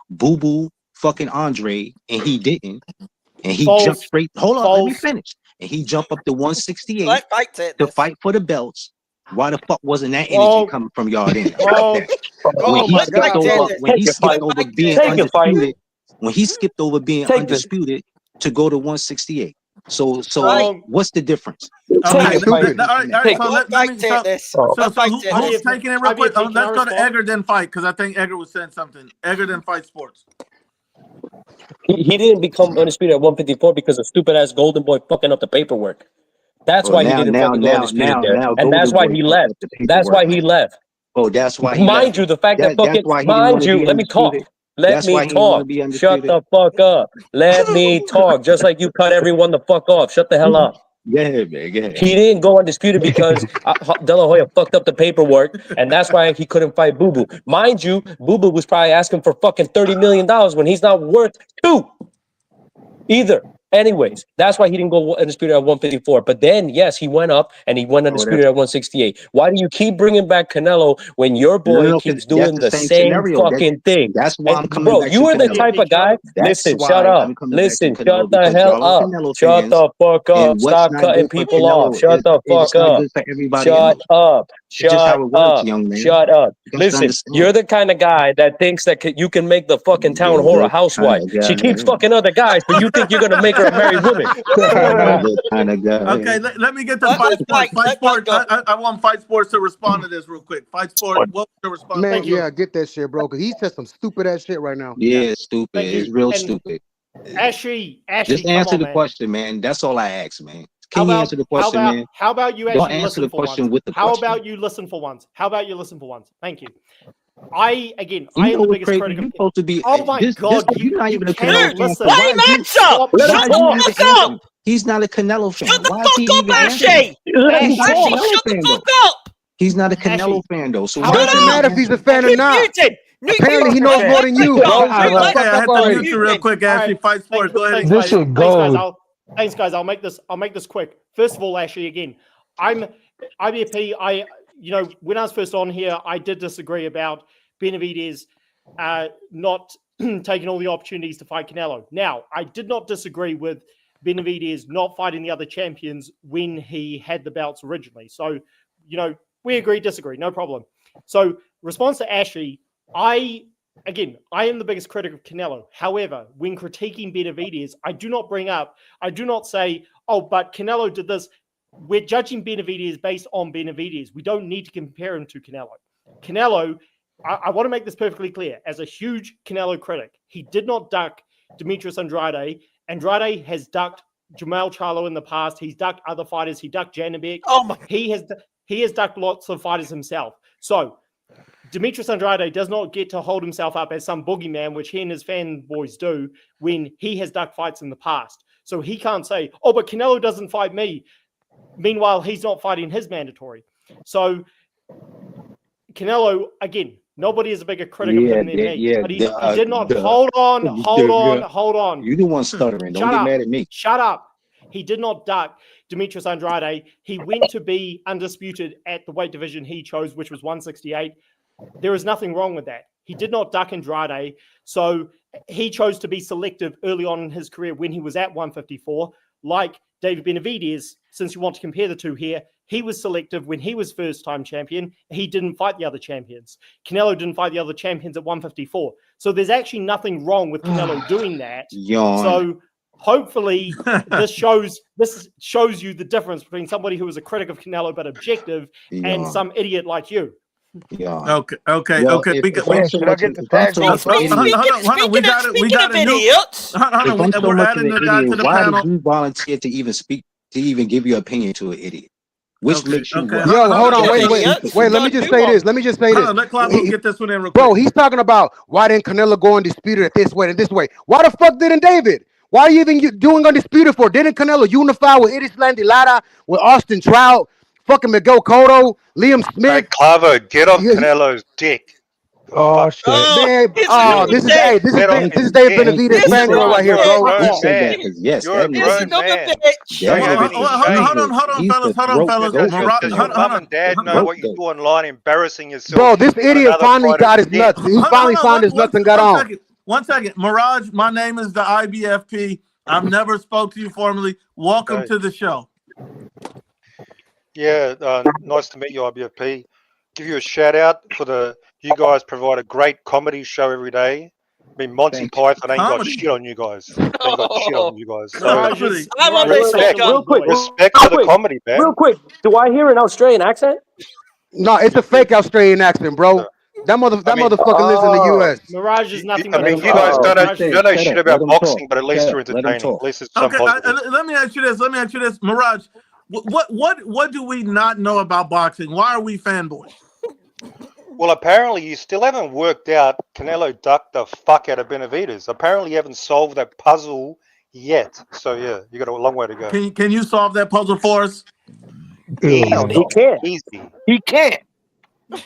Boo Boo fucking Andre, and he didn't. And he jumped straight. Hold on, let me finish. And he jumped up to 168 to fight for the belts. Why the fuck wasn't that energy coming from y'all then? When he skipped over being undisputed, to go to 168. So what's the difference? Okay, all right. So let me take this. So who's taking it real quick? Let's go to Edgar, then fight, because I think Edgar was saying something. Edgar, then fight sports. He didn't become undisputed at 154 because of stupid ass Golden Boy fucking up the paperwork. That's why he didn't fucking go undisputed there, and that's why he left. That's why he left. Oh, that's why. Mind you, the fact that fucking mind you, let me talk. Let me talk. Shut the fuck up. Let me talk. Just like you cut everyone the fuck off. Shut the hell up. Go ahead, man. Go ahead. He didn't go undisputed because De La Hoya fucked up the paperwork, and that's why he couldn't fight Boo Boo. Mind you, Boo Boo was probably asking for fucking $30 million when he's not worth $2 either. Anyways, that's why he didn't go undisputed at 154. But then, yes, he went up and he went undisputed at 168. Why do you keep bringing back Canelo when your boy keeps doing the same fucking thing? That's why I'm coming bro, back you to are the Canelo. type of guy. Listen, shut up. Listen, shut the hell up. Shut the fuck up. Stop cutting people off. Shut the fuck up. Shut up. Shut up. Shut up. Listen, you're the kind of guy that thinks that you can make the fucking town whore a housewife. She keeps fucking other guys, but you think you're gonna make her a married woman. Okay, let me get to Fight Sports. Fight Sports. I want Fight Sports to respond to this real quick. Fight Sports, what was the response? Man, yeah, get that shit, bro, because he said some stupid ass shit right now. Yeah, stupid. It's real stupid. Ashley, just answer the question, man. That's all I ask, man. Can you answer the question, man? How about you actually answer the question with the question? How about you listen for once? Thank you. I am the biggest critic. You're supposed to be. Oh my god, you're not even a Canelo Canelo fan. fan. Let him answer. Shut the fuck up. He's not a Canelo fan. Shut the Why is he fuck even up, answering? Ashley. Shut the fuck up. He's not a Canelo fan though. So it doesn't matter if he's a fan or not. Apparently, he knows more than you, bro. Okay, I have to mute you real quick, Ashley. Fight Sports. Go ahead. This should go. Thanks, guys. I'll make this quick. First of all, Ashley, again, I'm IBP. When I was first on here, I did disagree about Benavidez not taking all the opportunities to fight Canelo. Now, I did not disagree with Benavidez not fighting the other champions when he had the belts originally. So, we agree, disagree, no problem. So, response to Ashley, I am the biggest critic of Canelo. However, when critiquing Benavidez, I do not say, oh, but Canelo did this. We're judging Benavidez based on Benavidez. We don't need to compare him to Canelo. Canelo, I want to make this perfectly clear. As a huge Canelo critic, he did not duck Demetrius Andrade. Andrade has ducked Jamal Charlo in the past. He's ducked other fighters. He ducked Janabek. Oh my! He has ducked lots of fighters himself. So Demetrius Andrade does not get to hold himself up as some boogeyman, which he and his fanboys do, when he has ducked fights in the past. So he can't say, oh, but Canelo doesn't fight me. Meanwhile, he's not fighting his mandatory. So Canelo, again, nobody is a bigger critic of him than me. But he did not. Hold on. You the one stuttering. Don't get mad at me. Shut up. He did not duck Demetrius Andrade. He went to be undisputed at the weight division he chose, which was 168. There is nothing wrong with that. He did not duck Andrade. So he chose to be selective early on in his career when he was at 154. Like David Benavidez, since you want to compare the two here, he was selective when he was first-time champion. He didn't fight the other champions. Canelo didn't fight the other champions at 154. So there's actually nothing wrong with Canelo doing that. So hopefully this shows you the difference between somebody who is a critic of Canelo but objective and some idiot like you. Okay. Should I get the tag on? We got a new. We're adding the guy to the why panel. did you volunteer to even speak, to even give your opinion to an idiot? Which makes you Yo, hold on, wait. Let me just say this. Let Clout get this one in real quick. Bro, he's talking about why didn't Canelo go undisputed at this way and this way. Why the fuck didn't David? Why are you even doing undisputed for? Didn't Canelo unify with Idris Lara, with Austin Trout, fucking Miguel Cotto, Liam Smith? Hey, Clavo, get off Canelo's dick. Oh shit! Man, this is David Benavidez fangirl right here, bro. Yes, you're a grown man. Hold on, fellas. Does your mum and dad know what you do online, embarrassing yourself? Bro, this idiot finally got his nuts. He finally found his nuts and got on. 1 second, Mirage. My name is the IBFP. I've never spoke to you formally. Welcome to the show. Yeah, nice to meet you, IBFP. Give you a shout out for you guys provide a great comedy show every day. I mean, Monty Python ain't got shit on you guys. They ain't got shit on you guys. So respect to the comedy, man. Real quick, do I hear an Australian accent? No, it's a fake Australian accent, bro. That motherfucker lives in the U.S. Mirage is nothing. I mean, you guys don't know shit about boxing, but at least you're entertaining. At least it's some positive. Let me ask you this, Mirage. What do we not know about boxing? Why are we fanboys? Well, apparently you still haven't worked out Canelo ducked the fuck out of Benavidez. Apparently you haven't solved that puzzle yet. So yeah, you got a long way to go. Can you solve that puzzle for us? Easy. He can't. Easy. He can't.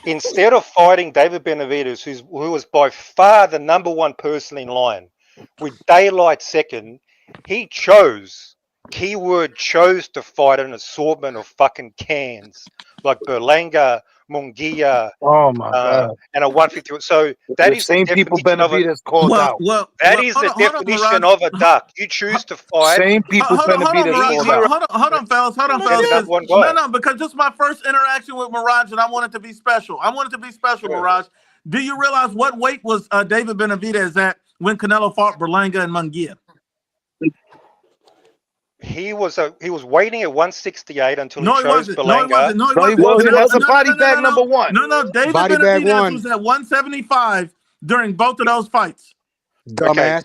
Instead of fighting David Benavidez, who was by far the number one person in line, with daylight second, he chose to fight an assortment of fucking cans like Berlanga, Munguia, and a 150. So that is the same people Benavidez called out. That is the definition of a duck. You choose to fight. Same people Benavidez called out. Hold on, fellas. No, because this is my first interaction with Mirage, and I want it to be special. Mirage. Do you realize what weight was David Benavidez at when Canelo fought Berlanga and Munguia? He was waiting at 168 until he chose Berlanga. No, he wasn't. That's a body bag number one. No, David Benavidez was at 175 during both of those fights. Dumbass. Okay.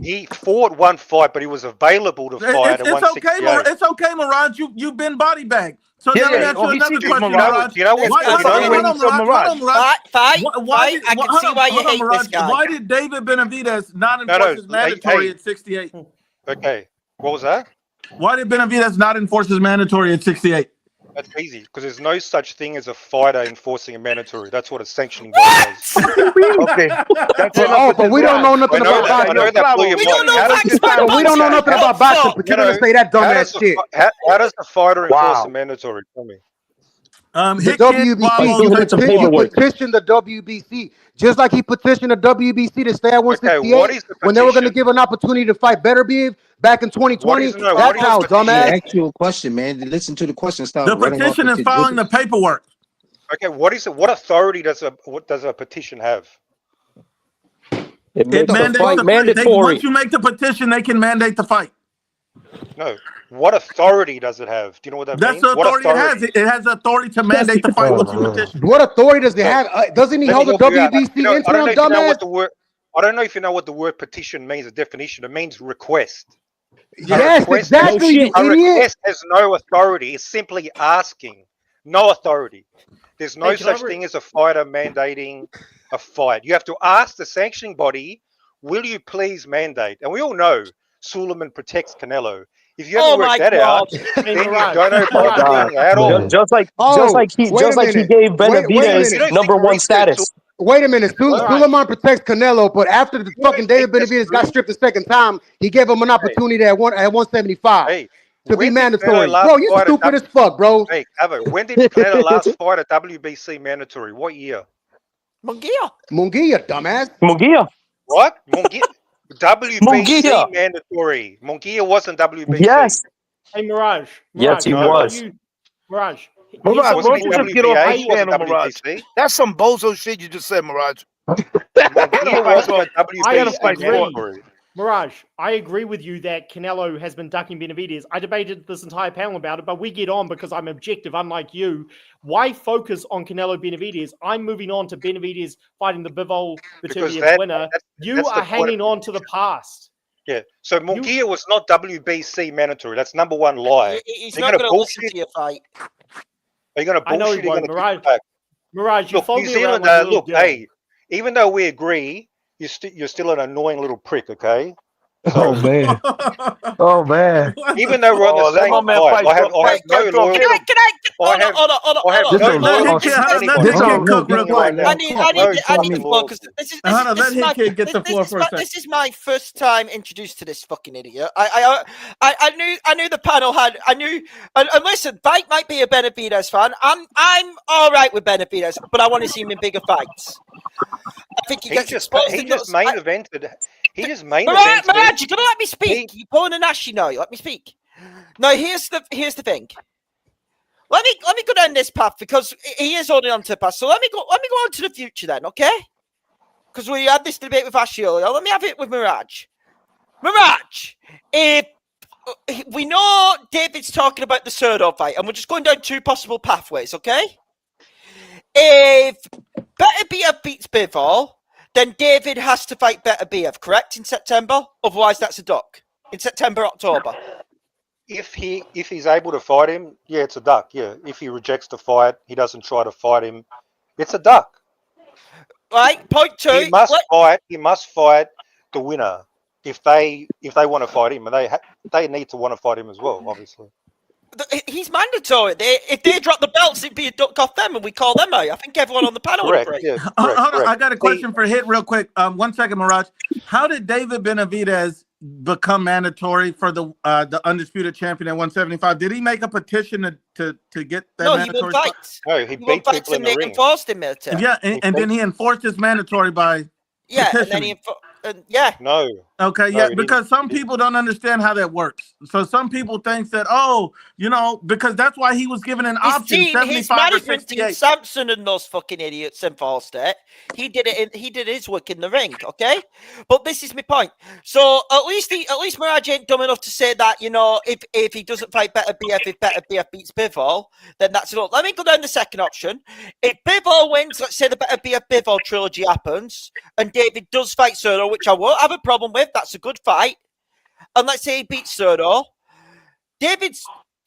He fought one fight, but he was available to fight at 168. It's okay, Mirage. You've been body bagged. So now let me ask you another question, Mirage. You know what? Fight. I can see why you hate this guy. Why did David Benavidez not enforce his mandatory at 68? Okay. What was that? Why did Benavidez not enforce his mandatory at 68? That's easy, because there's no such thing as a fighter enforcing a mandatory. That's what a sanctioning body does. Okay. But we don't know nothing about boxing. We don't know nothing about boxing. But you're going to say that dumbass shit. How does the fighter enforce a mandatory? Tell me. The Hit Kid WBC, he petitioned the WBC, just like he petitioned the WBC to stay at 168 when they were going to give an opportunity to fight Beterbiev back in 2020. That's how, dumbass. I asked you a question, man. Listen to the question. Stop The running off petition is into following the paperwork. Okay, what is it? What authority does a petition have? It makes the fight mandatory. Once you make the petition, they can mandate the fight. No. What authority does it have? Do you know what that means? That's the authority it has. It has the authority to mandate the fight once you petition. What authority does it have? Doesn't he hold the WBC interim, dumbass? I don't know if you know what the word petition means, the definition. It means request. Yes, exactly, you a idiot. request has no authority. It's simply asking. No authority. There's no such thing as a fighter mandating a fight. You have to ask the sanctioning body, will you please mandate? And we all know Suleiman protects Canelo. If you haven't worked that out, then you don't know boxing at all. Just like he gave Benavidez number one status. Wait a minute, Suleiman protects Canelo, but after the fucking David Benavidez got stripped the second time, he gave him an opportunity at 175 to be mandatory. Bro, you stupid as fuck, bro. Hey, when did Canelo last fight a WBC mandatory? What year? Munguia, dumbass. Munguia. What? WBC mandatory. Munguia wasn't WBC. Yes. Hey, Mirage. Yes, he was. Mirage. Mirage, why don't you just get off my channel, Mirage? That's some bozo shit you just said, Mirage. Mirage, I agree with you that Canelo has been ducking Benavidez. I debated this entire panel about it, but we get on because I'm objective, unlike you. Why focus on Canelo Benavidez? I'm moving on to Benavidez fighting the Bivol Beterbiev winner. You are hanging on to the past. Yeah. So Munguia was not WBC mandatory. That's number one lie. He's not going to listen to your fight. Are you going to bullshit? Mirage, you New Zealand, look, hey, even though we agree, you're still an annoying little prick, okay? Oh man! Oh man! Even though we're on the same side, I have no loyalty. I need the floor because this is my first time introduced to this fucking idiot. I knew the panel had. And listen, Bike might be a Benavidez fan. I'm all right with Benavidez, but I want to see him in bigger fights. I think he just main evented. He just main evented. Mirage, you're gonna let me speak. You're pulling an Ashy now. Let me speak. No, here's the thing. Let me go down this path because he is holding on to the past. So let me go on to the future then, okay? Because we had this debate with Ashy earlier. Let me have it with Mirage. Mirage, if we know David's talking about the Serdar fight, and we're just going down two possible pathways, okay? If Beterbiev beats Bivol, then David has to fight Beterbiev, correct? In September? Otherwise, that's a duck. In September, October. If he's able to fight him, yeah, it's a duck. Yeah. If he rejects the fight, he doesn't try to fight him, it's a duck. Right. Point two. He must fight the winner if they want to fight him, and they need to want to fight him as well, obviously. He's mandatory. If they drop the belts, it'd be a duck off them, and we call them out. I think everyone on the panel would agree. Yeah, hold on. I got a question for Hit real quick. 1 second, Mirage. How did David Benavidez become mandatory for the undisputed champion at 175? Did he make a petition to get that mandatory? No, he beat people in the ring. Enforced him military. Yeah, and then he enforced his mandatory by and then he No. Okay, yeah, because some people don't understand how that works. So some people think that, because that's why he was given an option. His management team, Samson and those fucking idiots enforced it. He did his work in the ring, okay? But this is my point. So at least Mirage ain't dumb enough to say that, if he doesn't fight Beterbiev, if Beterbiev beats Bivol, then that's it all. Let me go down the second option. If Bivol wins, let's say the Beterbiev-Bivol trilogy happens, and David does fight Serdar, which I won't have a problem with. That's a good fight. And let's say he beats Serdar. David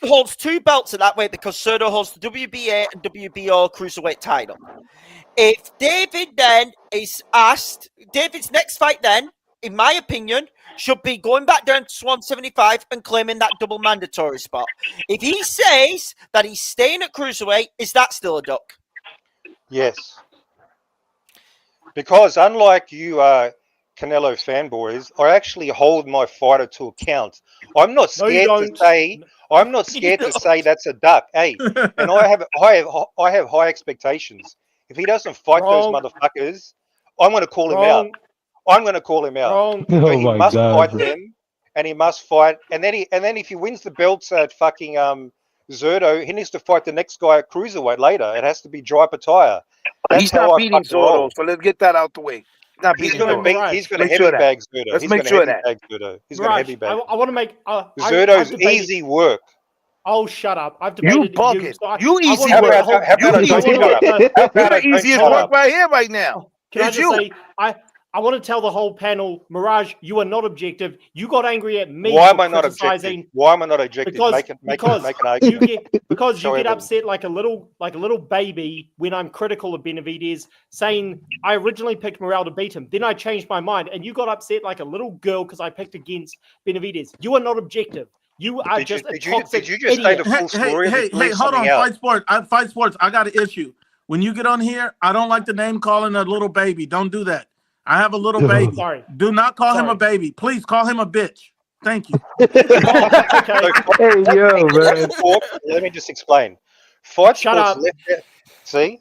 holds two belts at that weight because Serdar holds the WBA and WBO cruiserweight title. If David then is asked, David's next fight then, in my opinion, should be going back down to 175 and claiming that double mandatory spot. If he says that he's staying at cruiserweight, is that still a duck? Yes. Because unlike you, Canelo fanboys, I actually hold my fighter to account. I'm not No, you scared to don't. say. I'm not scared to say that's a duck. Hey, and I have high expectations. If he doesn't fight those Wrong. motherfuckers, I'm going to call him out. Wrong. I'm going to call him out. Wrong. So Oh he my must God, fight bro. them, and he must fight. And then if he wins the belts at fucking Zerto, he needs to fight the next guy at cruiserweight later. It has to be dry pataya. That's He's how not I beating fucking roll. Zordo, so let's get that out the way. He's not He's beating going to Zordo. beat. Mirage. He's going to Make sure heavy of that. bag Zerto. Let's He's make going to sure of heavy that. bag Zerto. He's going to Mirage, heavy bag. I want to make. Zerto's debated, easy work. Oh, shut up! I've You debated bugging. So You I easy want to make work. the whole. How about I You don't easy shut up? work. How You're about the I don't easiest shut work up? right here, right now. Can I It's just you. say I want to tell the whole panel, Mirage, you are not objective. You got angry at me Why for am I not objective? criticizing Why am I not objective? because Make an you argument. get Show evidence. upset like a little baby when I'm critical of Benavidez, saying I originally picked Morale to beat him, then I changed my mind, and you got upset like a little girl because I picked against Benavidez. You are not objective. You are Did just you, a did you, toxic did you just say idiot. the full story or did you leave Hold something on, out? Fight Sports. I got an issue. When you get on here, I don't like the name calling a little baby. Don't do that. I have a little baby. Sorry. Do not call him a baby. Please call him a bitch. Thank you. Okay. Hey, yo, man. Let me just explain. Fight Shut Sports up. left out. See?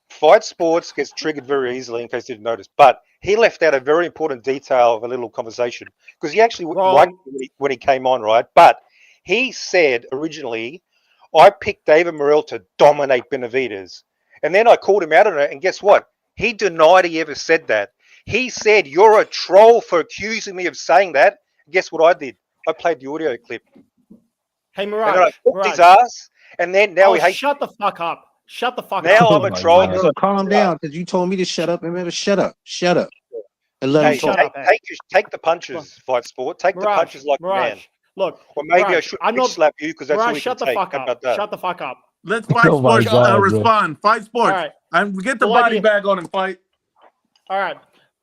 Fight Sports gets triggered very easily in case you didn't notice. But he left out a very important detail of a little conversation because he actually liked it when he came on, right? But he said originally, I picked David Morrell to dominate Benavidez. And then I called him out on it. And guess what? He denied he ever said that. He said, you're a troll for accusing me of saying that. Guess what I did? I played the audio clip. Hey, And then I Mirage. whooped his ass. And then now he hates. Shut the fuck up. Shut the fuck up. Now I'm a troll. Bro, calm down, because you told me to shut up. And better shut up. Shut up. And let him talk. Take the punches, Fight Sport. Take the punches like a man. Look, or maybe I should slap you because that's all we can take. Shut the fuck up. Let's Fight Sports respond. Fight Sports. All right. And get the body bag on him, Fight. All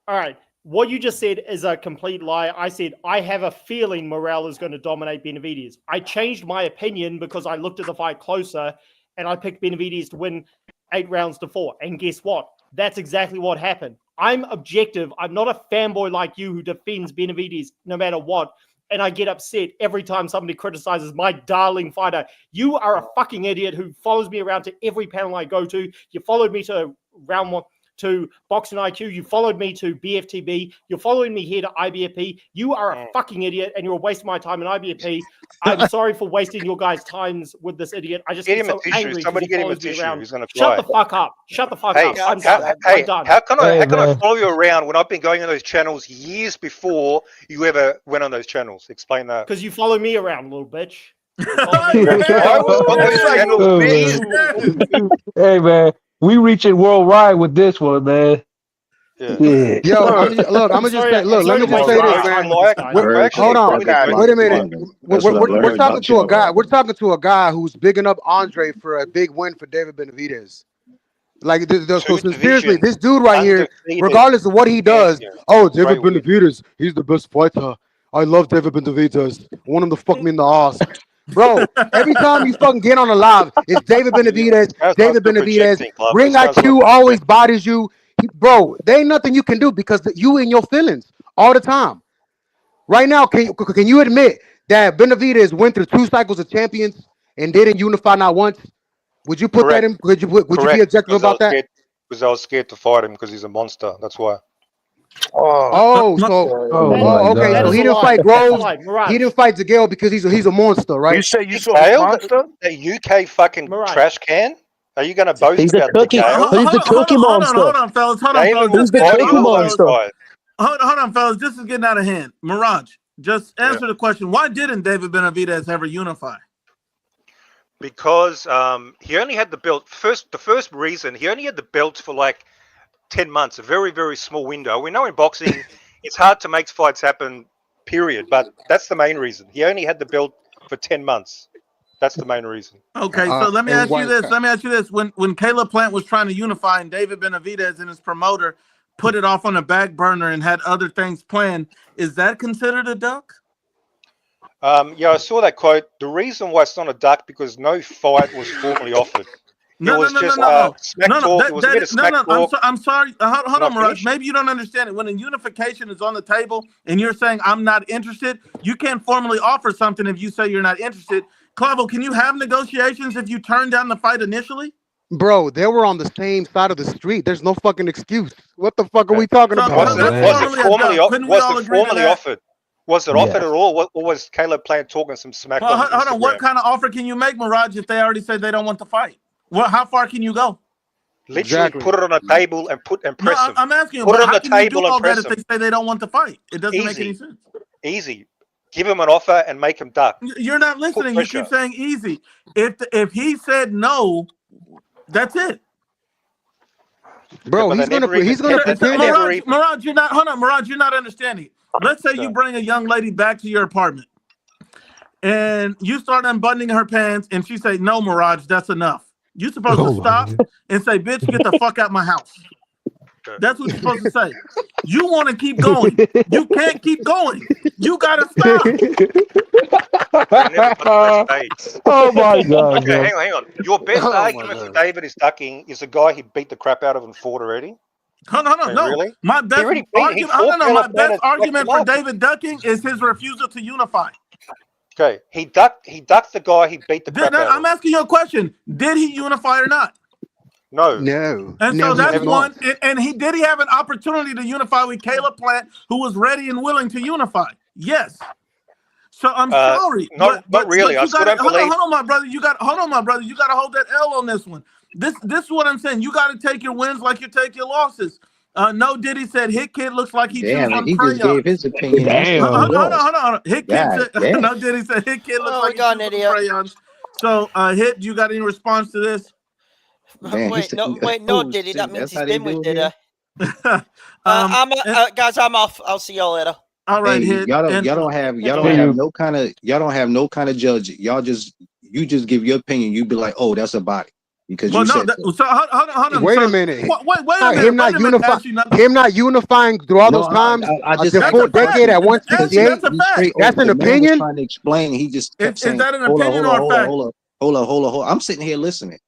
right. What you just said is a complete lie. I said, I have a feeling Morale is going to dominate Benavidez. I changed my opinion because I looked at the fight closer and I picked Benavidez to win 8 rounds to 4. And guess what? That's exactly what happened. I'm objective. I'm not a fanboy like you who defends Benavidez no matter what. And I get upset every time somebody criticizes my darling fighter. You are a fucking idiot who follows me around to every panel I go to. You followed me to round 1. To Boxing IQ, you followed me to BFTB, you're following me here to IBFP. You are a fucking idiot and you're wasting my time in IBFP. I'm sorry for wasting your guys' times with this idiot. I just get get him so a tissue. angry. Somebody get him a tissue. He's gonna Shut cry. the fuck up. Shut the fuck Hey, up. I'm done. how can I follow you around when I've been going on those channels years before you ever went on those channels? Explain that. Because you follow me around, little bitch. Hey, man. We reaching worldwide with this one, man. Yeah. Yo, I'm gonna just say, look, let me just say this, man. Hold on, wait a minute. We're talking to a guy. We're talking to a guy who's bigging up Andre for a big win for David Benavidez. Like, so seriously, this dude right here, regardless of what he does, David Benavidez, he's the best fighter. I love David Benavidez. I want him to fuck me in the ass. Bro, every time you fucking get on a live, it's David Benavidez, David Benavidez. Ring IQ always bodies you. Bro, there ain't nothing you can do because you in your feelings all the time. Right now, can you admit that Benavidez went through 2 cycles of champions and didn't unify not once? Would you put that in? Would you be objective about that? Because I was scared to fight him because he's a monster. That's why. Okay. So he didn't fight Groves. He didn't fight Zagale because he's a monster, right? You say you saw a monster? The UK fucking trash can? Are you going to boast He's about the cookie. He's the cookie monster. Hold on, fellas. He's the cookie monster. Hold on, fellas. This is getting out of hand. Mirage, just answer the question. Why didn't David Benavidez ever unify? Because he only had the belt. The first reason, he only had the belt for like 10 months, a very, very small window. We know in boxing, it's hard to make fights happen, period. But that's the main reason. He only had the belt for 10 months. That's the main reason. Okay, so let me ask you this. When Caleb Plant was trying to unify and David Benavidez and his promoter put it off on a back burner and had other things planned, is that considered a duck? Yeah, I saw that quote. The reason why it's not a duck because no fight was formally offered. No. Smack talk. It was a bit of smack talk. I'm sorry. Hold on, Mirage. Finished? Maybe you don't understand it. When a unification is on the table and you're saying I'm not interested, you can't formally offer something if you say you're not interested. Clavo, can you have negotiations if you turn down the fight initially? Bro, they were on the same side of the street. There's no fucking excuse. What the fuck are we talking about? Was it formally offered? Was it offered at all? Or was Caleb playing talking some smack? Hold on. What kind of offer can you make, Mirage, if they already said they don't want to fight? Well, how far can you go? Literally put it on a table and press them. I'm asking you, put it on how the can table you do all and press that if they say they don't want to fight? It doesn't make any sense. Easy. Give him an offer and make him duck. You're not listening. You keep saying easy. If he said no, that's it. Bro, he's gonna pretend. Mirage, you're not. Hold on, Mirage, you're not understanding. Let's say you bring a young lady back to your apartment, and you start unbuttoning her pants, and she say, "No, Mirage, that's enough." You're supposed to stop and say, "Bitch, get the fuck out my house." That's what you're supposed to say. You want to keep going. You can't keep going. You gotta stop. Oh my God. Okay, hang on. Your best argument for David is ducking is a guy he beat the crap out of and fought already. No. Really? My best argument for David ducking is his refusal to unify. Okay, he ducked the guy he beat the crap out of. I'm asking you a question. Did he unify or not? No. And so that's one. And he have an opportunity to unify with Caleb Plant, who was ready and willing to unify. Yes. So I'm sorry. Not really. I still don't believe. Hold on, my brother. You got to hold that L on this one. This is what I'm saying. You got to take your wins like you take your losses. No, Diddy said Hit Kid looks like he chews on crayons. Just gave his opinion. Damn. Hold on. Hit Kid said, no, Diddy said Hit Kid looks like he chews on crayons. So, Hit, you got any response to this? Man, no, Diddy. That means he's been with Diddy. Guys, I'm off. I'll see y'all later. All right, Hit. Y'all don't have no kind of judge. You just give your opinion. You be like, oh, that's a body. Because you said so. Hold on. Wait a minute. Wait a minute. Him not unifying through all those times. The full decade at 168. That's an opinion. Trying to explain. He just kept saying, "Is that an opinion or a fact?" Hold up. I'm sitting here listening.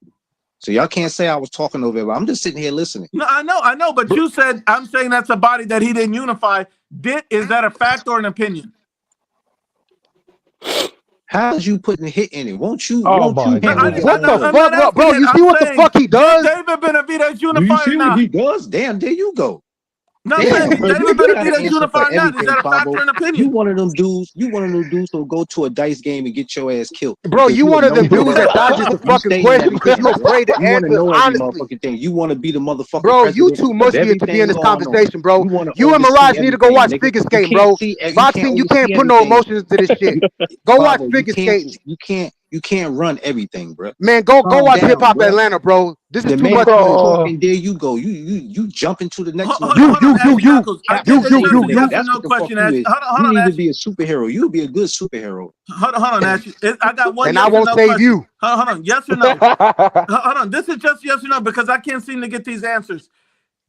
So y'all can't say I was talking over it. I'm just sitting here listening. No, I know. But you said I'm saying that's a body that he didn't unify. Is that a fact or an opinion? How's you putting a hit in it? Won't you? What the fuck, bro? You see what the fuck he does? David Benavidez unify. You see what he does? Damn, there you go. No, David Benavidez unify not. Is that a fact or an opinion? You one of them dudes who'll go to a dice game and get your ass killed. Bro, you one of them dudes that dodges the fucking question because you're afraid to answer honestly. You want to be the motherfucker. Bro, you too musky to be in this conversation, bro. You and Mirage need to go watch figure skating, bro. Boxing, you can't put no emotions into this shit. Go watch figure skating. You can't run everything, bro. Man, go watch Hip Hop Atlanta, bro. This is too much. And there you go. You jump into the next one. You. That's no question. You need to be a superhero. You'll be a good superhero. Hold on, Ashley. I got one. And I won't save you. Hold on. Yes or no? Hold on. This is just yes or no because I can't seem to get these answers.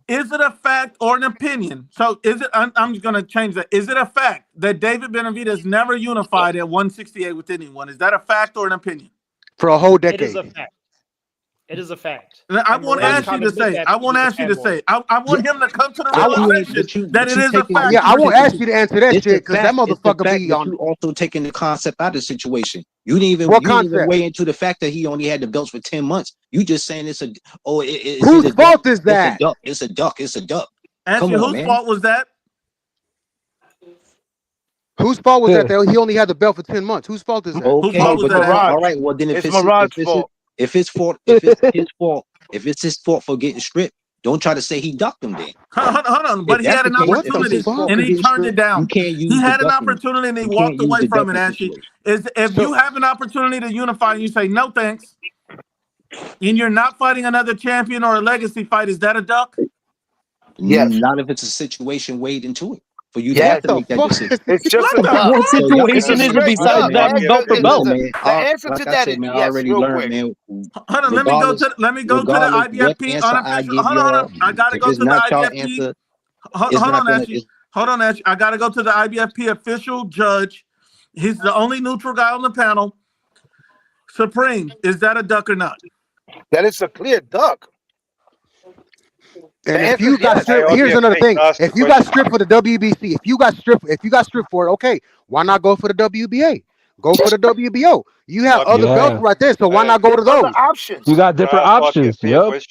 Is it a fact or an opinion? So is it? I'm going to change that. Is it a fact that David Benavidez never unified at 168 with anyone? Is that a fact or an opinion? For a whole decade. It is a fact. It is a fact. I won't ask you to say it. I won't ask you to say it. I want him to come to the realization that it is a fact. Yeah, I won't ask you to answer that shit because that motherfucker be on. You also taking the concept out of the situation. You didn't even weigh into the fact that he only had the belts for 10 months. You just saying it's a whose fault is that? It's a duck. Actually, whose fault was that? Whose fault was that? He only had the belt for 10 months. Whose fault is that? Okay, all right. Well, then if it's his fault, if it's his fault for getting stripped, don't try to say he ducked him then. Hold on. But he had an opportunity and he turned it down. He had an opportunity and he walked away from it, Ashley. If you have an opportunity to unify and you say, no thanks, and you're not fighting another champion or a legacy fight, is that a duck? Yes. Not if it's a situation weighed into it. For you to have to make that decision. It's just what situation is it besides that belt for belt? The answer to that is yes. I already learned, man. Hold on, let me go to the IBFP unofficial. Hold on. I gotta go to the IBFP. Hold on, Ashley. I gotta go to the IBFP official judge. He's the only neutral guy on the panel. Supreme, is that a duck or not? That it's a clear duck. And if you got stripped, here's another thing. If you got stripped for the WBC, if you got stripped for it, okay, why not go for the WBA? Go for the WBO. You have other belts right there, so why not go to those? Options. You got different options. Yep.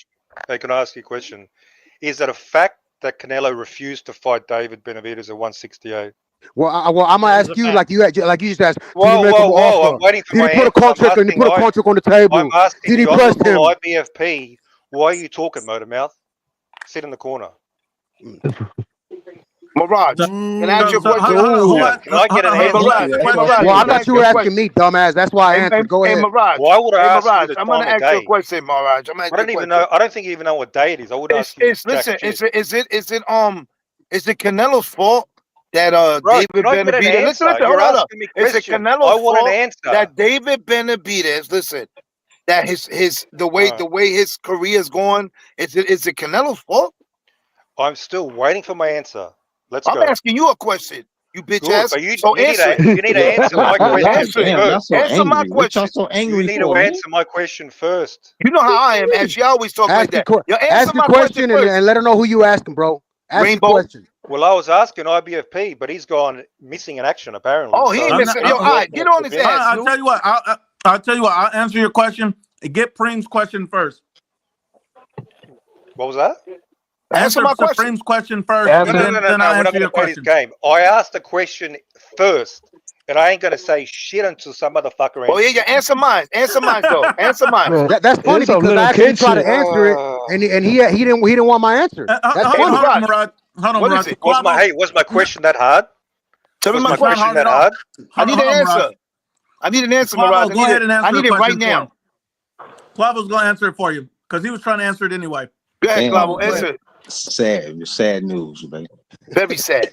Hey, can I ask you a question? Is it a fact that Canelo refused to fight David Benavidez at 168? Well, I'm gonna ask you like you just asked. Whoa! I'm waiting for my answer. Did he put a contract? Did he put a contract on the table? I'm asking did he the press him? IBFP. Why are you talking, Motormouth? Sit in the corner. Mirage, can I ask you a question? Can I get an answer? Well, I thought you were asking me, dumbass. That's why I answered. Go ahead. Mirage, why would I ask you the I'm gonna time of ask you a day? question, Mirage. I don't even know. I don't think you even know what day it is. I would ask you. Listen, is it Canelo's fault that David Benavidez? Listen, hold on. Is it Canelo's fault that David Benavidez? Listen, that the way his career is going. Is it Canelo's fault? I'm still waiting for my answer. I'm asking you a question, you bitch ass. But you answer it. You need to answer my question first. Answer my question. So angry you need to answer my question first. You know how I am, Ashley. I always talk like that. Ask the question and let her know who you asking, bro. Ask the question. Well, I was asking IBFP, but he's gone missing in action apparently. Oh, he ain't missing. All right, get on his ass. I'll tell you what. I'll tell you what. I'll answer your question. Get Preem's question first. What was that? Answer my question. Preem's question first. No, then we're not going to play this game. I asked the question first, and I ain't going to say shit until some motherfucker answers. Oh, yeah, answer mine. Answer mine, though. Answer mine. That's funny because I actually tried to answer it, and he didn't want my answer. That's hold on, Murad. Hold on, Murad. Was my question that hard? Tell me my question that hard? I need an answer. I need an answer, Murad. Go ahead and answer I need it right now. Clavo's going to answer it for you because he was trying to answer it anyway. Go ahead, Clavo. Answer it. Sad news, man. Very sad.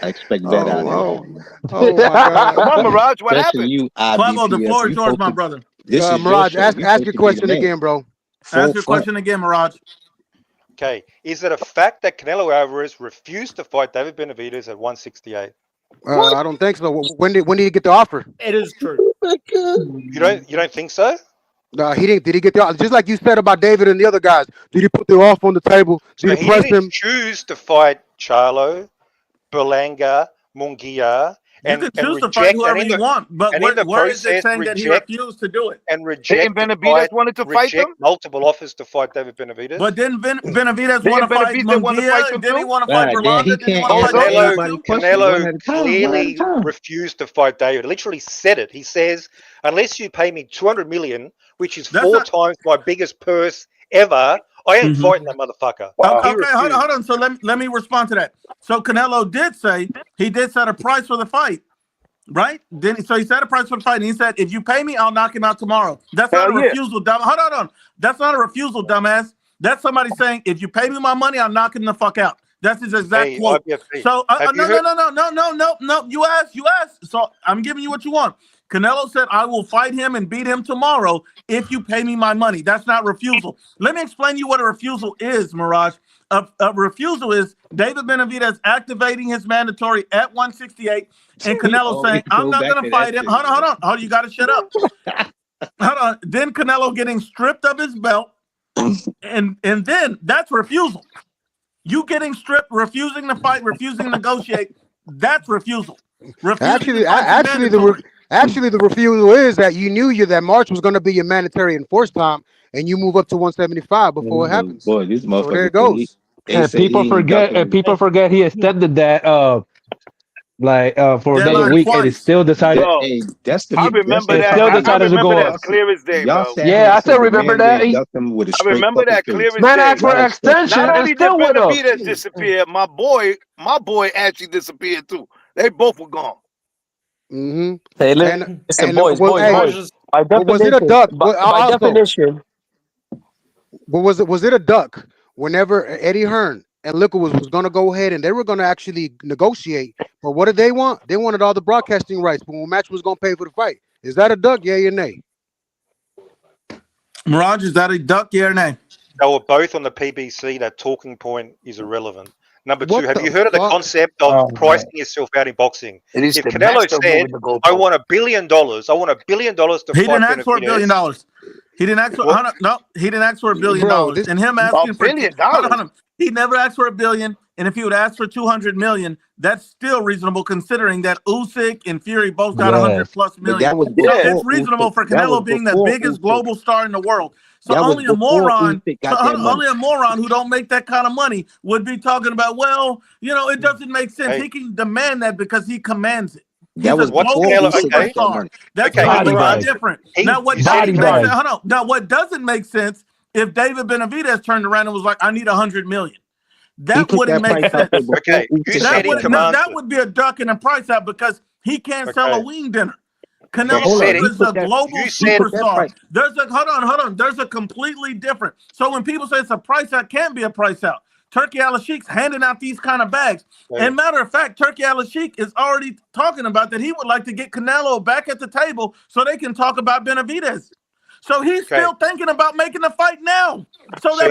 I expect that out of you. Oh my God! Come on, Mirage. What happened? Clavo, the floor is yours, my brother. Mirage, ask your question again, bro. Ask your question again, Mirage. Okay, is it a fact that Canelo Alvarez refused to fight David Benavidez at 168? I don't think so. When did he get the offer? It is true. You don't think so? No, he didn't. Did he get the offer? Just like you said about David and the other guys. Did he put the offer on the table? Did he press him? Choose to fight Charlo, Berlanga, Munguia, you can choose to fight whoever you want, but where is it saying that he refused to do it? And reject Benavidez wanted to fight them? Multiple offers to fight David Benavidez. But didn't Benavidez want to fight Munguia? Didn't he want to fight Berlanga? Canelo clearly refused to fight David. Literally said it. He says, unless you pay me $200 million, which is 4 times my biggest purse ever, I ain't fighting that motherfucker. Okay, hold on. So let me respond to that. So Canelo did say he did set a price for the fight, right? So he set a price for the fight, and he said, if you pay me, I'll knock him out tomorrow. That's not a refusal, dumb. Hold on. That's not a refusal, dumbass. That's somebody saying, if you pay me my money, I'll knock him the fuck out. That's his exact quote. So no. You asked. So I'm giving you what you want. Canelo said, I will fight him and beat him tomorrow if you pay me my money. That's not refusal. Let me explain to you what a refusal is, Mirage. A refusal is David Benavidez activating his mandatory at 168 and Canelo saying, I'm not going to fight him. Hold on. Oh, you got to shut up. Hold on. Then Canelo getting stripped of his belt. And then that's refusal. You getting stripped, refusing to fight, refusing to negotiate. That's refusal. Actually, the refusal is that you knew that March was going to be your mandatory enforced time, and you move up to 175 before it happens. Boy, this motherfucker. So there it goes. And people forget he extended that for another week, and it's still decided. I remember that. Still decided to go up. Clear as day, bro. Yeah, I still remember that. I remember that clear as day. Man asked for extension. Not only still did with us. Benavidez disappear, my boy actually disappeared too. They both were gone. Mm-hmm. Hey, listen, boys. By definition, was it a duck? By definition, was it a duck? Whenever Eddie Hearn and Liquor was going to go ahead and they were going to actually negotiate, but what did they want? They wanted all the broadcasting rights. But when Match was going to pay for the fight, is that a duck? Yeah or nay? Mirage, is that a duck? Yeah or nay? They were both on the PBC. That talking point is irrelevant. Number 2, have you heard of the concept of pricing yourself out in boxing? If Canelo said, I want $1 billion, I want $1 billion to fight Benavidez. He didn't ask for $1 billion. He didn't ask for no. He didn't ask for $1 billion. And him asking for $1 billion. He never asked for $1 billion. And if he would ask for 200 million, that's still reasonable considering that Usyk and Fury both got 100+ million. So it's reasonable for Canelo being the biggest global star in the world. So only a moron, who don't make that kind of money would be talking about, well, it doesn't make sense. He can demand that because he commands it. He's a global superstar. That's completely different. Now, what doesn't make sense if David Benavidez turned around and was like, I need 100 million. That wouldn't make sense. That would be a duck in the price out because he can't sell a wing dinner. Canelo is a global superstar. Hold on. There's a completely different. So when people say it's a price out, can't be a price out. Turkey Al-Sheikh's handing out these kind of bags. And matter of fact, Turkey Al-Sheikh is already talking about that he would like to get Canelo back at the table so they can talk about Benavidez. So he's still thinking about making the fight now. So that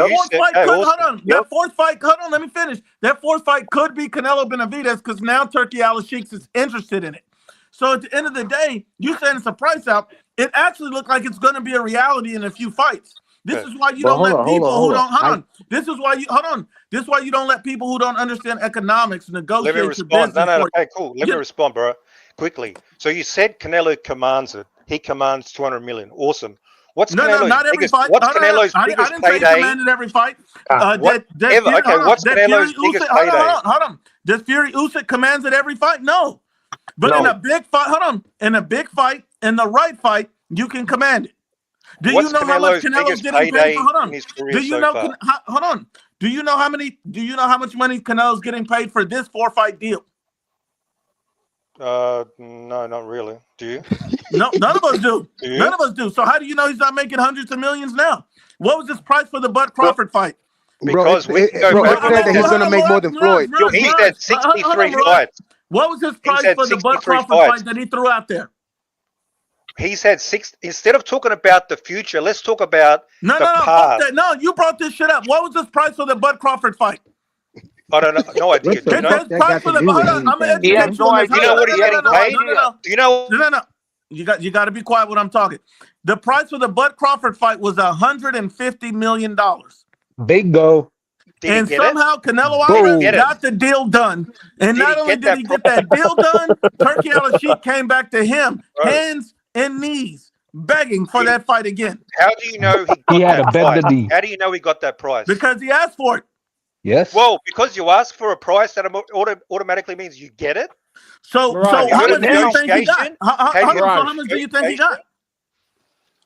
fourth fight let me finish. That fourth fight could be Canelo Benavidez because now Turkey Al-Sheikh is interested in it. So at the end of the day, you saying it's a price out. It actually looked like it's going to be a reality in a few fights. This is why you don't let people who don't This is why you don't let people who don't understand economics negotiate. Let me respond. Okay, cool. Let me respond, bro. Quickly. So you said Canelo commands it. He commands 200 million. Awesome. What's Canelo's biggest payday? I didn't say commanded every fight. What's Canelo's biggest payday? Hold on. Does Fury Usyk commands it every fight? No. But in a big fight, in a big fight, in the right fight, you can command it. Do you know how much Canelo's getting paid for? Hold on. Do you know how much money Canelo's getting paid for this 4-fight deal? No, not really. Do you? No, none of us do. None of us do. So how do you know he's not making hundreds of millions now? What was his price for the Bud Crawford fight? Because it said that he's going to make more than Floyd. He said 63 fights. What was his price for the Bud Crawford fight that he threw out there? He's had 6. Instead of talking about the future, let's talk about the past. No, you brought this shit up. What was his price for the Bud Crawford fight? I don't know. No idea. You know what he's getting paid? Do you know? No. You got to be quiet when I'm talking. The price for the Bud Crawford fight was $150 million. Bingo. And somehow Canelo Alvarez got the deal done. And not only did he get that deal done, Turkey Al-Sheikh came back to him, hands and knees, begging for that fight again. How do you know he got that price? How do you know he got that price? Because he asked for it. Yes. Well, because you ask for a price, that automatically means you get it. So how much do you think he got? How much do you think he got?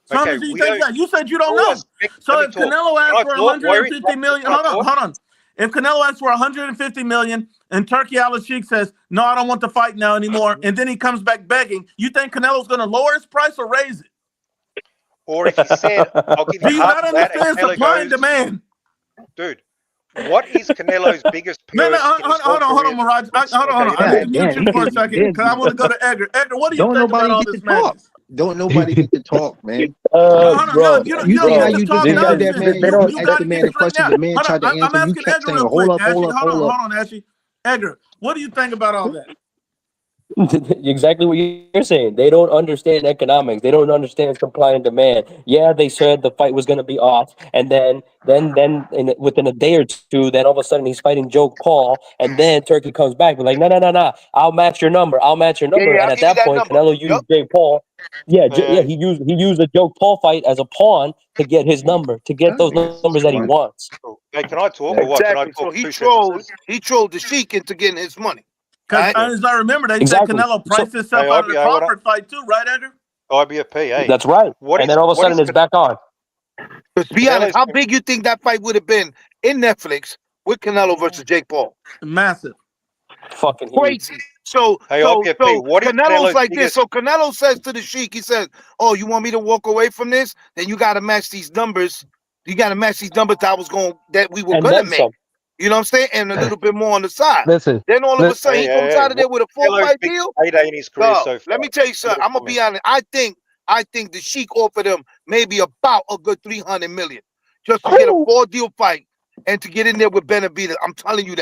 So how much do you think he got? You said you don't know. So if Canelo asked for 150 million, hold on. If Canelo asks for 150 million and Turkey Al-Sheikh says, no, I don't want the fight now anymore, and then he comes back begging, you think Canelo's going to lower his price or raise it? Or if he said, I'll give you do you not understand supply and demand? Dude, what is Canelo's biggest purse? No, hold on, Mirage. Hold on. I need to mute you for a second because I want to go to Edgar. Edgar, what do you think about all this madness? Don't nobody get to talk, man. Bro, you see how you just yelled at man? You asked the man a question. The man tried to answer. You kept saying, hold up. Hold on, Ashley. Edgar, what do you think about all that? Exactly what you're saying. They don't understand economics. They don't understand supply and demand. Yeah, they said the fight was going to be off, and then within a day or two, then all of a sudden he's fighting Joe Paul, and then Turkey comes back and like, no, I'll match your number. And at that point, Canelo used Jake Paul. He used the Joe Paul fight as a pawn to get his number, to get those numbers that he wants. Hey, can I talk or what? Exactly. So he trolled the Sheik into getting his money. Because as I remember, they said Canelo priced himself out of the Crawford fight too, right, Edgar? IBFP, hey. That's right. And then all of a sudden it's back on. To be honest, how big you think that fight would have been in Netflix with Canelo versus Jake Paul? Massive. Fucking crazy. So Canelo's like this. So Canelo says to the Sheik, he says, oh, you want me to walk away from this? Then you got to match these numbers. You got to match these numbers that we were going to make. You know what I'm saying? And a little bit more on the side. Then all of a sudden he comes out of there with a 4-fight deal. Let me tell you something. I'm gonna be honest. I think the Sheik offered him maybe about a good 300 million just to get a 4-deal fight and to get in there with Benavidez. I'm telling you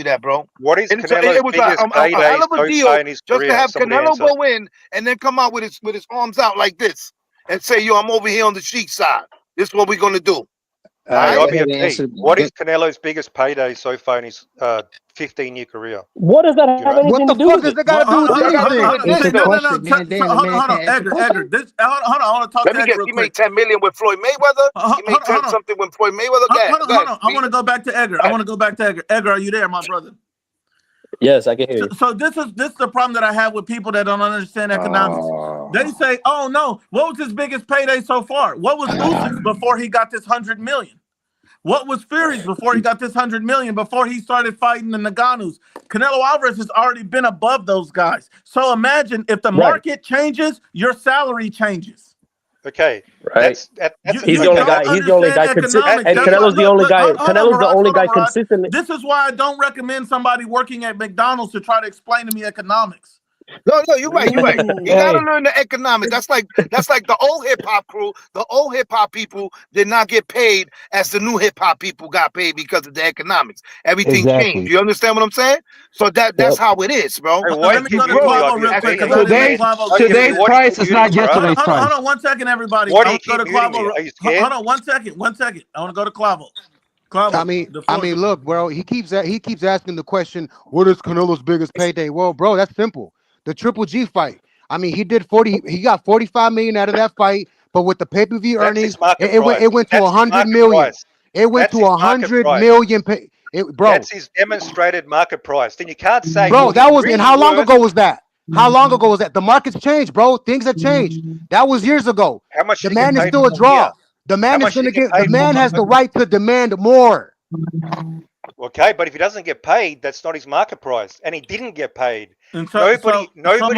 that, bro. What is Canelo's it was a hell of a deal just to have Canelo go in and then come out with his arms out like this. and say, yo, I'm over here on the Sheik side. This is what we're gonna do. Hey, IBFT, what is Canelo's biggest payday so far in his 15-year career? What does that have anything to do with it? Does it got to do with anything? No. Hold on, Edgar. Hold on. I want to talk to Edgar real he quick. made $10 million with Floyd Mayweather. He made 10 something with Floyd Mayweather. Hold on. I want to go back to Edgar. Edgar, are you there, my brother? Yes, I can hear you. So this is the problem that I have with people that don't understand economics. They say, "Oh no, what was his biggest payday so far? What was Usyk's before he got this $100 million? What was Fury's before he got this $100 million? Before he started fighting the Ngannous? Canelo Alvarez has already been above those guys. So imagine if the market changes, your salary changes." Okay, right. He's the only guy. He's the only guy consistent, and Canelo's the only guy. Canelo's the only guy consistently. This is why I don't recommend somebody working at McDonald's to try to explain to me economics. No, you're right. You gotta learn the economics. That's like the old hip hop crew. The old hip hop people did not get paid as the new hip hop people got paid because of the economics. Everything changed. You understand what I'm saying? So that's how it is, bro. Hey, let me go to Quavo real quick. Today's price is not yesterday's price. Hold on 1 second, everybody. Why do you go to keep muting Quavo. me? Are you scared? Hold on 1 second. 1 second. I want to go to Quavo. I mean, look, bro. He keeps asking the question, "What is Canelo's biggest payday?" Well, bro, that's simple. The Triple G fight. I mean, he got 45 million out of that fight, but with the pay-per-view earnings, it went to 100 million. It went to 100 million. Bro, that's his demonstrated market price. Then you can't say, bro, that was, and how long ago was that? How long ago was that? The market's changed, bro. Things have changed. That was years ago. How much? The man is still a draw. The man is gonna get. The man has the right to demand more. Okay, but if he doesn't get paid, that's not his market price, and he didn't get paid. Nobody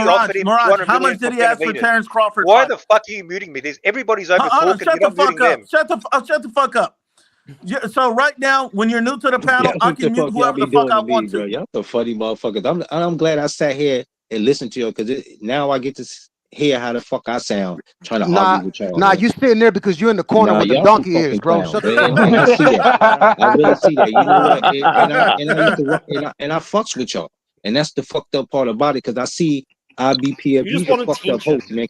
offered him $200 how much did he ask for Terrence Crawford? Why the fuck are you muting me? Everybody's over talking. You're not muting them. Shut the fuck up. Yeah, so right now, when you're new to the panel, I can mute whoever the fuck I want to. Y'all the funny motherfuckers. I'm glad I sat here and listened to you because now I get to hear how the fuck I sound trying to argue with y'all. Nah, you sitting there because you're in the corner where the donkey is, bro. I see that. I really see that. You know what? And I fucks with y'all. And that's the fucked up part about it because I see IBPF. You a fucked up host, man.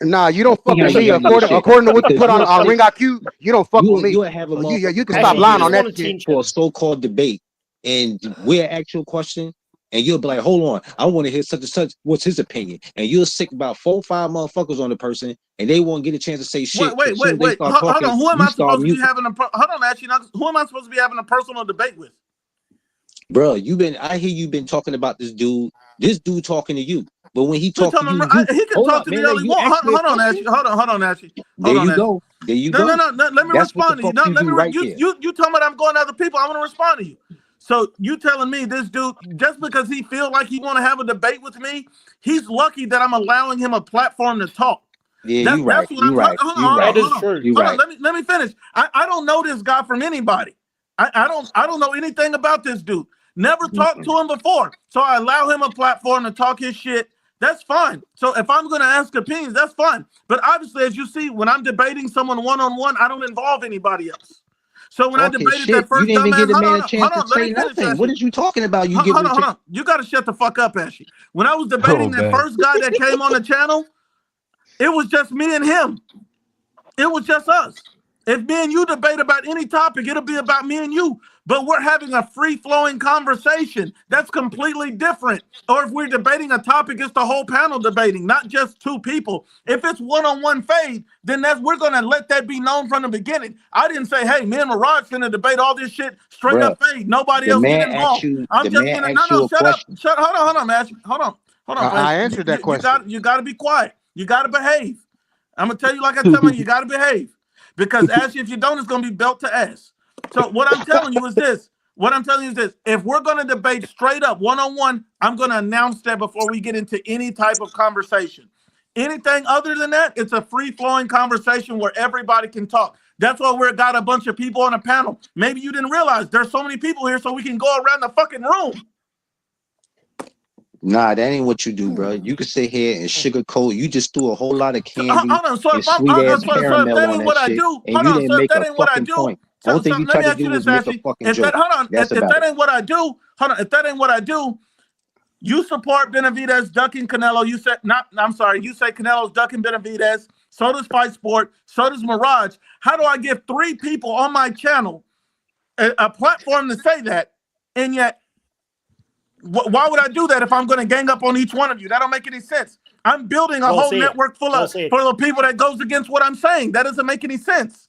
Nah, you don't fuck with me. According to what you put on Ring IQ, you don't fuck with me. You can stop lying on that shit. For a so-called debate, and we'll ask you a question, and you'll be like, hold on, I want to hear such and such. What's his opinion? And you'll sick about 4 or 5 motherfuckers on the person, and they won't get a chance to say shit. Wait. Hold on. Who am I supposed to be having a? Hold on, actually, who am I supposed to be having a personal debate with? Bro, I hear you been talking about this dude talking to you. But when he talks to you, he can talk to me all he wants. Hold on, Ashley. There you go. No. Let me respond to you. No, you talking about I'm going to other people. I want to respond to you. So you telling me this dude, just because he feels like he want to have a debate with me, he's lucky that I'm allowing him a platform to talk. Yeah, you're right. That is true. Let me finish. I don't know this guy from anybody. I don't know anything about this dude. Never talked to him before. So I allow him a platform to talk his shit. That's fine. So if I'm going to ask opinions, that's fine. But obviously, as you see, when I'm debating someone one-on-one, I don't involve anybody else. So when I debated that first dumbass, what are you talking about? Hold on. You got to shut the fuck up, Ashley. When I was debating that first guy that came on the channel, it was just me and him. It was just us. If me and you debate about any topic, it'll be about me and you. But we're having a free-flowing conversation. That's completely different. Or if we're debating a topic, it's the whole panel debating, not just 2 people. If it's one-on-one fade, then we're going to let that be known from the beginning. I didn't say, hey, me and Mirage finna debate all this shit straight up fade. Nobody else get involved. I'm just going to, shut up. Hold on, man. Hold on. I answered that question. You got to be quiet. You got to behave. I'm going to tell you like I tell you got to behave. Because Ashley, if you don't, it's going to be belt to ass. So what I'm telling you is this. If we're going to debate straight up one-on-one, I'm going to announce that before we get into any type of conversation. Anything other than that, it's a free-flowing conversation where everybody can talk. That's why we've got a bunch of people on a panel. Maybe you didn't realize there's so many people here so we can go around the fucking room. Nah, that ain't what you do, bro. You can sit here and sugarcoat. You just threw a whole lot of candy and sweet-ass caramel on that shit, and you didn't make a fucking point. I don't think you tried to do is make a fucking joke. If that ain't what I do, You support Benavidez ducking Canelo. You said not. I'm sorry. You say Canelo's ducking Benavidez. So does Fight Sport. So does Mirage. How do I give 3 people on my channel a platform to say that, and yet why would I do that if I'm going to gang up on each one of you? That don't make any sense. I'm building a whole network full of people that goes against what I'm saying. That doesn't make any sense.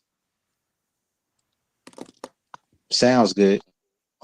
Sounds good.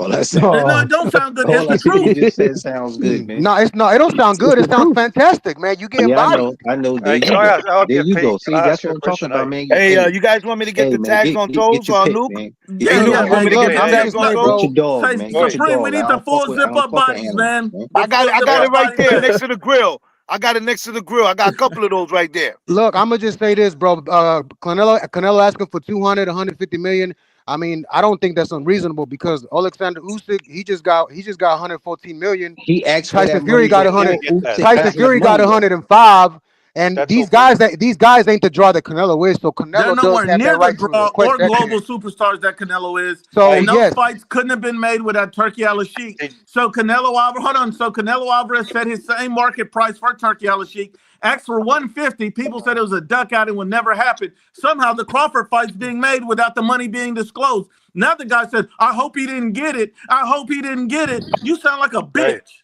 All I said. No, it don't sound good. It's the truth. You just said sounds good, man. No, it don't sound good. It sounds fantastic, man. You getting bodied. I know. There you go. There you go. See, that's what I'm talking about, man. Hey, you guys want me to get the tags on Toes or Luke? Yeah, want me to get the tags on Toes? Supreme, we need the full zip up bodies, man. I got it right there next to the grill. I got it next to the grill. I got a couple of those right there. Look, I'm gonna just say this, bro. Canelo asking for 150 million. I mean, I don't think that's unreasonable because Alexander Usyk, he just got 114 million. He asked for Tyson Fury got 100. Tyson Fury got 105. And these guys ain't the draw that Canelo is. So Canelo They're nowhere does have near that right the draw to or global superstars that Canelo is. So and those yes. fights couldn't have been made without Turkey Al-Sheikh. So Canelo Alvarez set his same market price for Turkey Al-Sheikh. Asked for 150. People said it was a duck out and would never happen. Somehow the Crawford fight's being made without the money being disclosed. Now the guy said, I hope he didn't get it. I hope he didn't get it. You sound like a bitch.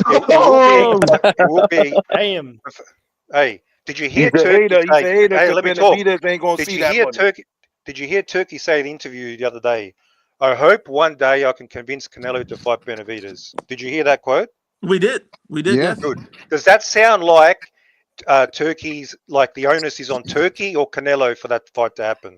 It will be. Damn. Hey, did you hear He's Turkey a hater. hey, let me talk. Ain't gonna see that money. Did you hear Turkey say in the interview the other day, I hope one day I can convince Canelo to fight Benavidez. Did you hear that quote? We did. Yes. Good. Does that sound like Turkey's, like the onus is on Turkey or Canelo for that fight to happen?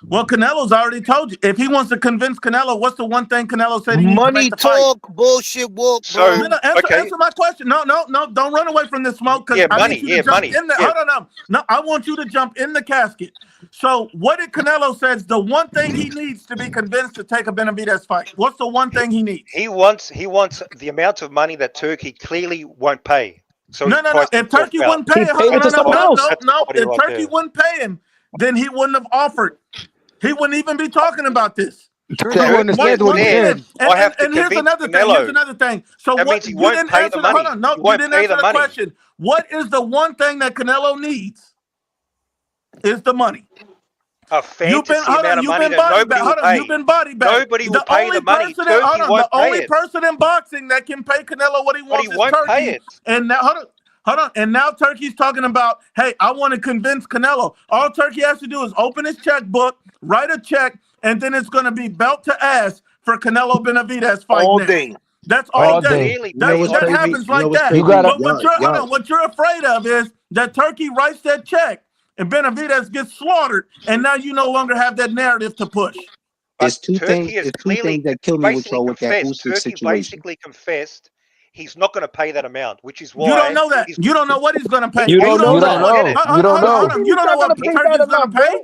Well, Canelo's already told you. If he wants to convince Canelo, what's the one thing Canelo said he needs money to make the talk, fight? bullshit walk, bro. So, answer my question. No, don't run away from this smoke because I need you to jump in there. Hold on, no, I want you to jump in the casket. So, what did Canelo says the one thing he needs to be convinced to take a Benavidez fight? What's the one thing he needs? He wants the amount of money that Turkey clearly won't pay. So no. If Turkey wouldn't pay him, if Turkey wouldn't pay him, then he wouldn't have offered. He wouldn't even be talking about this. Turkey wouldn't have said what he said. And here's another thing. So that what? Means You didn't answer. Hold on. No, you didn't answer the question. What is the one thing that Canelo needs? Is the money. A fantasy amount of money that nobody will pay. You've been body bagged. Nobody will pay the money. The only person in boxing that can pay Canelo what he wants is Turkey. And now, hold on. And now Turkey's talking about, hey, I want to convince Canelo. All Turkey has to do is open his checkbook, write a check, and then it's going to be belt to ass for Canelo Benavidez fight all next. Day. That's all day. That happens like that. But what you're afraid of is that Turkey writes that check and Benavidez gets slaughtered, and now you no longer have that narrative to push. It's two things that kill me with that Usyk Turkey situation. Basically confessed he's not going to pay that amount, which is why you don't know that. You don't know what he's going to pay. You don't know. You don't know what Turkey's going to pay.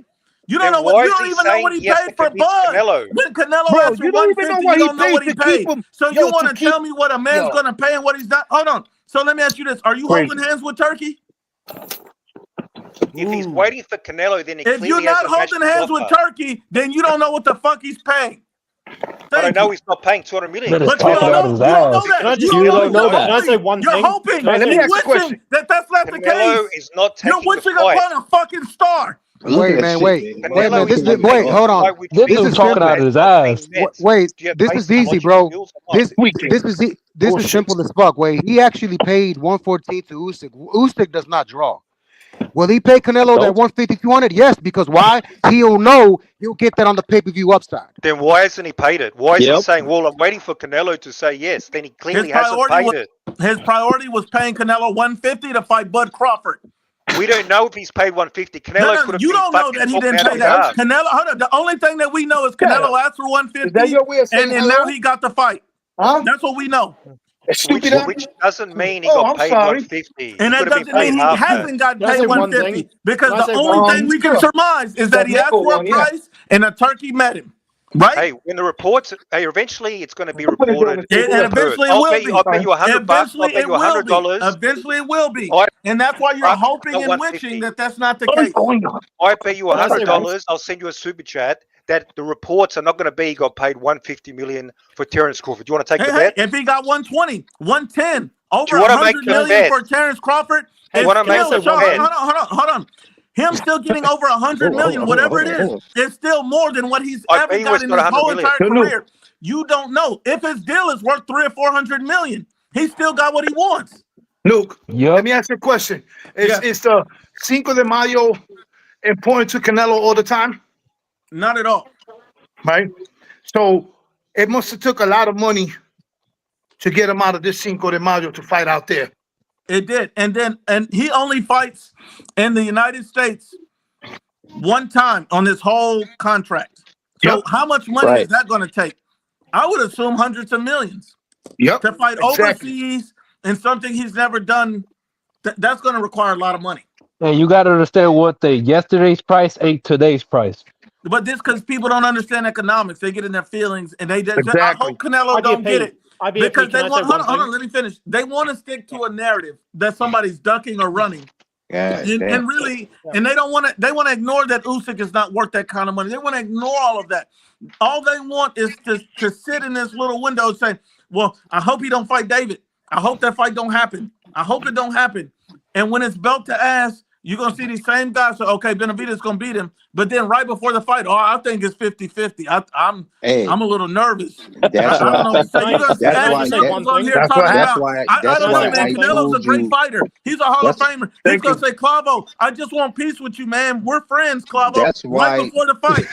You don't know what. You don't even know what he paid for Bud. When Canelo asked for 150, you don't know what he paid. So you want to tell me what a man's going to pay and what he's not? Hold on. So let me ask you this: are you holding hands with Turkey? If he's waiting for Canelo, then if you're not holding hands with Turkey, then you don't know what the fuck he's paying. But I know he's not paying 200 million. But you don't know that. You don't know that. Can I say one thing? You're hoping. Let me ask you a question. That's not the Canelo case. Is not taking you're wishing upon a fucking star. Wait, man, wait. Wait, hold on. This is talking out of his ass. Wait, this is easy, bro. This is simple as fuck. Wait, he actually paid 114 to Usyk. Usyk does not draw. Will he pay Canelo that 150, 200? Yes, because why? He'll know he'll get that on the pay-per-view upside. Then why hasn't he paid it? Why is he saying, well, I'm waiting for Canelo to say yes? Then he clearly hasn't paid it. His priority was paying Canelo 150 to fight Bud Crawford. We don't know if he's paid 150. Canelo could have you don't know that he didn't pay that. Canelo, hold on. The only thing that we know is Canelo asked for 150, and now he got the fight. Huh? That's what we know. Which doesn't mean he got paid 150. And that doesn't mean he hasn't got paid 150 because the only thing we can surmise is that he asked for a price and a turkey met him. Right? Hey, when the reports, eventually it's going to be reported. And eventually it will be. I'll pay you $100. I'll pay you $100. Eventually it will be. And that's why you're hoping and wishing that that's not the case. I pay you $100. I'll send you a super chat that the reports are not going to be he got paid $150 million for Terence Crawford. Do you want to take the bet? If he got 120, 110, Do over you want to 100 make a million bet? for Terrence Crawford. Do you It's want to make still, a Sean, bet? hold on. Him still getting over 100 million, whatever it is, is still more than what he's I ever bet he got was in got his 100 whole million. entire career. You don't know if his deal is worth 300 or 400 million. He still got what he wants. Luke, Yep. let me ask you a question. Is the Cinco de Mayo important to Canelo all the time? Not at all. Right? So it must have took a lot of money to get him out of this Cinco de Mayo to fight out there. It did. And he only fights in the United States one time on this whole contract. So how much money is that going to take? I would assume hundreds of millions. To fight overseas and something he's never done, that's going to require a lot of money. And you got to understand one thing: yesterday's price ain't today's price. But this because people don't understand economics. They get in their feelings, and I hope Canelo don't get it because they want. Hold on, let me finish. They want to stick to a narrative that somebody's ducking or running. And really, and they don't want to. They want to ignore that Usyk is not worth that kind of money. They want to ignore all of that. All they want is to sit in this little window and say, "Well, I hope he don't fight David. I hope that fight don't happen. I hope it don't happen." And when it's belt to ass, you're going to see these same guys say, okay, Benavidez going to beat him. But then right before the fight, I think it's 50-50. I'm a little nervous. That's I don't know what to say. You're going to see Ashley Knuckles on here talking about, I don't know, man. Canelo's a great fighter. He's a Hall of Famer. He's going to say, Clavo, I just want peace with you, man. We're friends, Clavo. That's why. Right before the fight.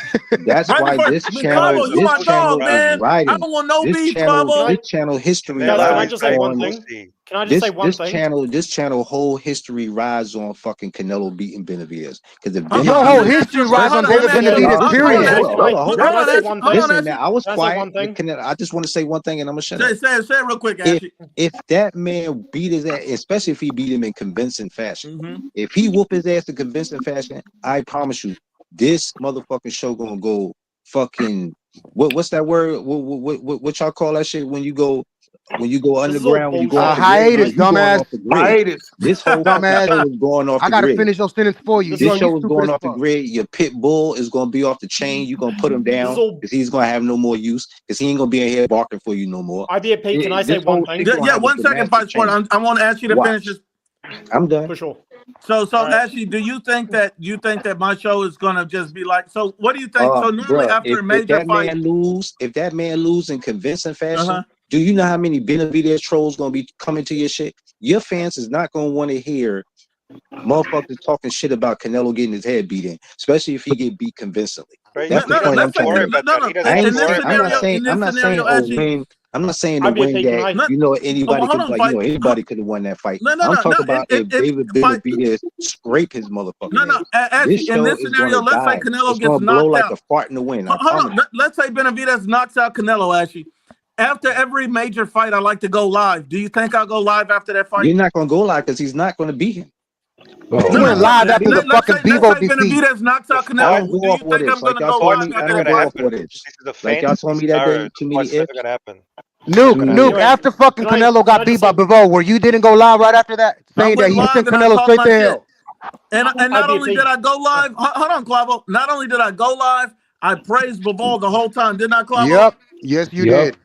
That's why this channel, Clavo, you my dog, man. riding. I don't want no beef, This Clavo. channel history Guys, rides can I just say one on thing? Can I just say one thing? This channel whole history rides on fucking Canelo beating Benavidez. Because if your whole history rides on David Benavidez, period. Hold on. Listen, man, I was Can I say quiet. one thing? I just want to say one thing and I'm going to shut up. Say it real quick, Ashley. If that man beat his ass, especially if he beat him in convincing fashion, if he whoop his ass in convincing fashion, I promise you, this motherfucking show gonna go fucking what's that word? What y'all call that shit when you go underground? When you go off the hiatus, dumbass. Hiatus. This whole dumbass show is going off. I gotta the grid. finish your sentence for you. This show is going off the grid. Your pit bull is gonna be off the chain. You're gonna put him down because he's gonna have no more use because he ain't gonna be in here barking for you no more. IBFP, can I say one thing? Yeah, 1 second, Fight Sport. I want to ask you to finish this. I'm done. For sure. So Ashley, do you think that my show is gonna just be like? So what do you think? So normally after a major fight, if that man lose in convincing fashion, do you know how many Benavidez trolls gonna be coming to your shit? Your fans is not gonna want to hear motherfuckers talking shit about Canelo getting his head beat in, especially if he get beat convincingly. That's the point I'm trying to make. I'm not saying win. I'm not saying to win that anybody could have won that fight. I'm talking about if David Benavidez scrape his motherfucking ass. Actually, in this scenario, let's say Canelo gets knocked blow like out. a fart in the wind. Hold on. Let's say Benavidez knocks out Canelo, Ashley. After every major fight, I like to go live. Do you think I'll go live after that fight? You're not gonna go live because he's not gonna beat him. He went live after the fucking Bebo defeat. Benavidez knocks out Canelo. Do you think I'm gonna go live after that fight? Like y'all told me that day, too many ifs. Nuke, after fucking Canelo got beat by Bivol, where you didn't go live right after that, saying that he sent Canelo straight to hell. And not only did I go live, hold on, Clavo. Not only did I go live, I praised Bivol the whole time. Didn't I, Clavo? Yep. Yes, you did.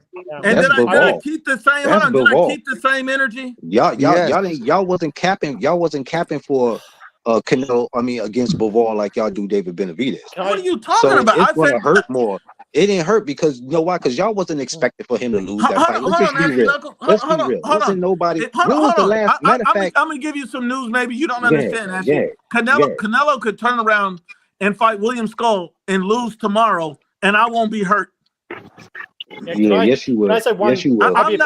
And did I keep the same? Hold on, did I keep the same energy? Y'all wasn't capping. Y'all wasn't capping for Canelo. I mean, against Bivol like y'all do David Benavidez. What are you talking about? It's gonna hurt more. It didn't hurt because you know why? Because y'all wasn't expecting for him to lose that fight. Let's just be real. Let's be real. Wasn't nobody. When was the last? Matter of fact, I'm gonna give you some news. Maybe you don't understand. Actually, Canelo could turn around and fight William Skull and lose tomorrow, and I won't be hurt. Yes, you will. Yes, you will. I'm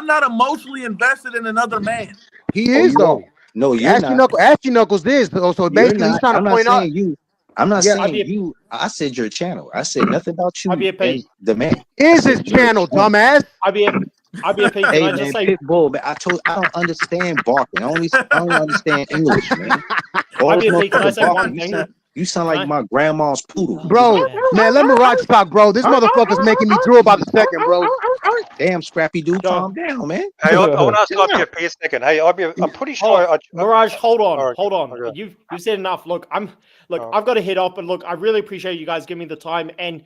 not emotionally invested in another man. He is though. No, you're not. Ashy Knuckles is. So basically, he's trying to point out. I'm not saying you. I said your channel. I said nothing about you. The man is his channel, dumbass. IBFP. Hey man, Pitbull, man. I don't understand barking. I only understand English, man. IBFP, can I say one thing? You sound like my grandma's poodle. Bro, man, let me rock talk, bro. This motherfucker's making me drool by the second, bro. Damn, Scrappy dude, calm down, man. Hey, I want to ask IBFP a second. Hey, I'm pretty sure. Mirage, hold on. Okay. You've said enough. Look, I've got to head off, but look, I really appreciate you guys giving me the time. And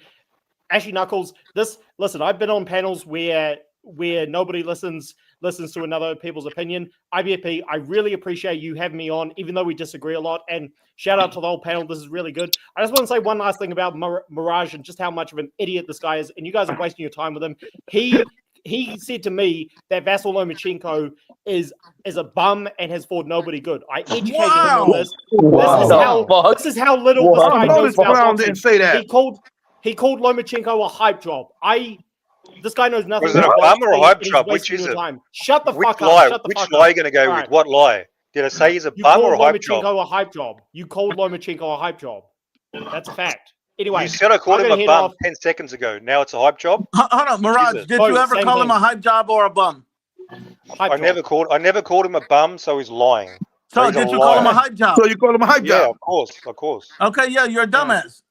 Ashy Knuckles, listen, I've been on panels where nobody listens. listens to another people's opinion. IBFP, I really appreciate you having me on, even though we disagree a lot. And shout out to the whole panel. This is really good. I just want to say one last thing about Mirage and just how much of an idiot this guy is. And you guys are wasting your time with him. He said to me that Vasyl Lomachenko is a bum and has fought nobody good. I educated him on this. This is how little this guy knows about boxing. Didn't say that. He called Lomachenko a hype job. This guy knows nothing. Was it a bum or a hype job? Which is it? Shut the fuck lie? up. Which lie are you going to go with? What lie? Did I say he's a bum or a hype job? A hype job. You called Lomachenko a hype job. That's a fact. Anyway, you said I called him a bum 10 seconds ago. Now it's a hype job. Hold on, Mirage. Did you ever call him a hype job or a bum? I never called him a bum, so he's lying. So did you call him a hype job? So you call him a hype job? Yeah, of course. Okay, yeah, you're a dumbass.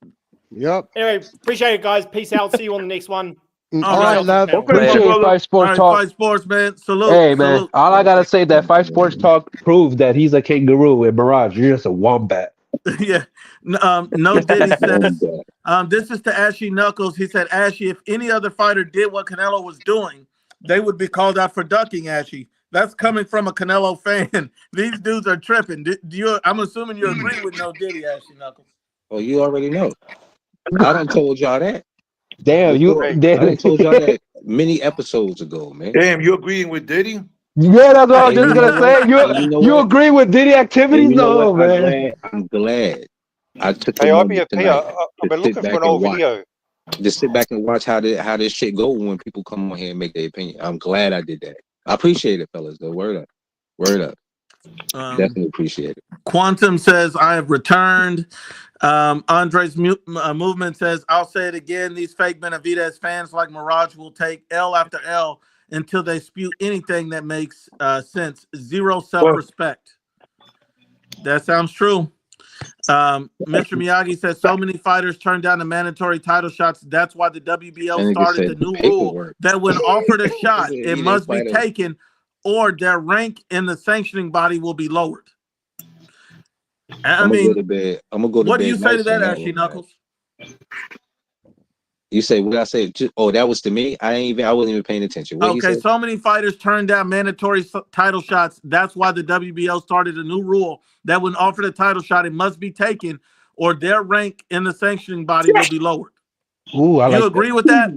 Yep. Anyway, appreciate it, guys. Peace out. See you on the next one. All right, love. Appreciate Fight Sports Talk. Fight Sports, man. Salute. Hey, man. All I gotta say that Fight Sports Talk proves that he's a kangaroo and Mirage. You're just a wombat. Yeah. No Diddy says, this is to Ashy Knuckles. He said, Ashy, if any other fighter did what Canelo was doing, they would be called out for ducking, Ashy. That's coming from a Canelo fan. These dudes are tripping. I'm assuming you agree with No Diddy, Ashy Knuckles. Oh, you already know. I done told y'all that. Damn, I done told y'all that many episodes ago, man. Damn, you agreeing with Diddy? Yeah, that's what I was just gonna say. You agree with Diddy activities? No, man. I'm glad. I took I've been looking for an old video. Just sit back and watch how this shit go when people come on here and make their opinion. I'm glad I did that. I appreciate it, fellas. Though, word up. Definitely appreciate it. Quantum says, I have returned. Andre's movement says, I'll say it again. These fake Benavidez fans like Mirage will take L after L until they spew anything that makes sense. Zero self-respect. That sounds true. Mr. Miyagi says, so many fighters turned down the mandatory title shots. That's why the WBO started the new rule that when offered a shot, it must be taken or their rank in the sanctioning body will be lowered. I'm gonna go to bed. What do you say to that, Ashy Knuckles? You say what I say? That was to me. I wasn't even paying attention. Okay, so many fighters turned down mandatory title shots. That's why the WBO started a new rule that when offered a title shot, it must be taken, or their rank in the sanctioning body will be lowered. Ooh, you agree with that?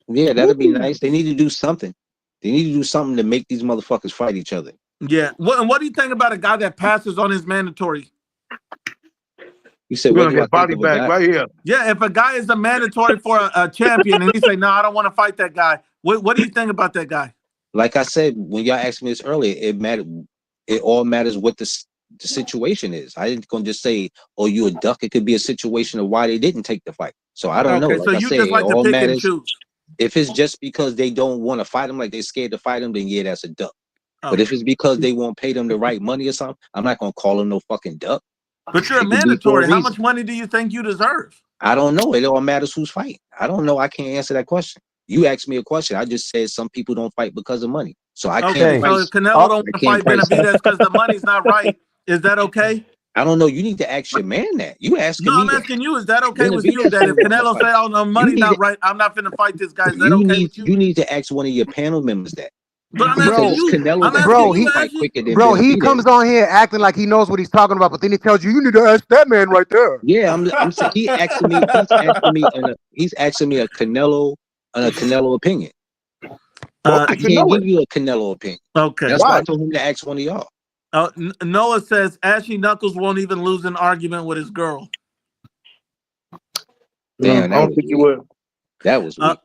Yeah, that'd be nice. They need to do something. They need to do something to make these motherfuckers fight each other. Yeah. What do you think about a guy that passes on his mandatory? You said we're gonna get body bag right here. Yeah, if a guy is a mandatory for a champion and he say, no, I don't want to fight that guy. What do you think about that guy? Like I said, when y'all asked me this earlier, it all matters what the situation is. I ain't gonna just say, oh, you a duck. It could be a situation of why they didn't take the fight. So I don't know. Like so you just like to pick and choose. If it's just because they don't want to fight him, like they're scared to fight him, then yeah, that's a duck. Okay. But if it's because they won't pay them the right money or something, I'm not gonna call them no fucking duck. But you're a mandatory. How much money do you think you deserve? I don't know. It all matters who's fighting. I don't know. I can't answer that question. You asked me a question. I just said some people don't fight because of money. So I can't. So if Canelo don't want to fight Benavidez because the money's not right, is that okay? I don't know. You need to ask your man that. You asking me. No, I'm asking you. Is that okay with you? That if Canelo say, "Oh no, money's not right," I'm not finna fight this guy. Is that okay with you? You need to ask one of your panel members that. But I'm asking you. Canelo, he comes on here acting like he knows what he's talking about, but then he tells you, you need to ask that man right there. Yeah, I'm saying he's asking me a Canelo opinion. I can't give you a Canelo opinion. Okay, that's why I told him to ask one of y'all. Noah says Ashy Knuckles won't even lose an argument with his girl. Damn, I don't think you would. That was weak.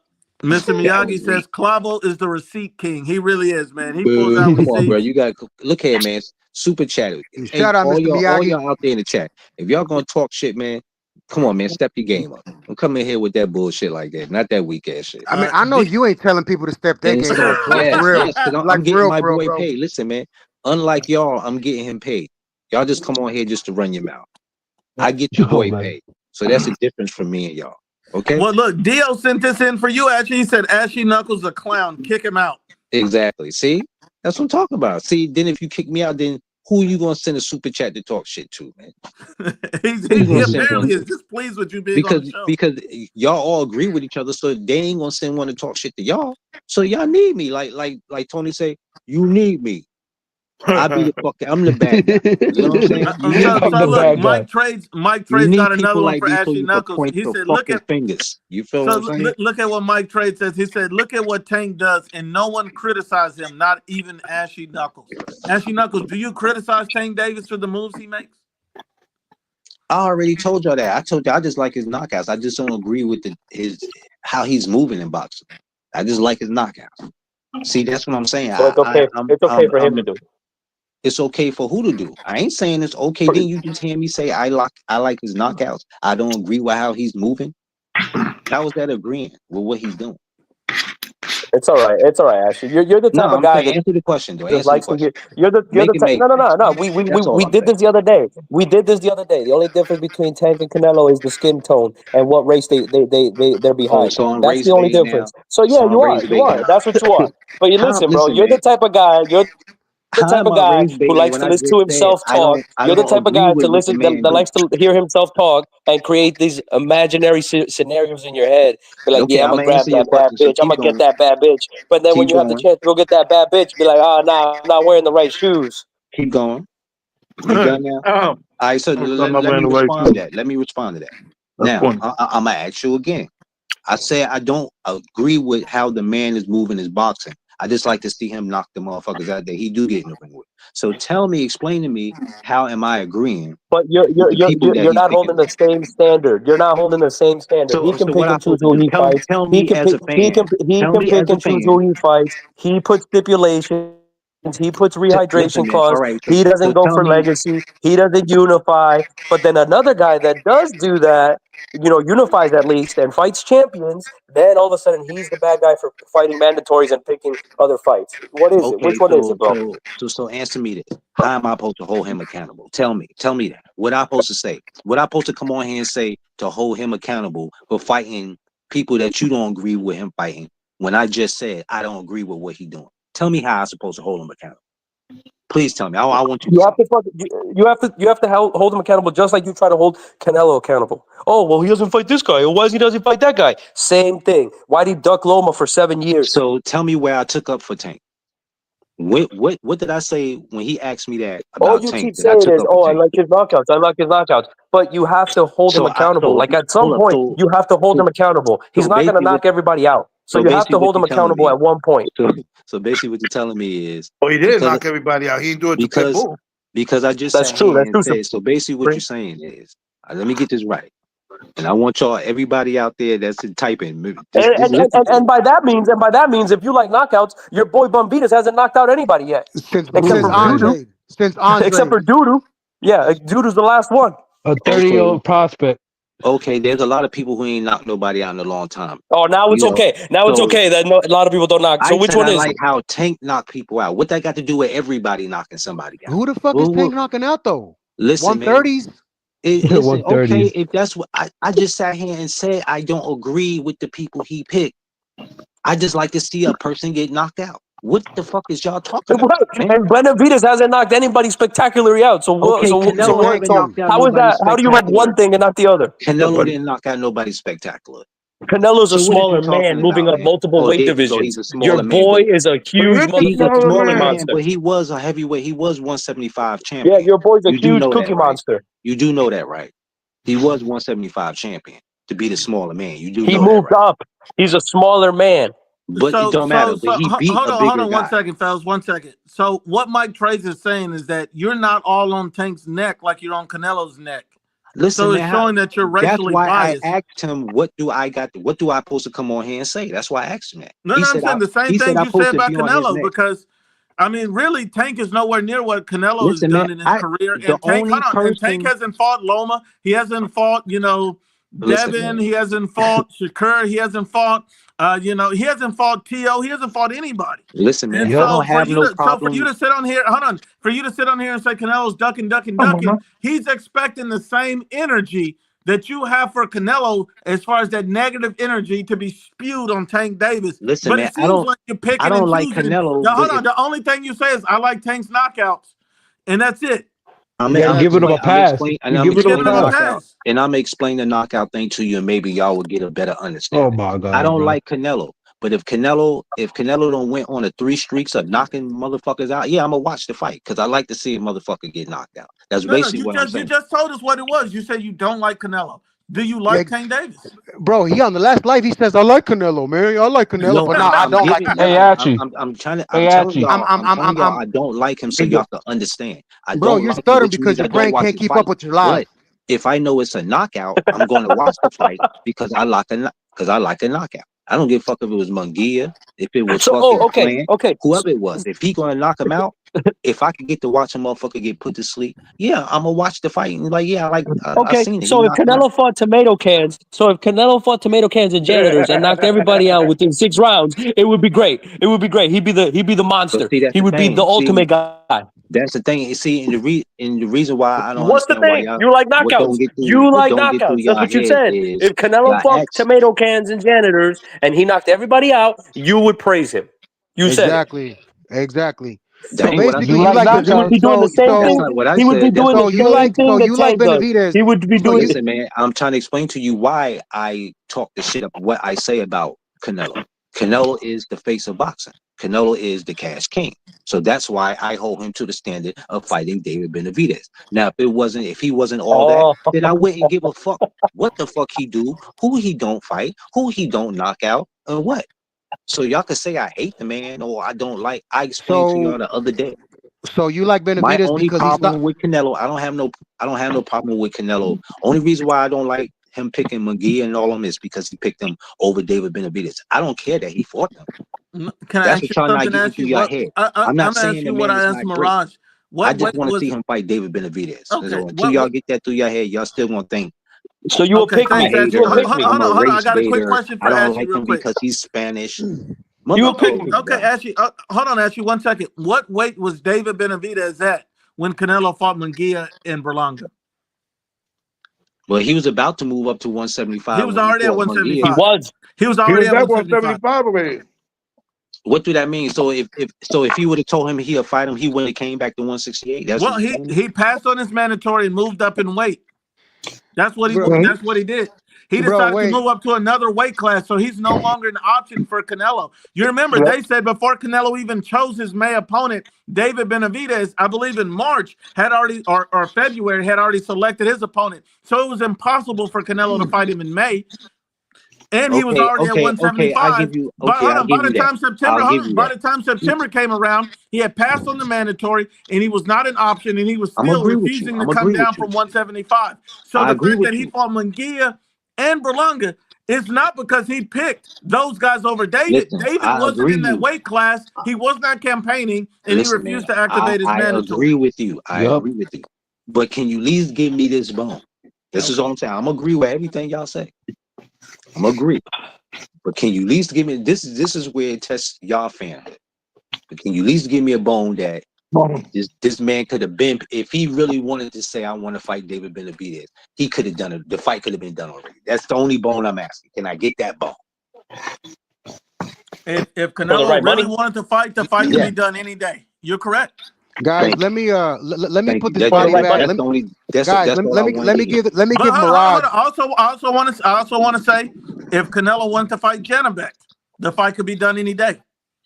Mr. Miyagi says Clavo is the receipt king. He really is, man. He pulls out receipts. Come on, bro. You got to look here, man. Super chat. Shout out, Mr. Miyagi. All y'all out there in the chat. If y'all gonna talk shit, man, come on, man. Step your game up. Don't come in here with that bullshit like that. Not that weak ass shit. I mean, I know you ain't telling people to step their game up. Yes, I'm getting my boy paid. Listen, man. Unlike y'all, I'm getting him paid. Y'all just come on here just to run your mouth. I get your boy paid. So that's the difference for me and y'all. Okay. Well, look, Dio sent this in for you, Ashy. He said Ashy Knuckles a clown. Kick him out. Exactly. See? That's what I'm talking about. See, then if you kick me out, then who you gonna send a super chat to talk shit to, man? he apparently is just pleased with you being on the show. Because y'all all agree with each other, so they ain't gonna send one to talk shit to y'all. So y'all need me, like Tony say, you need me. I'm the bad guy. You know what I'm saying? So look, Mike Trades got another one for Ashley so Knuckles. He said, "Look at fingers." You feel what I'm saying? Look at what Mike Trade says. He said, "Look at what Tank does, and no one criticizes him, not even Ashley Knuckles." Ashley Knuckles, do you criticize Tank Davis for the moves he makes? I already told y'all that. I told you I just like his knockouts. I just don't agree with how he's moving in boxing. I just like his knockouts. See, that's what I'm saying. So it's okay. It's okay for him to do. It's okay for who to do. I ain't saying it's okay. Then you just hear me say I like his knockouts. I don't agree with how he's moving. How is that agreeing with what he's doing? It's all right. It's all right, Ashley. You're the type of guy that answer the question though. just likes to hear. You're the type. No. We did this the other day. We did this the other day. The only difference between Tank and Canelo is the skin tone and what race they're behind. So I'm That's race the only baiting difference. now. So yeah, you are. That's what you are. But you listen, bro. Listen, You're the man. type of guy. You're the type of guy who likes to listen to himself talk. You're the type of guy to listen that likes to hear himself talk and create these imaginary scenarios in your head. Be like, Okay, yeah, I'm I'm gonna gonna grab answer your that bad question. So bitch. I'm keep gonna get going. that bad bitch. But then when Keep you have the going. chance to go get that bad bitch, be like, nah, I'm not wearing the right shoes. Keep going. You done now? All right, so let me respond to that. Let me respond to that. Now, I'm gonna ask you again. I say I don't agree with how the man is moving his boxing. I just like to see him knock the motherfuckers out there he do get in the ring with. So explain to me, how am I agreeing? But you're not holding the same standard. You're not holding the same standard. He can pick and choose who he fights. He can pick and choose who he fights. He puts stipulations. He puts rehydration clause. He doesn't go for legacy. He doesn't unify. But then another guy that does do that, unifies at least and fights champions, then all of a sudden he's the bad guy for fighting mandatories and picking other fights. What is it? Which one is it, bro? So answer me this. How am I supposed to hold him accountable? Tell me that. What I supposed to say? What I supposed to come on here and say to hold him accountable for fighting people that you don't agree with him fighting, when I just said I don't agree with what he doing? Tell me how I'm supposed to hold him accountable. Please tell me. I want you. You have to hold him accountable, just like you try to hold Canelo accountable. Oh well, he doesn't fight this guy. Or why doesn't he fight that guy? Same thing. Why did he duck Loma for 7 years? So tell me where I took up for Tank. What did I say when he asked me that about all you Tank? Keep saying is, I like his knockouts. I like his knockouts. But you have to hold him accountable. At some point, you have to hold him accountable. He's not going to knock everybody out. So you have to hold him accountable at one point. So basically, what you're telling me is, he did knock everybody out. He didn't do it to Pitbull. Because I just that's true. That's true. Said, so basically, what you're saying is, let me get this right, and I want everybody out there that's typing. And by that means, if you like knockouts, your boy Benavidez hasn't knocked out anybody yet, except for Andre. Except for Dudu. Yeah, Dudu's the last one. A 30-year-old prospect. Okay, there's a lot of people who ain't knocked nobody out in a long time. Oh, now it's okay. Now it's okay that a lot of people don't knock. So which one is like how Tank knocked people out? What that got to do with everybody knocking somebody out? Who the fuck is Tank knocking out though? Listen, 130s. Listen, okay, if that's what I just sat here and said, I don't agree with the people he picked. I just like to see a person get knocked out. What the fuck is y'all talking about? And Benavidez hasn't knocked anybody spectacularly out. So how is that? How do you have one thing and not the other? Canelo didn't knock out nobody spectacular. Canelo's a smaller man moving up multiple weight divisions. Your boy is a huge cookie monster. But he was a heavyweight. He was 175 champion. Yeah, your boy's a huge cookie monster. You do know that, right? He was 175 champion to be the smaller man. You do. He moved up. He's a smaller man. But it don't matter. But he beat hold a bigger on guy. 1 second, fellas. 1 second. So what Mike Trace is saying is that you're not all on Tank's neck like you're on Canelo's neck. Listen, so it's showing that you're racially biased. That's why I asked him, what do I supposed to come on here and say? That's why I asked him that. No, I'm saying the same thing you said about Canelo, because I mean, really, Tank is nowhere near what Canelo has done in his career. And Tank hasn't fought Loma. He hasn't fought, Devin. He hasn't fought Shakur. He hasn't fought, he hasn't fought T.O. He hasn't fought anybody. Listen, man, I don't have no problem. So for you to sit on here, for you to sit on here and say Canelo's ducking, he's expecting the same energy that you have for Canelo as far as that negative energy to be spewed on Tank Davis. Listen, but man, it seems like you're picking I don't and like choosing. Canelo. Now, hold on. The only thing you say is, I like Tank's knockouts. and that's it. I'm giving him a pass. I'm explaining the knockout thing to you, and maybe y'all will get a better understanding. Oh my God! I don't like Canelo, but if Canelo don't went on a 3 streaks of knocking motherfuckers out, yeah, I'm gonna watch the fight because I like to see a motherfucker get knocked out. That's basically what I'm saying. You just told us what it was. You said you don't like Canelo. Do you like Tank Davis? Bro, he on the last live. He says, "I like Canelo, man. I like Canelo, but no, I don't like Canelo." Hey, Archie. I'm telling y'all, I don't like him, so y'all can understand. Bro, you're stuttering because your brain can't keep up with your life. If I know it's a knockout, I'm going to watch the fight because I like a knockout. I don't give a fuck if it was Munguia, if it was Clan, whoever it was. If he gonna knock him out, if I could get to watch a motherfucker get put to sleep, yeah, I'm gonna watch the fight and like, yeah, I like. I seen it. So if Canelo fought tomato cans, and janitors and knocked everybody out within 6 rounds, it would be great. It would be great. He'd be the monster. He would be the ultimate guy. That's the thing. See, and the reason why I don't. What's the thing? You like knockouts. You like knockouts. That's what you said. If Canelo fought tomato cans and janitors and he knocked everybody out, you would praise him. You said exactly. So basically, he would be doing the same thing. He would be doing the same thing that Tank does. He would be doing. Listen, man, I'm trying to explain to you why I talk the shit up. What I say about Canelo. Canelo is the face of boxing. Canelo is the cash king. So that's why I hold him to the standard of fighting David Benavidez. Now, if he wasn't all that, then I wouldn't give a fuck what the fuck he do, who he don't fight, who he don't knock out, and what. So y'all can say I hate the man or I don't like. I explained to y'all the other day. So you like Benavidez My only because problem with Canelo, I don't have no problem with Canelo. Only reason why I don't like him picking McGee and all of them is because he picked them over David Benavidez. I don't care that he fought them. Can I ask you something? I'm not saying what I asked Mirage. I just want to see him fight David Benavidez. Okay. Until y'all get that through your head, y'all still gonna think. So you will pick me. Hold on. I got a quick question for Ashley real quick. Because he's Spanish. You will pick me. Okay, Ashley. Hold on, Ashley. 1 second. What weight was David Benavidez at when Canelo fought Munguia in Berlanga? Well, he was about to move up to 175. He was already at 175. He was already at 175 already. What do that mean? So if he would have told him he'll fight him, he wouldn't have came back to 168. Well, he passed on his mandatory and moved up in weight. That's what he did. He decided to move up to another weight class, so he's no longer an option for Canelo. You remember they said before Canelo even chose his May opponent, David Benavidez, I believe in March, had already or February had already selected his opponent. So it was impossible for Canelo to fight him in May. And he was already at 175. By the time September came around, he had passed on the mandatory, and he was not an option, and he was still refusing to come down from 175. So the fact that he fought Munguia and Berlanga is not because he picked those guys over David. David wasn't in that weight class. He was not campaigning, and he refused to activate his mandatory. I agree with you. I agree with you. But can you at least give me this bone? This is all I'm saying. I'm agree with everything y'all say. I'm agree, but can you at least give me this? This is where it tests y'all fanhood. But can you at least give me a bone that this man could have been, if he really wanted to say I want to fight David Benavidez, he could have done it. The fight could have been done already. That's the only bone I'm asking. Can I get that bone? If Canelo really wanted to fight, the fight could be done any day. You're correct. Guys, let me put this body back. Let me give Mirage. I also want to say, if Canelo wanted to fight Janabek, the fight could be done any day.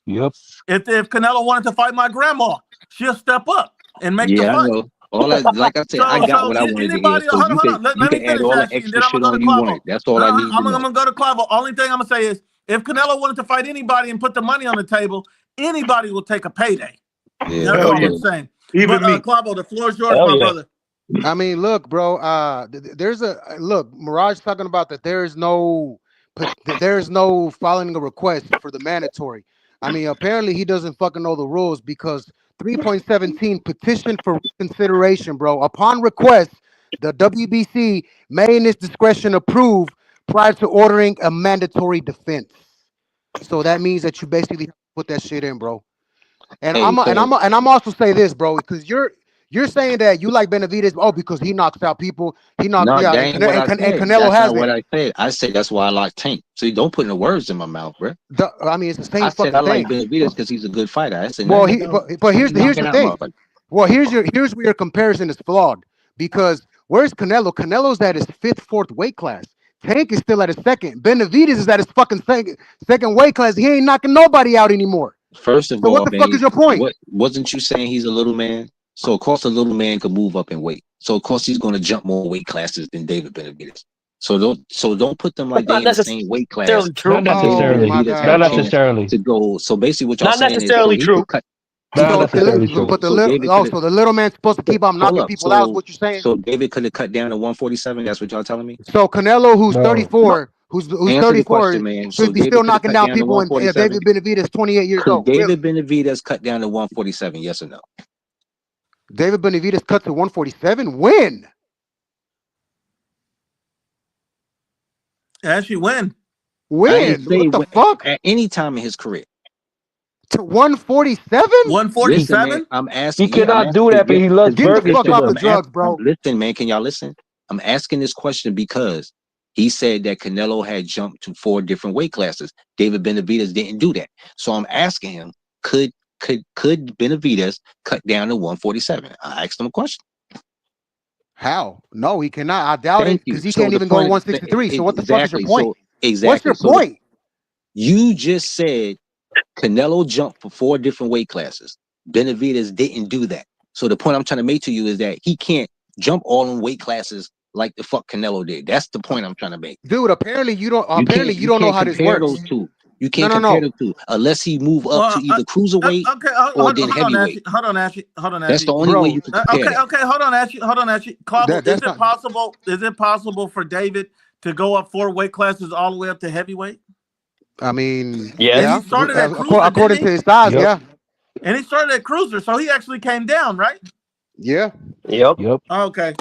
Yep. If Canelo wanted to fight my grandma, she'll step up and make the fight. I know. Like I said, I got what I wanted to hear. So you can add all the extra shit on you want. That's all I need. I'm gonna go to Clavo. Only thing I'm gonna say is, if Canelo wanted to fight anybody and put the money on the table, anybody will take a payday. Yeah. That's all I'm saying. Even me. Clavo, the floor is yours, my brother. I mean, look, bro. Mirage talking about that there is no following a request for the mandatory. I mean, apparently he doesn't fucking know the rules because 3.17 petition for reconsideration, bro. Upon request, the WBC may in its discretion approve prior to ordering a mandatory defense. So that means that you basically put that shit in, bro. And I'm also say this, bro, because you're saying that you like Benavidez, because he knocks out people. He knocks out, and Canelo has it. What I said. I said that's why I like Tank. See, don't put the words in my mouth, bro. I mean, it's the same. I said I like Benavidez because he's a good fighter. I said, but here's the thing. Well, here's where your comparison is flawed because where's Canelo? Canelo's at his fifth, fourth weight class. Tank is still at his second. Benavidez is at his fucking second weight class. He ain't knocking nobody out anymore. First of So what all, the man, fuck is your point? what wasn't you saying he's a little man? So of course a little man could move up in weight. So of course he's going to jump more weight classes than David Benavidez. So don't put them like they in the same weight class. Not necessarily. Not necessarily. To go. So basically, what y'all Not saying necessarily is, true. Not necessarily true. But the little man's supposed to keep on knocking people out. Is what you're saying? So David could have cut down to 147. That's what y'all telling me. So Canelo, who's 34, who's Answer 34, the question, man. should be still knocking down people. And David Benavidez, 28 years old. David Benavidez cut down to 147. Yes or no? David Benavidez cut to 147. When? Actually, when? When? What the fuck? At any time in his career. To 147? 147? I'm asking. He cannot do that, but he loves burgers. Get the fuck off the drugs, bro. Listen, man. Can y'all listen? I'm asking this question because he said that Canelo had jumped to 4 different weight classes. David Benavidez didn't do that. So I'm asking him, could Benavidez cut down to 147? I asked him a question. How? No, he cannot. I doubt it because he So can't the even go point- 163. So what the fuck is your point? Exactly. What's your point? You just said Canelo jumped for 4 different weight classes. Benavidez didn't do that. So the point I'm trying to make to you is that he can't jump all in weight classes like the fuck Canelo did. That's the point I'm trying to make. Dude, apparently you don't know how this works. Those two. You can't compare the two unless he move up to either cruiserweight or then heavyweight. Hold on, Ashley. That's the only way you can compare. Okay, hold on, Ashley. Clout, is it possible for David to go up 4 weight classes all the way up to heavyweight? I mean, And he started at cruiser, according to his size, yeah. And he started at cruiser, so he actually came down, right? Yeah. Yep. Okay.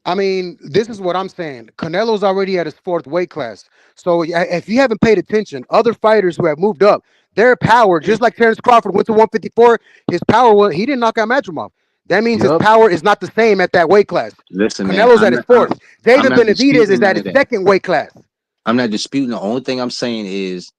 I mean, this is what I'm saying. Canelo's already at his 4th weight class. So if you haven't paid attention, other fighters who have moved up, their power, just like Terrence Crawford went to 154, his power he didn't knock out Madrimov. That means his power is not the same at that weight class. Listen, Canelo's at his 4th. David Benavidez is at his 2nd weight class. I'm not disputing. The only thing I'm saying is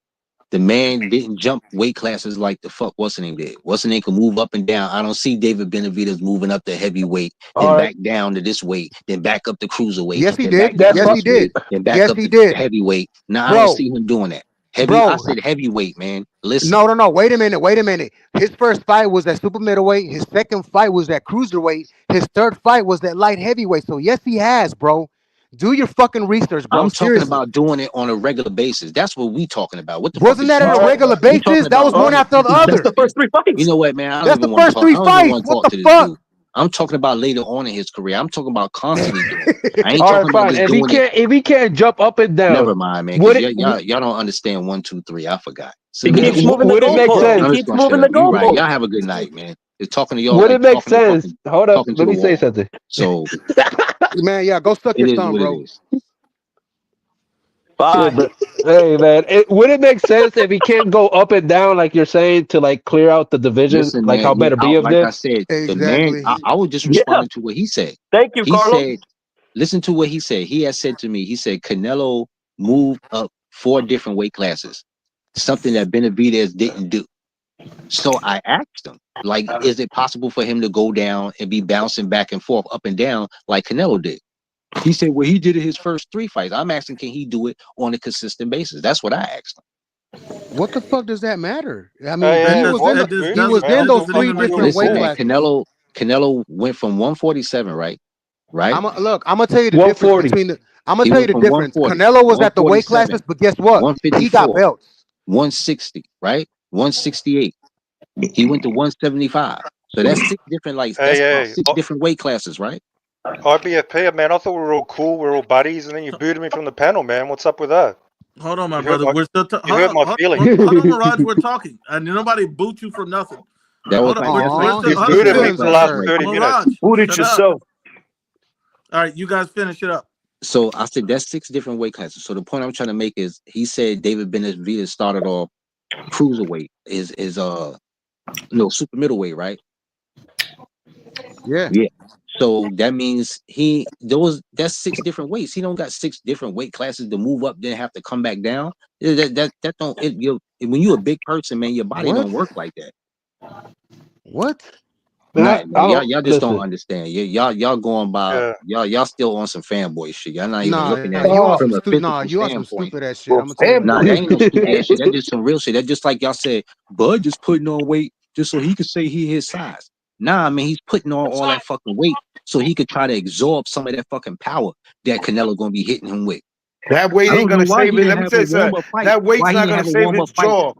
the man didn't jump weight classes like the fuck what's the name did. What's the name can move up and down. I don't see David Benavidez moving up to heavyweight, then back down to this weight, then back up to cruiserweight. Yes, he did. Yes, he did. Then back up to heavyweight. Now I don't see him doing that. I said heavyweight, man. Listen. No. Wait a minute. His first fight was at super middleweight. His second fight was at cruiserweight. His third fight was at light heavyweight. So yes, he has, bro. Do your fucking research, bro. I'm talking about doing it on a regular basis. That's what we talking about. What the wasn't that on a regular basis? That was one after the other. That's the first 3 fights. You know what, man? That's the first 3 fights. What the fuck? I'm talking about later on in his career. I'm talking about constantly doing it. I ain't All talking about fine. just doing it. If he can't jump up and down, never mind, man. Y'all don't understand 1, 2, 3. I forgot. So, would it make sense? He keeps moving the goalpost. Right. Y'all have a good night, man. It's talking to y'all. Would it make sense? Hold up. Let me say something. So, man, yeah, go suck your thumb, bro. Hey man, would it make sense if he can't go up and down like you're saying to like clear out the division, listen, like man, how Benavidez like did? I said, the man. I was just responding to what he said. Thank you, Carlos. Said, listen to what he said. He has said to me. He said Canelo moved up 4 different weight classes, something that Benavidez didn't do. So I asked him, like, is it possible for him to go down and be bouncing back and forth, up and down, like Canelo did? He said, well, he did it his first 3 fights. I'm asking, can he do it on a consistent basis? That's what I asked him. What the fuck does that matter? I mean, he was in those 3 different weight classes. Canelo went from 147, right? I'm gonna tell you the difference between the. I'm gonna tell you the difference. Canelo was at the weight classes, but guess what? He got belts. 160, right? 168. He went to 175. So that's 6 different that's 6 different weight classes, right? IBFP, man, I thought we were all cool, we were all buddies, and then you booted me from the panel, man. What's up with that? Hold on, my brother. We're still you hurt my feelings. Hold on, Mirage. We're talking, and nobody boot you for nothing. That was you booted me for the last 30 minutes. Booted yourself. All right, you guys finish it up. So I said that's 6 different weight classes. So the point I'm trying to make is, he said David Benavidez started off cruiserweight, is super middleweight, right? Yeah. So that means that's 6 different weights. He don't got 6 different weight classes to move up, then have to come back down. That don't when you're a big person, man, your body don't work like that. What? Y'all just don't understand. Y'all going by y'all still on some fanboy shit. Y'all not even looking at it you on from some a stupid. physical You on some standpoint. stupid ass shit. I'm gonna tell you. Nah, that ain't no stupid ass shit. That's just some real shit. That's just like y'all said, Bud just putting on weight just so he could say he his size. Nah, man, he's putting on all that fucking weight so he could try to absorb some of that fucking power that Canelo gonna be hitting him with. That weight I ain't don't know gonna why save he it. didn't Let me have tell a you something. warm-up fight. That weight's Why he not didn't gonna have a save warm-up his fight? jaw.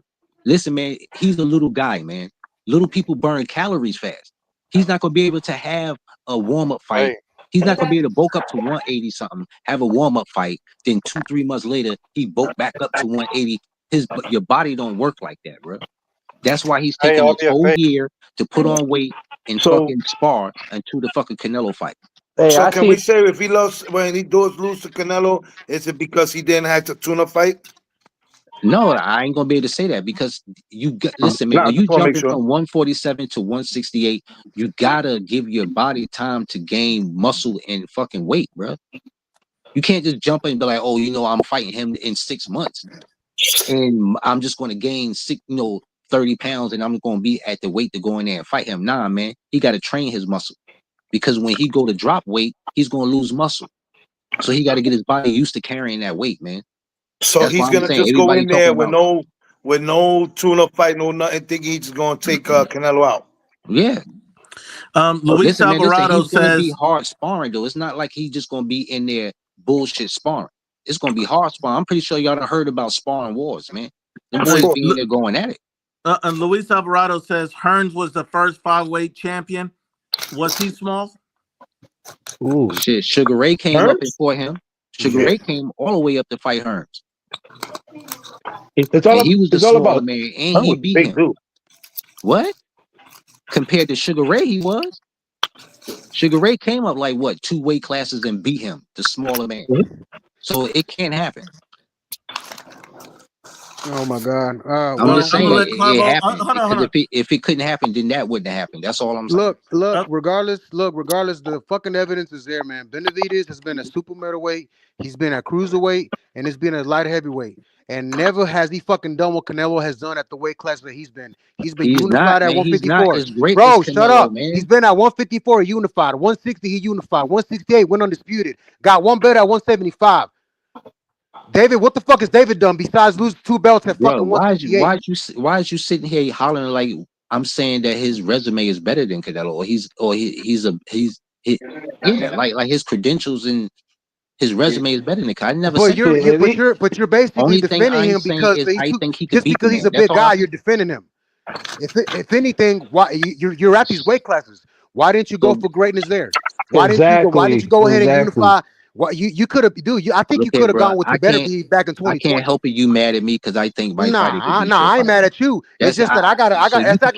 Listen, man, he's a little guy, man. Little people burn calories fast. He's not gonna be able to have a warm-up fight. Hey, He's not gonna be able to bulk up to 180 something, have a warm-up fight, then 2-3 months later he bulk back up to 180. Your body don't work like that, bro. That's why he's taking this whole IBFA. year to put on weight and fucking spar until the fucking Canelo fight. So can we say if he lost when he does lose to Canelo, is it because he didn't have to tuna fight? No, I ain't gonna be able to say that because listen, man. Nah, When just you wanna make jumping sure. from 147 to 168, you gotta give your body time to gain muscle and fucking weight, bro. You can't just jump in and be like, oh, I'm fighting him in 6 months, and I'm just gonna gain 30 pounds, and I'm gonna be at the weight to go in there and fight him. Nah, man, he got to train his muscle because when he go to drop weight, he's gonna lose muscle. So he got to get his body used to carrying that weight, man. So That's he's why I'm gonna saying just go everybody in talking there about with no tuna fight, no nothing, thinking he's just gonna take Canelo out. yeah. Luis Listen, man, Alvarado he's gonna be says hard sparring though. It's not like he's just gonna be in there bullshit sparring. It's gonna be hard sparring. I'm pretty sure y'all done heard about sparring wars, man. Them boys be in there going at it. Luis Alvarado says Hearns was the first 5-weight champion. Was he small? Ooh. Shit, Sugar Ray came up and fought him. Sugar Ray came all the way up to fight Hearns. He was the smaller man, and he beat him. Dude. What? Compared to Sugar Ray, he was. Sugar Ray came up like what 2 weight classes and beat him, the smaller man. So it can't happen. Oh my God! I'm just saying it happened hold because on. if it couldn't happen, then that wouldn't happen. That's all I'm saying. Look. Regardless, the fucking evidence is there, man. Benavidez has been a super middleweight. He's been a cruiserweight, and it's been a light heavyweight. And never has he fucking done what Canelo has done at the weight class that he's been. He's been unified at 154. He's not as great Bro, as Canelo, shut up. man. He's been at 154 unified. 160 he unified. 168 went undisputed. Got one belt at 175. David, what the fuck has David done besides lose 2 belts at fucking 168? Why is you sitting here hollering like I'm saying that his resume is better than Canelo, like his credentials and his resume is better than Canelo. I never said that. But you're basically Only thing defending I'm him saying because is I think he could just beat because the he's man. a big guy, you're defending him. If anything, why you're at these weight classes? Why didn't you go for greatness there? Why didn't you go ahead and unify? What you could have, dude? I think you could have gone with your better be back in 2020. I can't help it. You mad at me because I think my fighter could beat your I ain't mad at you. It's just that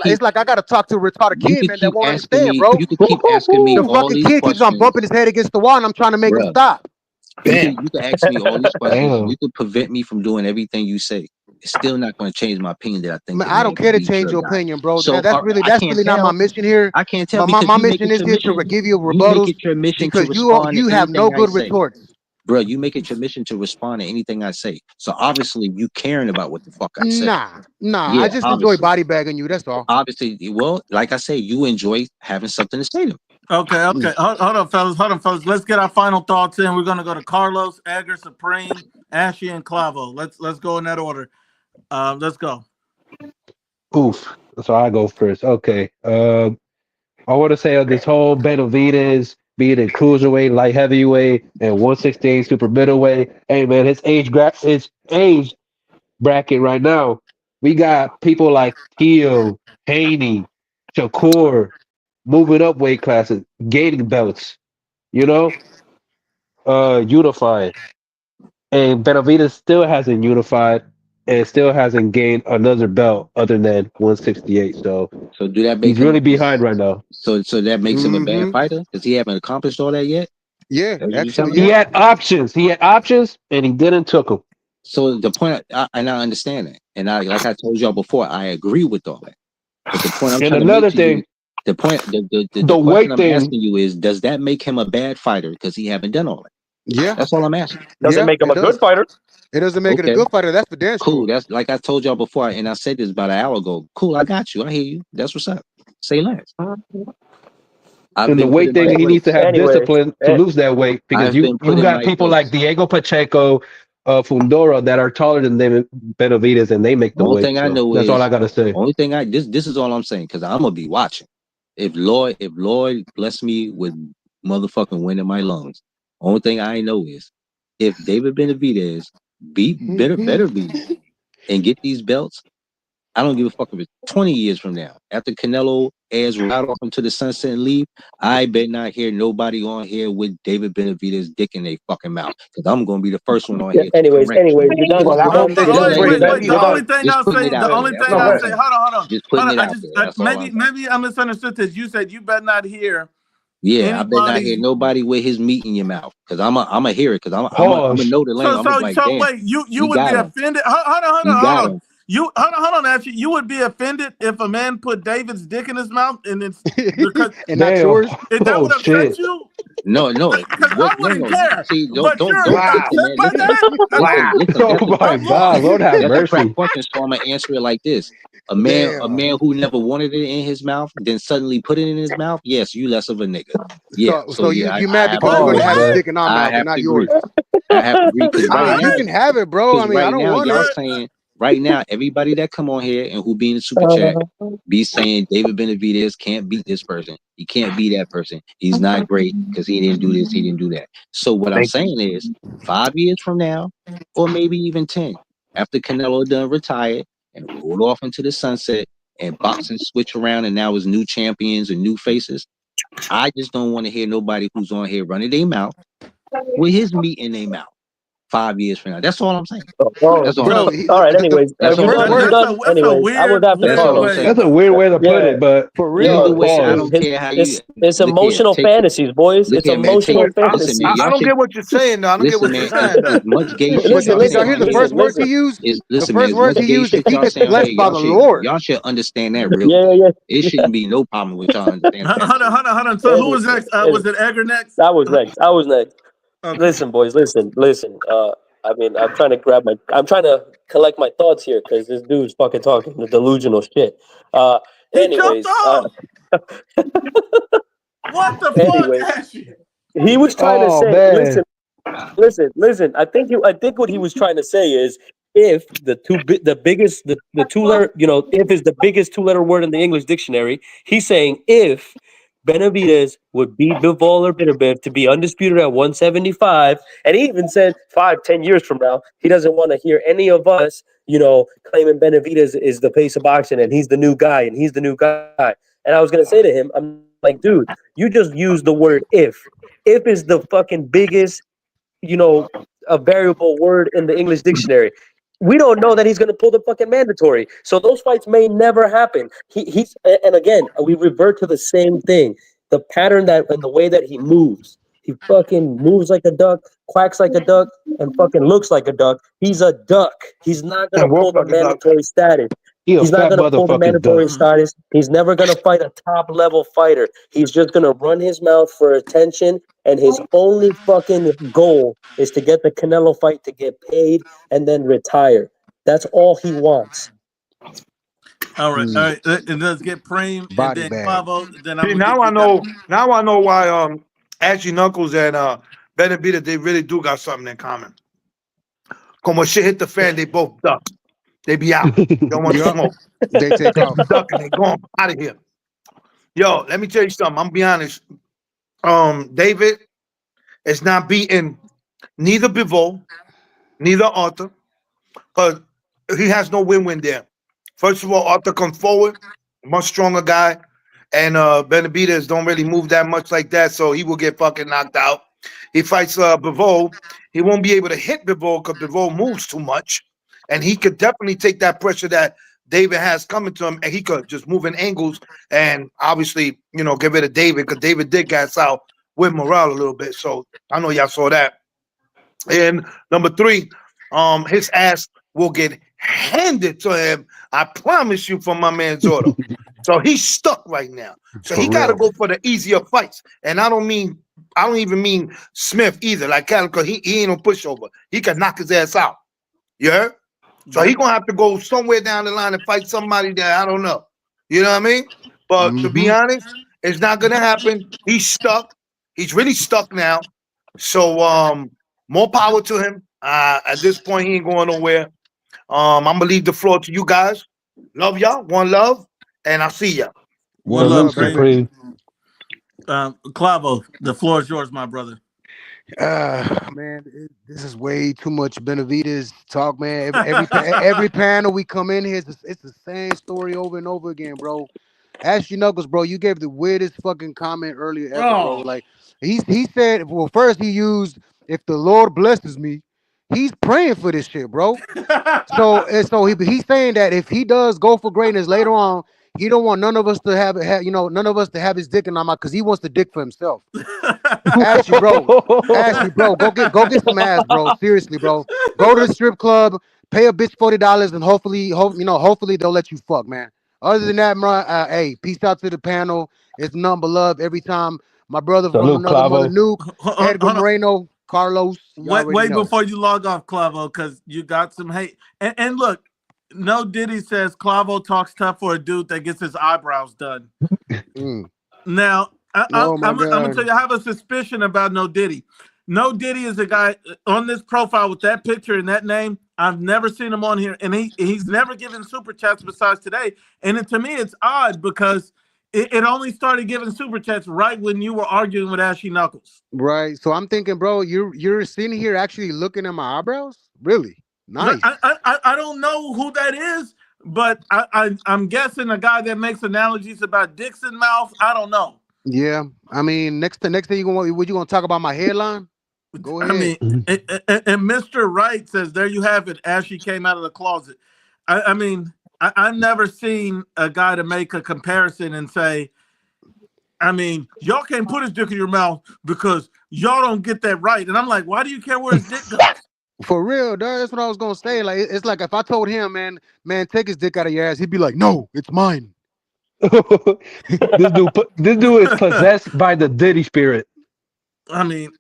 it's like I gotta talk to a retarded kid, man, that won't understand, bro. You could keep asking me The all fucking these kid keeps on questions. bumping his head against the wall, and I'm trying to make him stop. You could ask me all these questions. You could prevent me from doing everything you say. It's still not going to change my opinion that I think. Man, I don't care to change your opinion, bro. So that's really not my mission here. I can't tell my mission is here to give you rebuttals. You make it your mission to because respond you to have no anything good I say. retorts. Bro, you make it your mission to respond to anything I say. So obviously you caring about what the fuck I say. Nah. Yeah, I just enjoy body bagging you. That's all. Obviously, well, like I say, you enjoy having something to say to me. Okay. Hold on, fellas. Let's get our final thoughts in. We're gonna go to Carlos, Edgar, Supreme, Ashy, and Clavo. Let's go in that order. Let's go. Oof. So I go first. Okay. I want to say this whole Benavidez being in cruiserweight, light heavyweight, and 168 super middleweight. Hey man, his age bracket right now, we got people like Keo, Haney, Shakur moving up weight classes, gaining belts. Unified. And Benavidez still hasn't unified and still hasn't gained another belt other than 168. So do that make he's him really behind right now. So that makes him a bad fighter because he haven't accomplished all that yet. Yeah, actually, he had options. And he didn't took them. So the point, and I understand that, and like I told y'all before, I agree with all that. But the point I'm trying to make to you, the question I'm asking you is, does that make him a bad fighter because he haven't done all that? Yeah, that's all I'm asking. Doesn't make him a good fighter. It doesn't make it a good fighter. That's for damn sure. Cool. That's like I told y'all before, and I said this about an hour ago. Cool, I got you. I hear you. That's what's up. Say less. And the weight thing, he needs to have discipline to lose that weight because you got people like Diego Pacheco, Fundora that are taller than David Benavidez and they make the weight. Thing I know that's is, all I gotta say. Only thing this is all I'm saying because I'm gonna be watching. If Lloyd bless me with motherfucking wind in my lungs, only thing I know is if David Benavidez better be and get these belts, I don't give a fuck if it's 20 years from now. After Canelo ass ride off into the sunset and leave, I bet not hear nobody on here with David Benavidez dick in their fucking mouth. Because I'm going to be the first one on here. Anyways, you're done. The only thing I'll say, hold on. Just putting it out there. Maybe I misunderstood this. You said you better not hear. Yeah, I bet not hear nobody with his meat in your mouth. Because I'm a hear it. Because I'm a know the language. So wait, you would be offended. Hold on. Hold on, Ashley. You would be offended if a man put David's dick in his mouth and it's because and not yours. If that would upset you? No. I wouldn't care. See, don't listen, Oh my God, Lord have mercy. Question, so I'm gonna answer it like this: a man who never wanted it in his mouth, then suddenly put it in his mouth. Yes, you less of a nigga. Yeah. So you mad because you're gonna have his dick in our mouth and not yours? I have to agree. You can have it, bro. I mean, I don't want it. Right now, everybody that come on here and who be in the super chat be saying David Benavidez can't beat this person. He can't beat that person. He's not great because he didn't do this, he didn't do that. So what I'm saying is 5 years from now, or maybe even 10, after Canelo done retired and rolled off into the sunset and boxing switch around and now is new champions and new faces, I just don't want to hear nobody who's on here running their mouth with his meat in their mouth. 5 years from now. That's all I'm saying. That's all. All right. Anyways, that's a weird. I would have to call him. That's a weird way to put it, but for real, I don't care how you. It's emotional fantasies, boys. It's emotional fantasies. I don't get what you're saying, though. I don't get what you're saying. Much gay shit. Listen, here's the first words he used. The first words he used is he gets blessed by the Lord. Y'all should understand that real. Yeah. It shouldn't be no problem with y'all understanding. Hold on. So who was next? Was it Edgar next? I was next. Okay. Listen, boys. Listen. I mean, I'm trying to collect my thoughts here because this dude's fucking talking the delusional shit. Anyways, what the fuck? He was trying to say, listen. I think what he was trying to say is if the biggest two-letter, if is the biggest two-letter word in the English dictionary, he's saying if Benavidez would beat Bivol or Bitterbev to be undisputed at 175, and he even said 5-10 years from now he doesn't want to hear any of us, claiming Benavidez is the pace of boxing and he's the new guy and he's the new guy. And I was gonna say to him, I'm like, dude, you just used the word if. If is the fucking biggest, a variable word in the English dictionary. We don't know that he's going to pull the fucking mandatory. So those fights may never happen. And again, we revert to the same thing. The pattern and the way that he moves. He fucking moves like a duck, quacks like a duck, and fucking looks like a duck. He's a duck. He's not going to pull the mandatory status. He's not going to pull the mandatory status. He's never going to fight a top-level fighter. He's just going to run his mouth for attention, and his only fucking goal is to get the Canelo fight to get paid and then retire. That's all he wants. All right. And let's get Preem and then Pavo. Now I know why Ashley Knuckles and Benavidez, they really do got something in common. Come when shit hit the fan, they both duck. They be out. Don't want to smoke. They take off. Duck and they going out of here. Yo, let me tell you something. I'm gonna be honest. David is not beating neither Bivol, neither Arthur, because he has no win-win there. First of all, Arthur comes forward, much stronger guy, and Benavidez don't really move that much like that, so he will get fucking knocked out. He fights Bivol. He won't be able to hit Bivol because Bivol moves too much. And he could definitely take that pressure that David has coming to him, and he could just move in angles and obviously, get rid of David because David did gas out with morale a little bit. So I know y'all saw that. And number 3, his ass will get handed to him. I promise you, from my man Zordo. So he's stuck right now. So he got to go for the easier fights. And I don't even mean Smith either, like because he ain't no pushover. He can knock his ass out. You heard? So he's going to have to go somewhere down the line and fight somebody that I don't know. You know what I mean? But to be honest, It's not gonna happen. He's stuck. He's really stuck now. So more power to him. At this point, he ain't going nowhere. I'm gonna leave the floor to you guys. Love y'all. One love, and I'll see ya. One love, baby. Clavo, the floor is yours, my brother. Man, this is way too much Benavidez talk, man. Every panel we come in here, it's the same story over and over again, bro. Ashley Knuckles, bro, you gave the weirdest fucking comment earlier ever, bro. Like he said, well, first he used, if the Lord blesses me, he's praying for this shit, bro. So he's saying that if he does go for greatness later on, he don't want none of us to have none of us to have his dick in our mouth because he wants the dick for himself. Ashley, bro, go get some ass, bro. Seriously, bro. Go to the strip club, pay a bitch $40, and hopefully they'll let you fuck, man. Other than that, bro, hey, peace out to the panel. It's none but love every time. My brother from another mother, Nuke, Edgar Moreno, Carlos. Wait before you log off, Clavo, because you got some hate. And look, No Diddy says Clavo talks tough for a dude that gets his eyebrows done. Now, I'm gonna tell you, I have a suspicion about No Diddy. No Diddy is a guy on this profile with that picture and that name. I've never seen him on here, and he's never given super chats besides today. And to me, it's odd because it only started giving super chats right when you were arguing with Ashley Knuckles. Right. So I'm thinking, bro, you're sitting here actually looking at my eyebrows? Really? Nice. I don't know who that is, but I'm guessing a guy that makes analogies about dicks in mouth. I don't know. Yeah, I mean, next thing you gonna talk about my hairline? Go ahead. I mean, and Mr. Wright says, there you have it. Ashley came out of the closet. I mean, I've never seen a guy to make a comparison and say, I mean, y'all can't put his dick in your mouth because y'all don't get that right. And I'm like, why do you care where his dick goes? For real, dog. That's what I was gonna say. Like, it's like if I told him, man, take his dick out of your ass, he'd be like, no, it's mine. This dude is possessed by the Diddy spirit. I mean,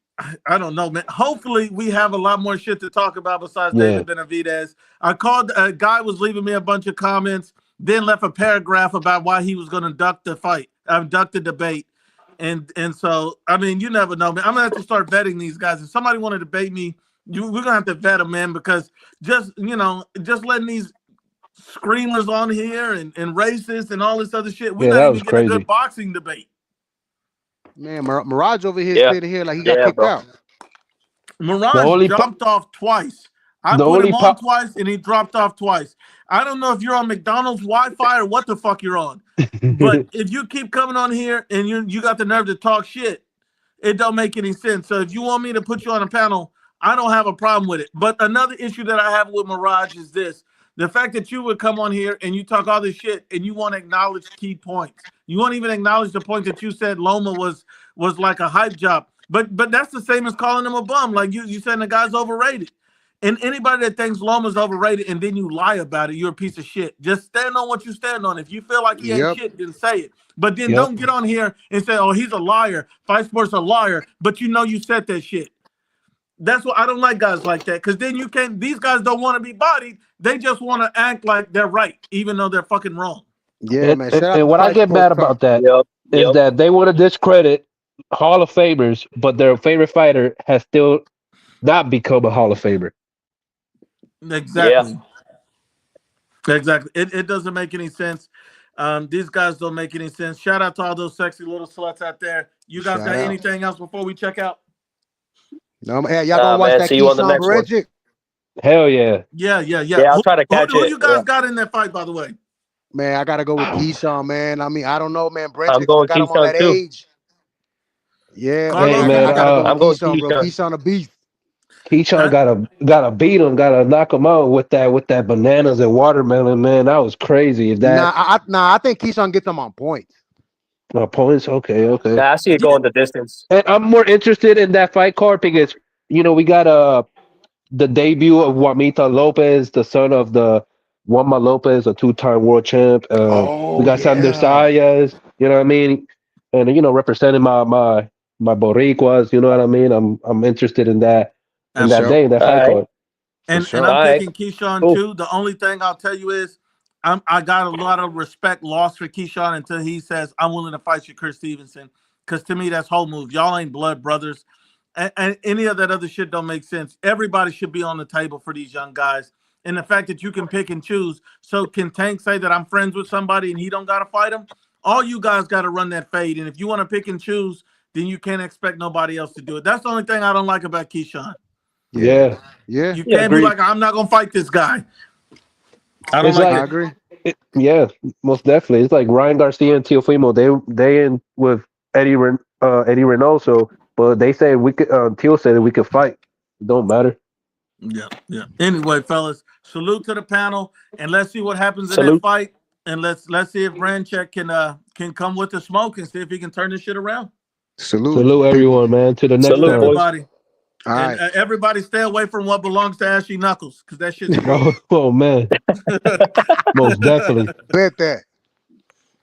I don't know, man. Hopefully, we have a lot more shit to talk about besides David Benavidez. I called a guy was leaving me a bunch of comments, then left a paragraph about why he was going to duck the debate, and so I mean, you never know, man. I'm gonna have to start vetting these guys. If somebody want to debate me, we're gonna have to vet them, man, because just letting these screamers on here and racists and all this other shit, we're not even getting a good boxing debate. Man, Mirage over here sitting here like he got kicked out. Mirage jumped off twice. I put him on twice and he dropped off twice. I don't know if you're on McDonald's Wi-Fi or what the fuck you're on. But if you keep coming on here and you got the nerve to talk shit, it don't make any sense. So if you want me to put you on a panel, I don't have a problem with it. But another issue that I have with Mirage is this. The fact that you would come on here and you talk all this shit and you want to acknowledge key points. You won't even acknowledge the point that you said Loma was like a hype job. But that's the same as calling him a bum. Like you said the guy's overrated. And anybody that thinks Loma's overrated and then you lie about it, you're a piece of shit. Just stand on what you stand on. If you feel like he ain't shit, then say it. But then don't get on here and say, oh, he's a liar. Fight Sports a liar. But you know you said that shit. That's what I don't like guys like that, because then you can't. These guys don't want to be bodied. They just want to act like they're right, even though they're fucking wrong. Yeah, man. And what I get mad about that is that they want to discredit Hall of Famers, but their favorite fighter has still not become a Hall of Famer. Exactly. Exactly. It doesn't make any sense. These guys don't make any sense. Shout out to all those sexy little sluts out there. You guys got anything else before we check out? No, hey, y'all gonna watch that Keyshawn Bridget? Hell yeah. Yeah. Yeah, I'll try to catch who it. you guys got in that fight, by the way? Man, I gotta go with Keyshawn, man. I mean, I don't know, man. Brett I'm going got him on that Keyshawn, too. age. Yeah, Hey, man, I gotta go I'm with going Keyshawn, bro. Keyshawn a beast. Keyshawn gotta beat him, gotta knock him out with that bananas and watermelon, man. That was crazy. If that I think Keyshawn gets him on points. Points, okay. Nah, I see it going the distance. And I'm more interested in that fight card because we got the debut of Juanita Lopez, the son of the Juanma Lopez, a 2-time world champ. We got Sander Sayas, you know what I mean? And representing my Boricuas, you know what I mean? I'm interested in that that day, that fight card. And I'm picking Keyshawn too. The only thing I'll tell you is I got a lot of respect lost for Keyshawn until he says, I'm willing to fight you, Chris Stevenson. Because to me, that's whole move. Y'all ain't blood brothers. And any of that other shit don't make sense. Everybody should be on the table for these young guys. And the fact that you can pick and choose. So can Tank say that I'm friends with somebody and he don't got to fight him? All you guys got to run that fade. And if you want to pick and choose, then you can't expect nobody else to do it. That's the only thing I don't like about Keyshawn. Yeah. You can't be like, I'm not going to fight this guy. I don't like it. I agree. Yeah, most definitely. It's like Ryan Garcia and Teofimo. They in with Eddie Reynoso, but they say we could. Teal said that we could fight. It don't matter. Yeah. Anyway, fellas, salute to the panel, and let's see what happens in that fight. And let's see if Ranchek can come with the smoke and see if he can turn this shit around. Salute everyone, man. To the next time. Everybody. All right. Everybody stay away from what belongs to Ashy Knuckles, because that shit's oh man. Most definitely. Bet that.